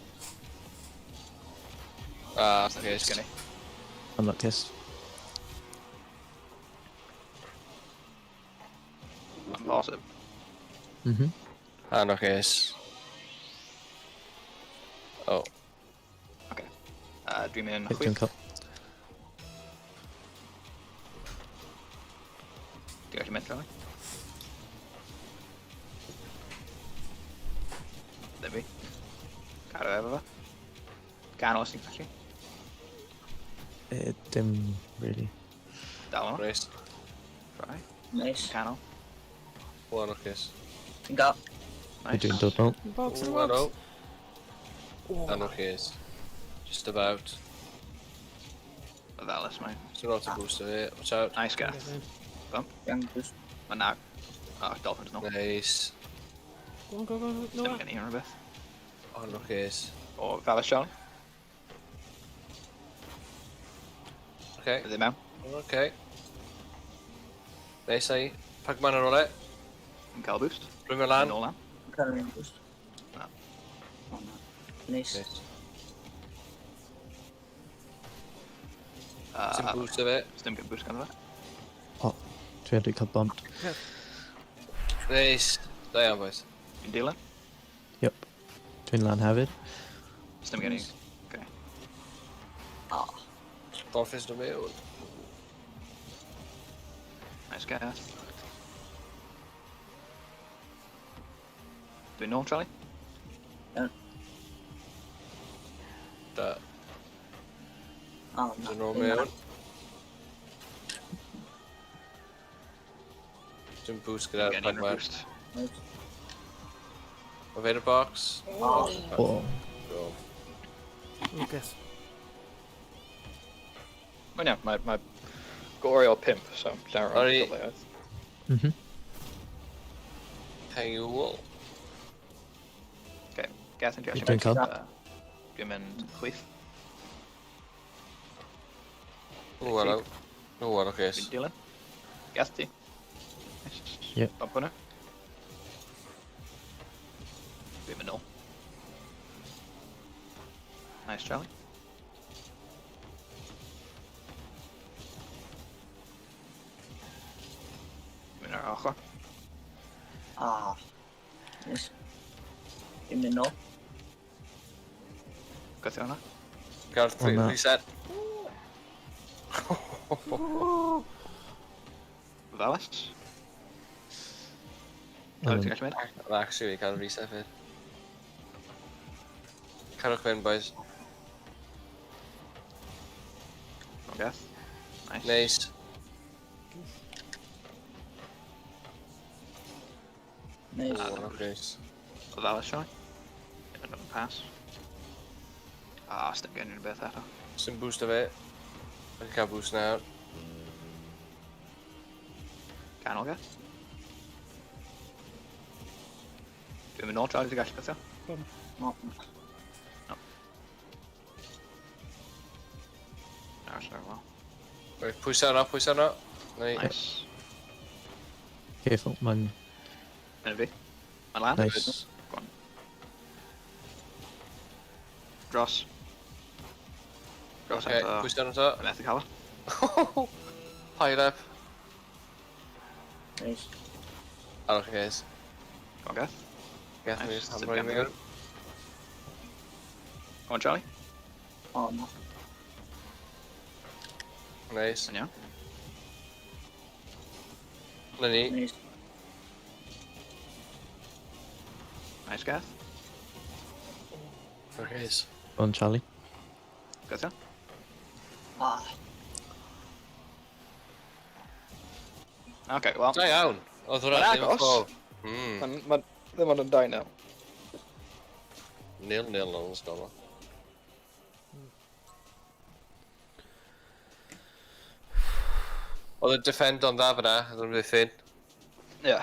Anarchus. Gen i. I'm not kissed. I'm positive. Mhm. Anarchus. O. Dwi'n mynd Dwi'n chwith. cael. Ti'n gallu mynd, Charlie? Ddim fi. Caro efo fe. Ganol os ti'n gallu. Dim really. Dal yma. Nice. Try. Nice. Canol. O, Anarchus. Fi'n cael. Nice. Dwi'n dod nôl. Box yn O, no. box. Anarchus. Just about. OWLS, mate. Dwi'n rhaid to boost of it. Watch out. Nice gath. Fi'n boost. Mae na... O, Dolphins nôl. Nice. Go on. Ddim No. gen i hyn rhywbeth. O, Anarchus. O, OWLS, Charlie. Okay. Ddim mewn. Okay. Nice, ai. Pagman ar ôl e. Yn cael boost. Rwy'n mynd lan. Nôl lan. Fi'n cael fi'n boost. Na. O, na. Nice. Nice. Ti'n boost of it. Ddim gen boost ganddo fe. Dwi wedi cael bont. Nice. Da iawn, boys. Fi'n dilyn. Yep. Dwi'n lan hefyd. Ddim gen i. Dolphins nhw'n mewn. Nice gath. Dwi'n nôl, Charlie. Da. O, na. Dyn nhw'n mewn. Dwi'n boost gyda'r Gen i hyn pagman. boost. Nice. O fe'n y box. O. Go. Lucas. Mae'n iawn, mae Gorau o 5, so llawer o Sorry. gyfleoedd. Mhm. Hangul. Okay, gath yn gallu Dwi'n cael. Dwi'n mynd chwith. O, hello. O, Anarchus. Dwi'n dilyn. Gath ti. Yep. Bump hwnna. Dwi'n mynd nôl. Nice, Charlie. Dwi'n mynd ar ochr. Ah. Nice. Fi'n mynd nôl. Gothio hwnna. Gael O, na. reset. OWLS. Charlie, ti'n gallu mynd? Actually, gael reset fydd. Carwch fynd, boys. O gath. Nice. Nice. Nice. O, Anarchus. OWLS, Charlie. Dwi'n mynd pass. Sdim gen i'n beth eto. Sy'n boost of it. Dwi'n cael boost nawr. Canol gath. Dwi'n mynd nôl, Charlie, ti'n gallu gothio? No. Aros ar wel. Right, pwysa yno, pwysa yno. Nice. Careful, mae'n Yn fi. Mae'n lan. nice. Go on. Dros. Dros Okay, eto. pwys gan eto. Methu cael o. High up. Nice. Arwch guys. Go on, Geth. Gath Nice, ni just sit hamro i down mi. there. Go on, Charlie. Oh no. Nice. And yeah. Na ni. Nice. Nice, Geth. Arwch guys. On Charlie. Good, yeah. Ah. Okay, well. Da iawn. Oedd hwnna Ma'n ddim yn agos. ffôl. Ma'n ddim ond yn dau nawr. 0-0 yn ysgol. Oedd y defend o'n dda fyna, oedd yn ddiffyn. Ie.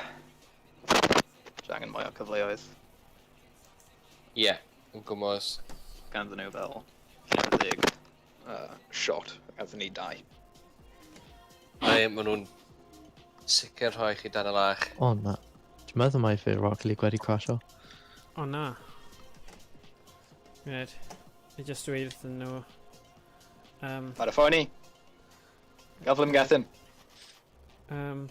So angen mwy o cyfleoedd Ie, yn gwmwys. ganddyn nhw fel 10 Shot. Gathon ni dau. Ai, maen nhw'n sicr rhoi chi dan y lach. O na. Dwi'n meddwl mai fe Rocket League wedi crasho. O na. Right. I just dweud wrthyn nhw. Ar y ffoni. Gafel im Gethyn. Um,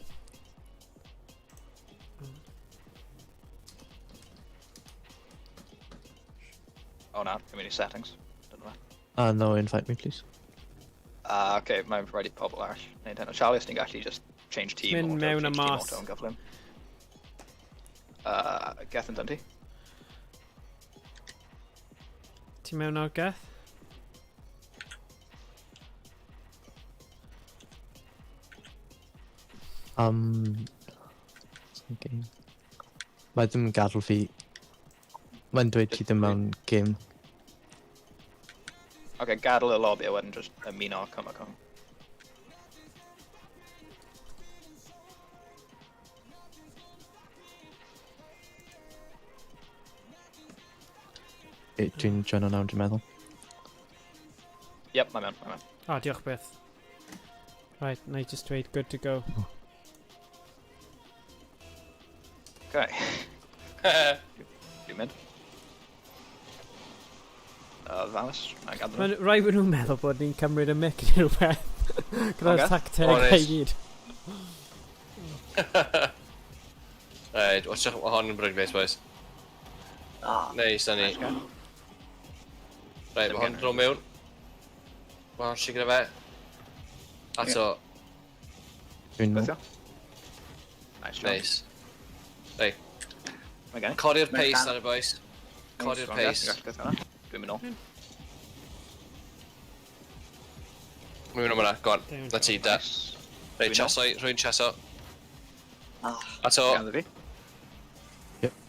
Oh na, community settings. Don't know. No, invite me please. Okay, mae'n rhaid i pobl arall. Neud hyn. Charlie, os ni'n gallu just change team Mynd auto, mewn a change team mas. auto yn gyflym. Gethyn dyn ti? ti mewn o'r geth? Game. Mae ddim yn gadael fi. Mae'n dweud ti ddim mewn game. Okay, gadael y lobby a wedyn just ymuno cwm. Dwi'n join o nawr, dwi'n meddwl. Yep, mae'n mewn. O, diolch beth. Right, na I just dweud good to go. Okay. Dwi'n mynd. Falas, mae'n gadw nhw. Mae'n rai bod nhw'n meddwl bod ni'n cymryd y mic neu rhywbeth. Gyda'r Ocê. tactegau Honest. i gyd. Right, watchwch hon yn bryd base, boys. Ah. Neis, da ni. Nice, okay. Right, mae hon dro mewn. Mae hon si gyda fe. Ato, Dwi'n Gweithio. Nice job. neis. Right, Mae gen i. codi'r Mae'n pace can. ar y boys. Codi'r Strong, Geth, pace. ti'n gallu gweithio hwnna. Dwi'n mynd nôl. Mwyn o'm yna, go on. Down. Na ti, da. Nice. Reit, Dwi'n chaso, rwy'n chaso. Ah. Ato, Ganddo fi.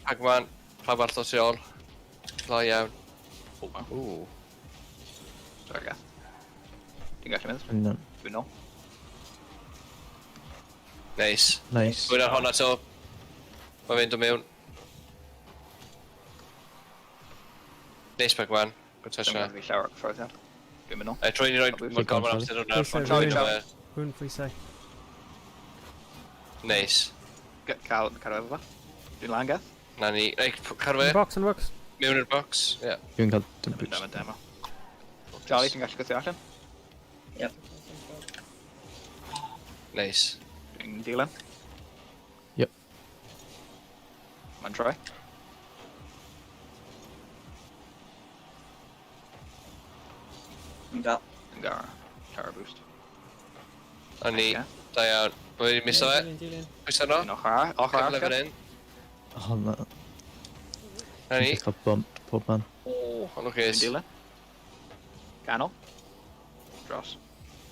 Hagman, pa barth o tu ôl. Glo iawn. Ww. Sorry, Geth. Ti'n gallu mynd? Yn Dwi'n nôl. Neis. nice. Rwy'n ar honna to. Mae fynd o mewn. Neis, Hagman. Good touch Dwi'n na. mynd i llawer o gyffroeddiad. Dwi'n mynd nôl. Rwy'n i roi Good gormod one, amser hwnna. Please, Rwy'n sorry, troi rwy'n- fe. Hwn pwysau. Neis. Cael efo fa. Dwi'n lan, Geth. Na ni. Reit, carfe. Box and box. Mewn i'r box. Ie. Dwi'n cael dim Dwi'n mynd boots. am y demo. Charlie, ti'n gallu gweithio allan? Neis. Dwi'n dilyn. Yep. Mae'n troi. Dwi'n gael. Dwi'n gael tower boost. A ni. Ie. Da iawn. Mae wedi miso fe. Dilyn. Pwys arno. Un ochr arall. Ochr Cyfle fan arall. hyn. O na. Na ni. Dwi'n cael bumped pob man. O, hwnnw Dwi'n chys. dilyn. Ganol. Dros.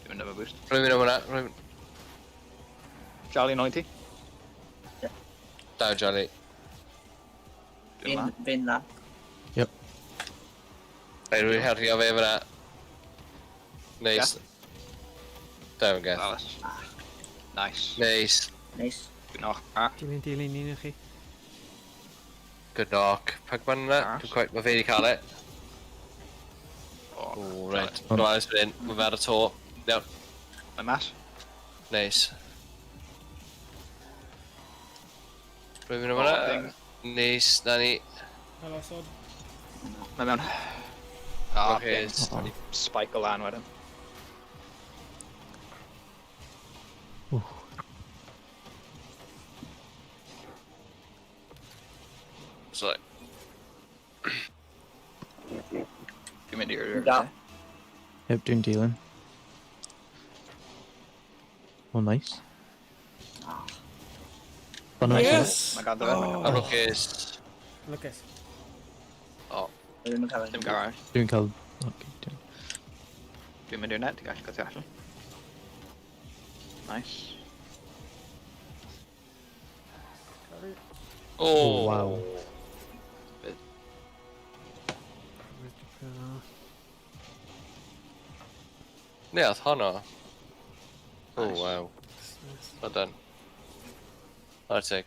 Dwi'n mynd am y boost. Rwy'n mynd o hwnna. Rwy'n... Charlie, 90. Da, Charlie. Dwi'n lan. Fi'n lan. Rhaid rwy'n herio fe fyna. Neis. Da, yn gath. Dallas. Nice. Neis. Nice. Dwi'n ochr. Dilyn un i chi. Good knock. Pagman yna. Nice. Dwi'n quite... Mae fe wedi cael e. O, O, reit. Mae'n rhaid fan hyn. Mae fe ar y to. Iawn. Mae'n mas. Neis. Rwy'n mynd o O, hwnna. ding. Neis. Na ni. Helo, sod. Mae'n mewn. Ah, Okay, okay. Spike o lan wedyn. So, Dwi'n mynd i'r... Da. Yep, doing dealing. Oh, nice. Oh, nice. Yes! Mae ganddo fe. yn lwcus. Lucas. Ddim yn cael Dim garage. Doing call. Okay, doing. Dwi'n mynd i'r net, ti'n gallu gotio allan. Nice. Oh, wow. Ne, oedd honno. Oh, Nice. wow. Well done. Ar teg.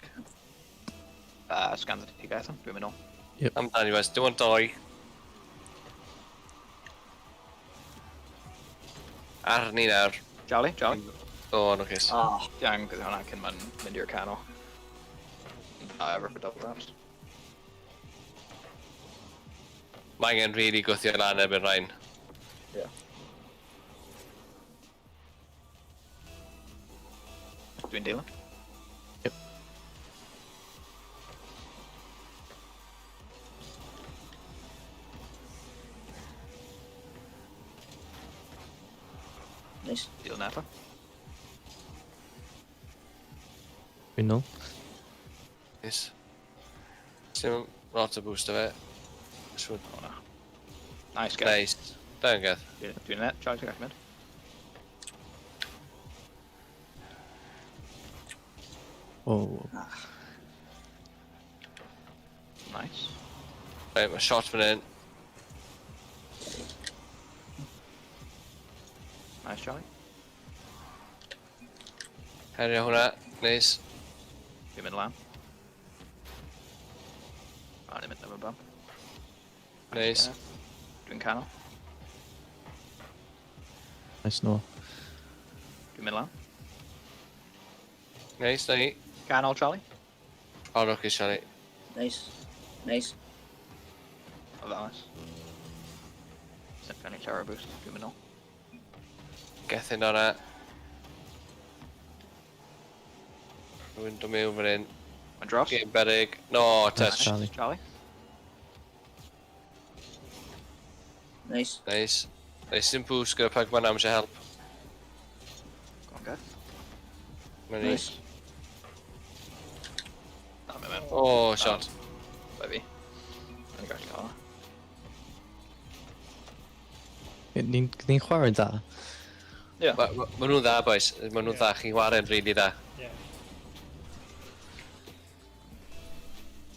Sganda ti gaeth, dwi'n mynd nôl. Amdani wes, dim ond doi. Ar ni nawr. Jolly, Jolly. O, yn lwcus. Oh, Diang, gyda hwnna cyn ma'n mynd i'r canol. Ever for double taps. Mae angen rili gwthio lan erbyn rhain. Dwi'n dilyn. nice. Dilyn eto. We know. Yes. Sim lot o boost o fe. Siwr. O na. Nice, guys. Nice. Da yn gath. Dwi'n net, Jolly, ti'n gallu mynd. Oh, Nice. Right, mae shot fan hyn. Nice, Jolly. Herio hwnna. Nice. Dwi'n mynd lan. A ni'n mynd efo bam. Nice. Dwi'n canol. nice no. Dwi'n mynd lan. Nice, na ni. Canol, Jolly. O, lwcus, Charlie. Nice. Nice. O ddanes. Sef gan i tower boost. Dwi'n mynd nôl. Gethyn o'na. Rwy'n dod mewn fan hyn. Mae'n dros. Game berig. No, touch. Charlie. Jolly. Nice. Nice. Nice, dim boost gyda pag ma'n am eisiau help. Go on, good. Mae'n ni. Nice. Na, mae'n mynd. O, shot. By fi. Mae'n gallu cael hwnna. Ni'n chwarae da. Ie. Ma' nhw'n dda, boys. Ma' nhw'n dda. Chi'n chwarae'n rili dda.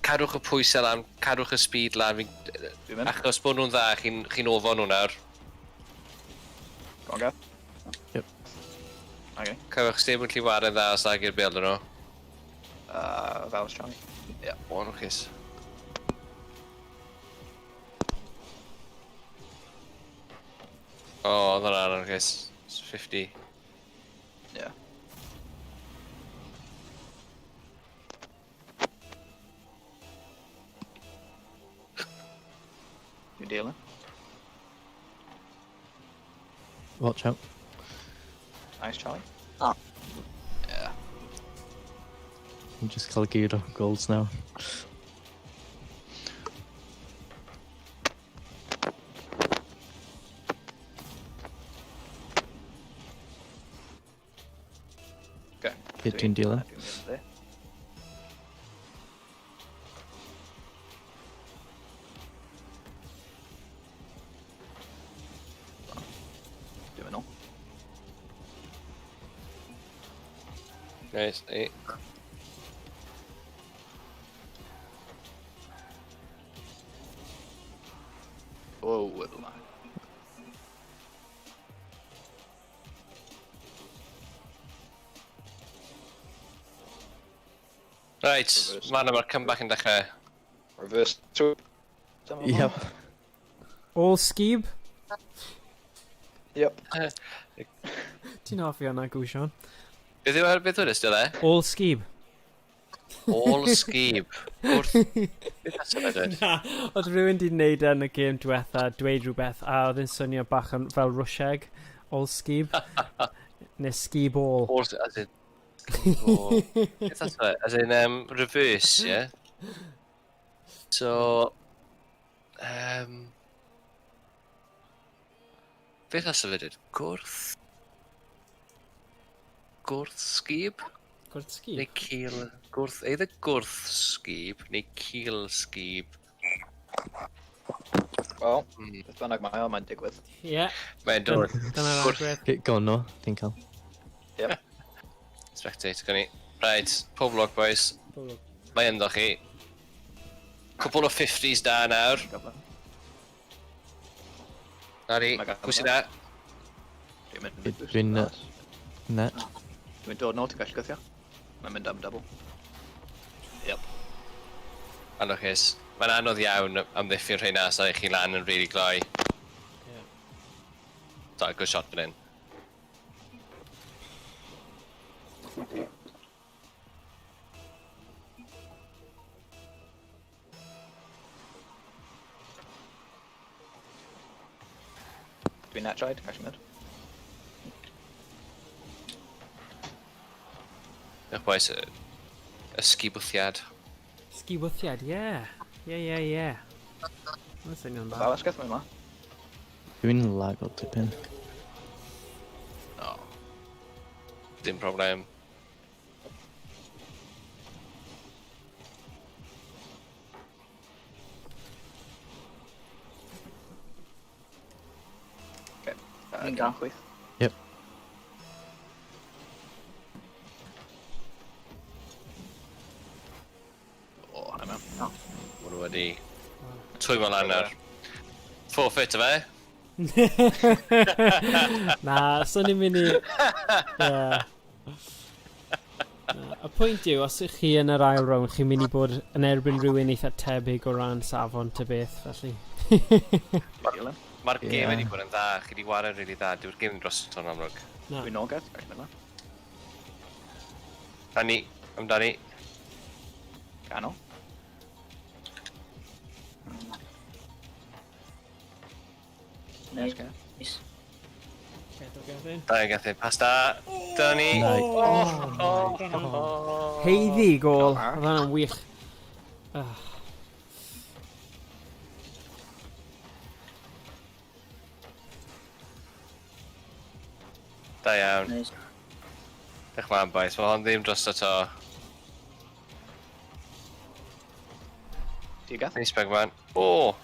Cadwch y pwysau lan, cadwch y speed lan. Dwi'n mynd. Achos bod nhw'n dda, chi'n ofo nhw nawr. Go on, good. Yep. Okay. Cywch stable lli warau'n dda os nag i'r bel nhw. Fel Johnny. Ie. O, lwcus. O, oedd hwnna'n lwcus. 50. Ie. Dwi'n dealing. Watch out. Nice, Charlie. Ah. Yeah. I'm just calculating goals now. Okay. Hitting dealer. Dwi'n mynd there. Dwi'n mynd nôl. Nice, ei. Oh, with my. Right, man yma'r comeback yn dechrau. Reverse two. Yep. All skib? Yep. Ti'n hoffi hwnna, Gwsian? Beth yw'r still e? All skib. All sgib. Wrth... Beth that's yma dweud? Na, oedd rhywun di wneud yn y gêm diwetha, dweud rhywbeth, a oedd yn swnio bach yn fel rusheg, all skib, neu ski ball. All... As in... All... Beth that's yma? As in, reverse, yeah? So... Beth that's yma dweud? Gwrth... Gwrth sgib? Gwrdd skib? Neu cil... Gwrth... Either gwrth sgib, neu cil sgib. Wel, beth bynnag mae o, mae'n digwydd. Ie, Mae'n dod... dyna'r agwedd. Go on, no. Ti'n cael. Spectate, gan ni. Right, pob log, boys. Mae ynddo chi. Cwbl o 50s da nawr. Nari, pwy sy'n da? Dwi'n net. Dwi'n dod nôl, ti'n gallu gythio? Mae'n mynd am double. Anwchus. Mae'n anodd iawn am ddiffyn rheina os ydych chi lan yn really gloi. So, good shot fan hyn. Dwi'n net tried, gallu mynd. Ych boes, y sgibwthiad. Sgibwthiad, ie. Ie. Mae'n swnio'n dda. Fel ysgeth mewn yma. Dwi'n lag o tipyn. No. Dim problem. Ni'n gael. Chwyth. Yep. O, hwnna mewn. Mae nhw wedi twymo lan ar forfeit o fe. Na, so ni'n mynd i... Ie. Y pwynt yw, os ych chi yn yr ail round, chi'n mynd i bod yn erbyn rhywun eitha tebyg o ran safon ta beth, felly. Mae'r gêm wedi bod yn dda, chi wedi wario rili dda, dyw'r gêm dros y ton amlwg. Na. Dwi'n noged, gallu mynd yma. Dani, amdani. Ganol. Nice. Ysgeth. Da i gathu pasta. Dani. Heiddi gol, oedd hwnna'n wych. Da iawn. Nice. Dech man boys, mae hon ddim dros y to. Ti'n gath? Nice bag man. O!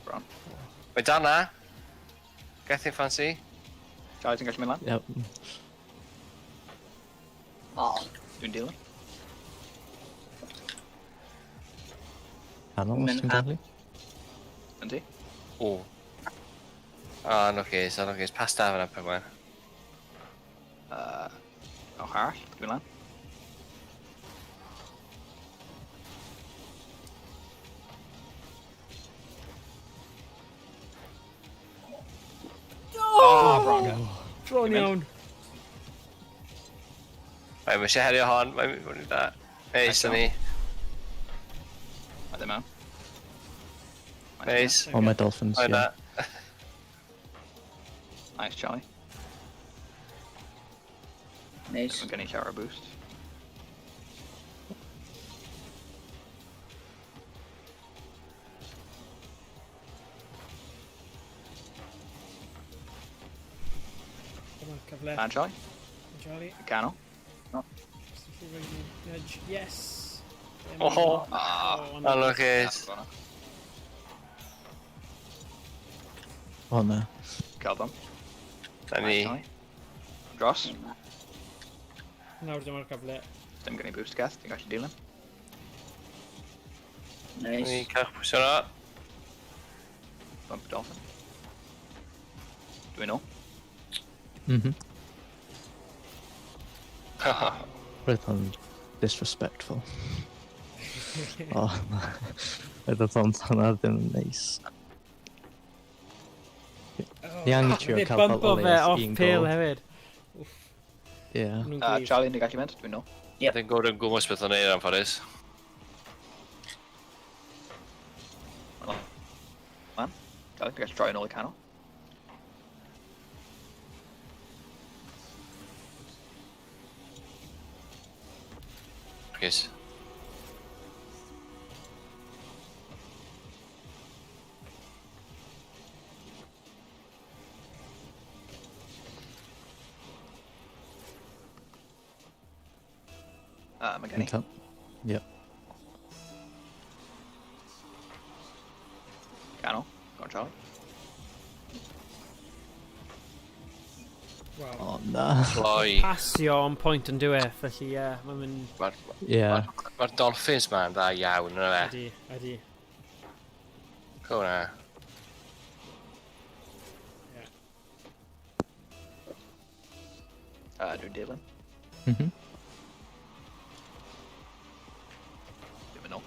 Bron. Mae dan na. Gethin fancy. Charlie, ti'n gallu mynd lan? Yep. O, Dwi'n dilyn. Canol, os ti'n gallu. Yn ti? O. Anwchus. Pasta fan apel man. O hall, dwi'n lan. O, bron gan. Dro'n iawn. Mae eisiau herio hon, mae'n mynd i da. Neis, ni. Mae ddim mewn. Neis. O, mae Dolphins, Mae'n ie. da. Nice, Charlie. nice. Mae'n gen i llawer o boost. Cyfle. And Charlie. Charlie. Canol. Yes. Oho. Anwchus. O, na. Cael them. Da ni. Dros. Nawr dyma'r cyfle. Dim gen i boost gath, ti'n gallu dilyn. Da ni Nice. cael pwysio na. Bump dolphin. Dwi'n ôl. Mhm. Roedd o'n disrespectful. O, na. Roedd o'n hwnna ddim yn neis. Ni angen trio cael bump o fe OWLS off un pale gol. hefyd. Ie. Nhw'n gryf. Charlie, ni gallu mynd, dwi'n ôl. Yep. Dwi'n gwrdd yn gwmwys beth o'n ei anffodus. Man, dwi'n gallu troi yn ôl y canol. Yes. Mae gen i. Top. Yep. Canol. Go on, Charlie. Oh, na. Cloi. Pasio on point yn diwe, felly ie, mae'n mynd... Yeah. Mae'r Dolphins ma'n dda iawn, yna fe. Ydi, ydi. Co na. Dwi'n dilyn. Mhm. Dwi'n mynd ôl.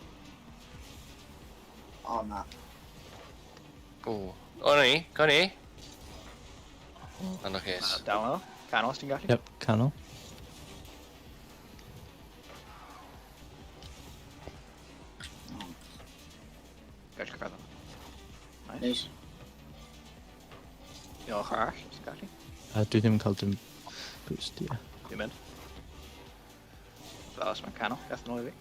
O, na. O ni, go ni. Yn lwcus. Down o. Canol, os ti'n gallu. Yep, canol. Gael cyrraedd o. Nice. Neis. Diolch arall, os ti'n gallu. Dwi ddim yn cael dim boost, ie. Dwi'n mynd. Os mae'n canol, gath yn ôl i fi.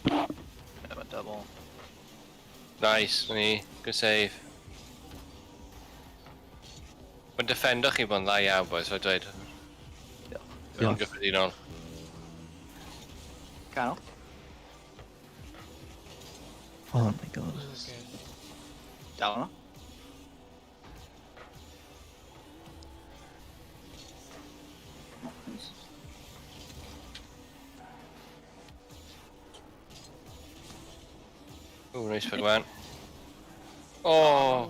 Mae'n double. Nice, ni. Good save. Mae'n defendo chi bod yn dda iawn, boys, fe dweud. Yn gyffredinol. Canol. Oh my god. Dal yno. Ooh, nice for Gwen. Oh,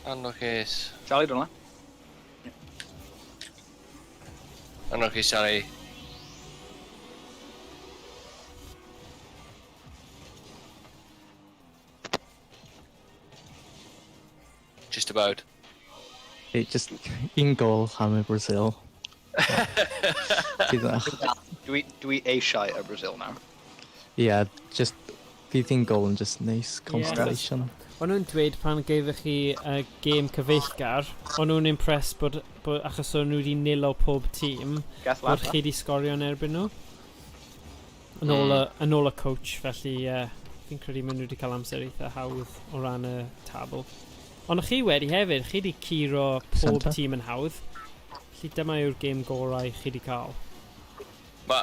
unluckus. Charlie, dwi'n la. Unluckus, Charlie. Just about. It just in goal, Hammer Brazil. Dwi eisiau y Brazil nawr. Yeah, just fydd in goal and just nice constellation. O'n nhw'n dweud pan geifych chi gêm cyfeillgar, o'n nhw'n impressed bod achos o'n nhw wedi nilo pob tîm, Gath bod lad. chi wedi sgorio yn erbyn nhw. Yn ôl y coach, felly fi'n credu maen nhw wedi cael amser eitha hawdd o ran y tabl. Ond chi wedi hefyd, chi wedi curo pob Centre. tîm yn hawdd. Felly dyma yw'r gêm gorau chi wedi cael. Ma...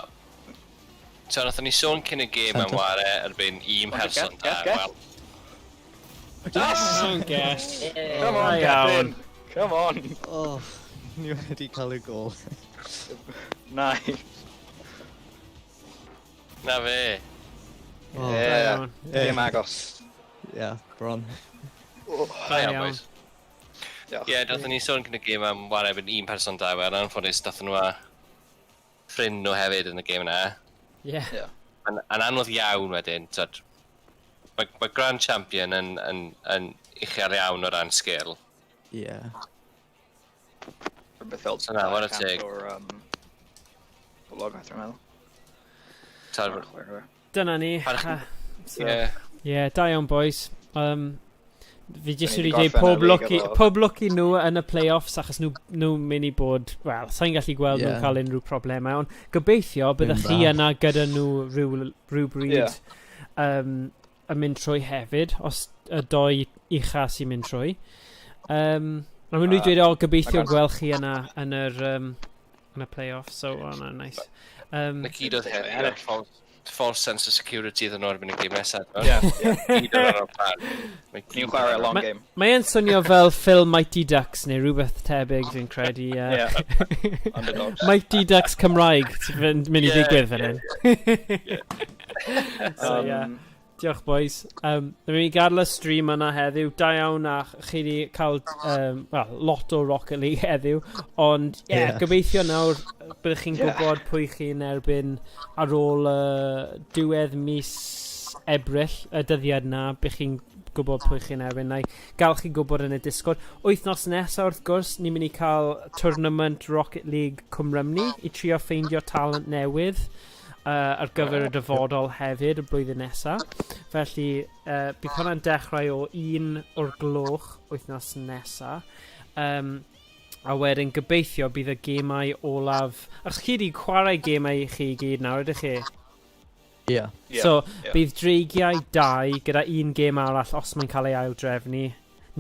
So, nath ni sôn cyn y gêm am Centre. ware erbyn un person da, get. wel... Don't guess. Come on, Da Captain. iawn. Come on. Oh, ni wedi cael y goal. Nice. Na fe. Oh, Yeah. iawn. Dim agos. yeah, bron. Da iawn, iawn. boys. Diolch. Ie, nath ni sôn cyn y gêm am ware erbyn un person da, wel, anffodus, dath nhw a ffrind nhw hefyd yn y gêm yna. Ie. Yn anodd iawn wedyn, tyd. Mae Grand Champion yn uchel iawn o ran sgil. Yeah. Rhywbeth fel... So na, what a teg. O'r... Blog, ath rwy'n meddwl. Tyd, Dyna ni. Parch- So, ie. da iawn boys. Fi jyst Ni wedi wedi dweud gorffen y league efo- pob lwci nhw yn y play-offs achos nhw'n mynd i bod, wel, sa'n gallu gweld nhw'n Yeah. cael unrhyw problemau, ond gobeithio byddwch chi Dim yna gyda nhw rhywbryd Ie. yn mynd trwy hefyd, os y doi ucha sy'n mynd trwy. A maen nhw'n dweud, gobeithio Ma'n gweld chi yna yn y play-offs, so, o'na, nice. Na gyd oedd hefyd, false sense of security iddyn nhw erbyn y gêm nesaf. Ie. Gyd oedd o'r plan. Ni'n chwarae long game. Mae'n swnio fel Phil Mighty Ducks neu rhywbeth tebyg, fi'n credu. Ie. Underdogs. Mighty Ducks Cymraeg sy'n mynd i Ie, ddigwydd fan hyn. So, ie. Diolch, boys. Dwi'n mynd i gadael y stream yna heddiw. Da iawn a chi wedi cael lot o Rocket League heddiw. Ond, Ie. gobeithio nawr byddwch chi'n gwybod pwy chi'n erbyn ar ôl diwedd mis Ebrill, y dyddiad na, bydd chi'n gwybod pwy chi'n erbyn. Na i gael chi gwybod yn y Discord. Wythnos nesaf wrth gwrs, ni'n mynd i cael tournament Rocket League Cwm Rhymni i trio ffeindio talent newydd ar gyfer y dyfodol hefyd y blwyddyn nesaf. Felly, bydd hwnna'n dechrau o 1 o'r gloch wythnos nesaf. A wedyn gobeithio bydd y gemau olaf... Ach chi wedi chwarae gemau chi i gyd nawr, ydych chi? Ie. So, bydd Dreigiau 2 gyda un gêm arall os mae'n cael ei aildrefnu,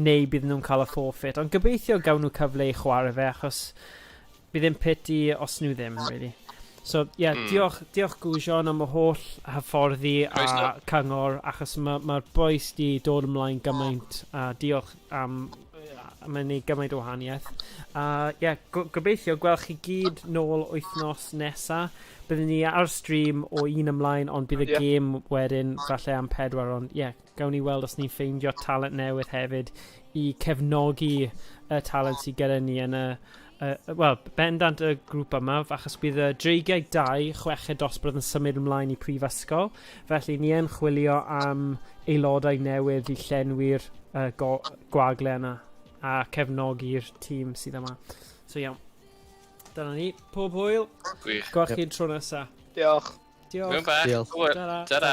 neu bydd nhw'n cael y forfeit. Ond gobeithio gawn nhw cyfle i chwarae fe, achos bydd ddim piti os nhw ddim, really. So, diolch Gwjon am y holl hyfforddi a cyngor, achos mae'r boes di dod ymlaen gymaint, a diolch am... mae'n neud gymaint o wahaniaeth. Gobeithio gweld chi gyd nôl wythnos nesa. Byddwn ni ar stream o 1 ymlaen, ond bydd y gêm wedyn falle am 4, ond gawn ni weld os ni'n ffeindio talent newydd hefyd i cefnogi y talent sydd gyda ni yn bendant y grŵp yma, achos bydd y Dreigiau 2 chweched dosbarth yn symud ymlaen i prifysgol, felly ni yn chwilio am aelodau newydd i llenwi'r gwagle yna a cefnogi'r tîm sydd yma. So dyna ni, pob hwyl. Gwych. Gwach chi'n tro nesa. Diolch. Diolch. Diolch. Ta-ra. Ta-ra.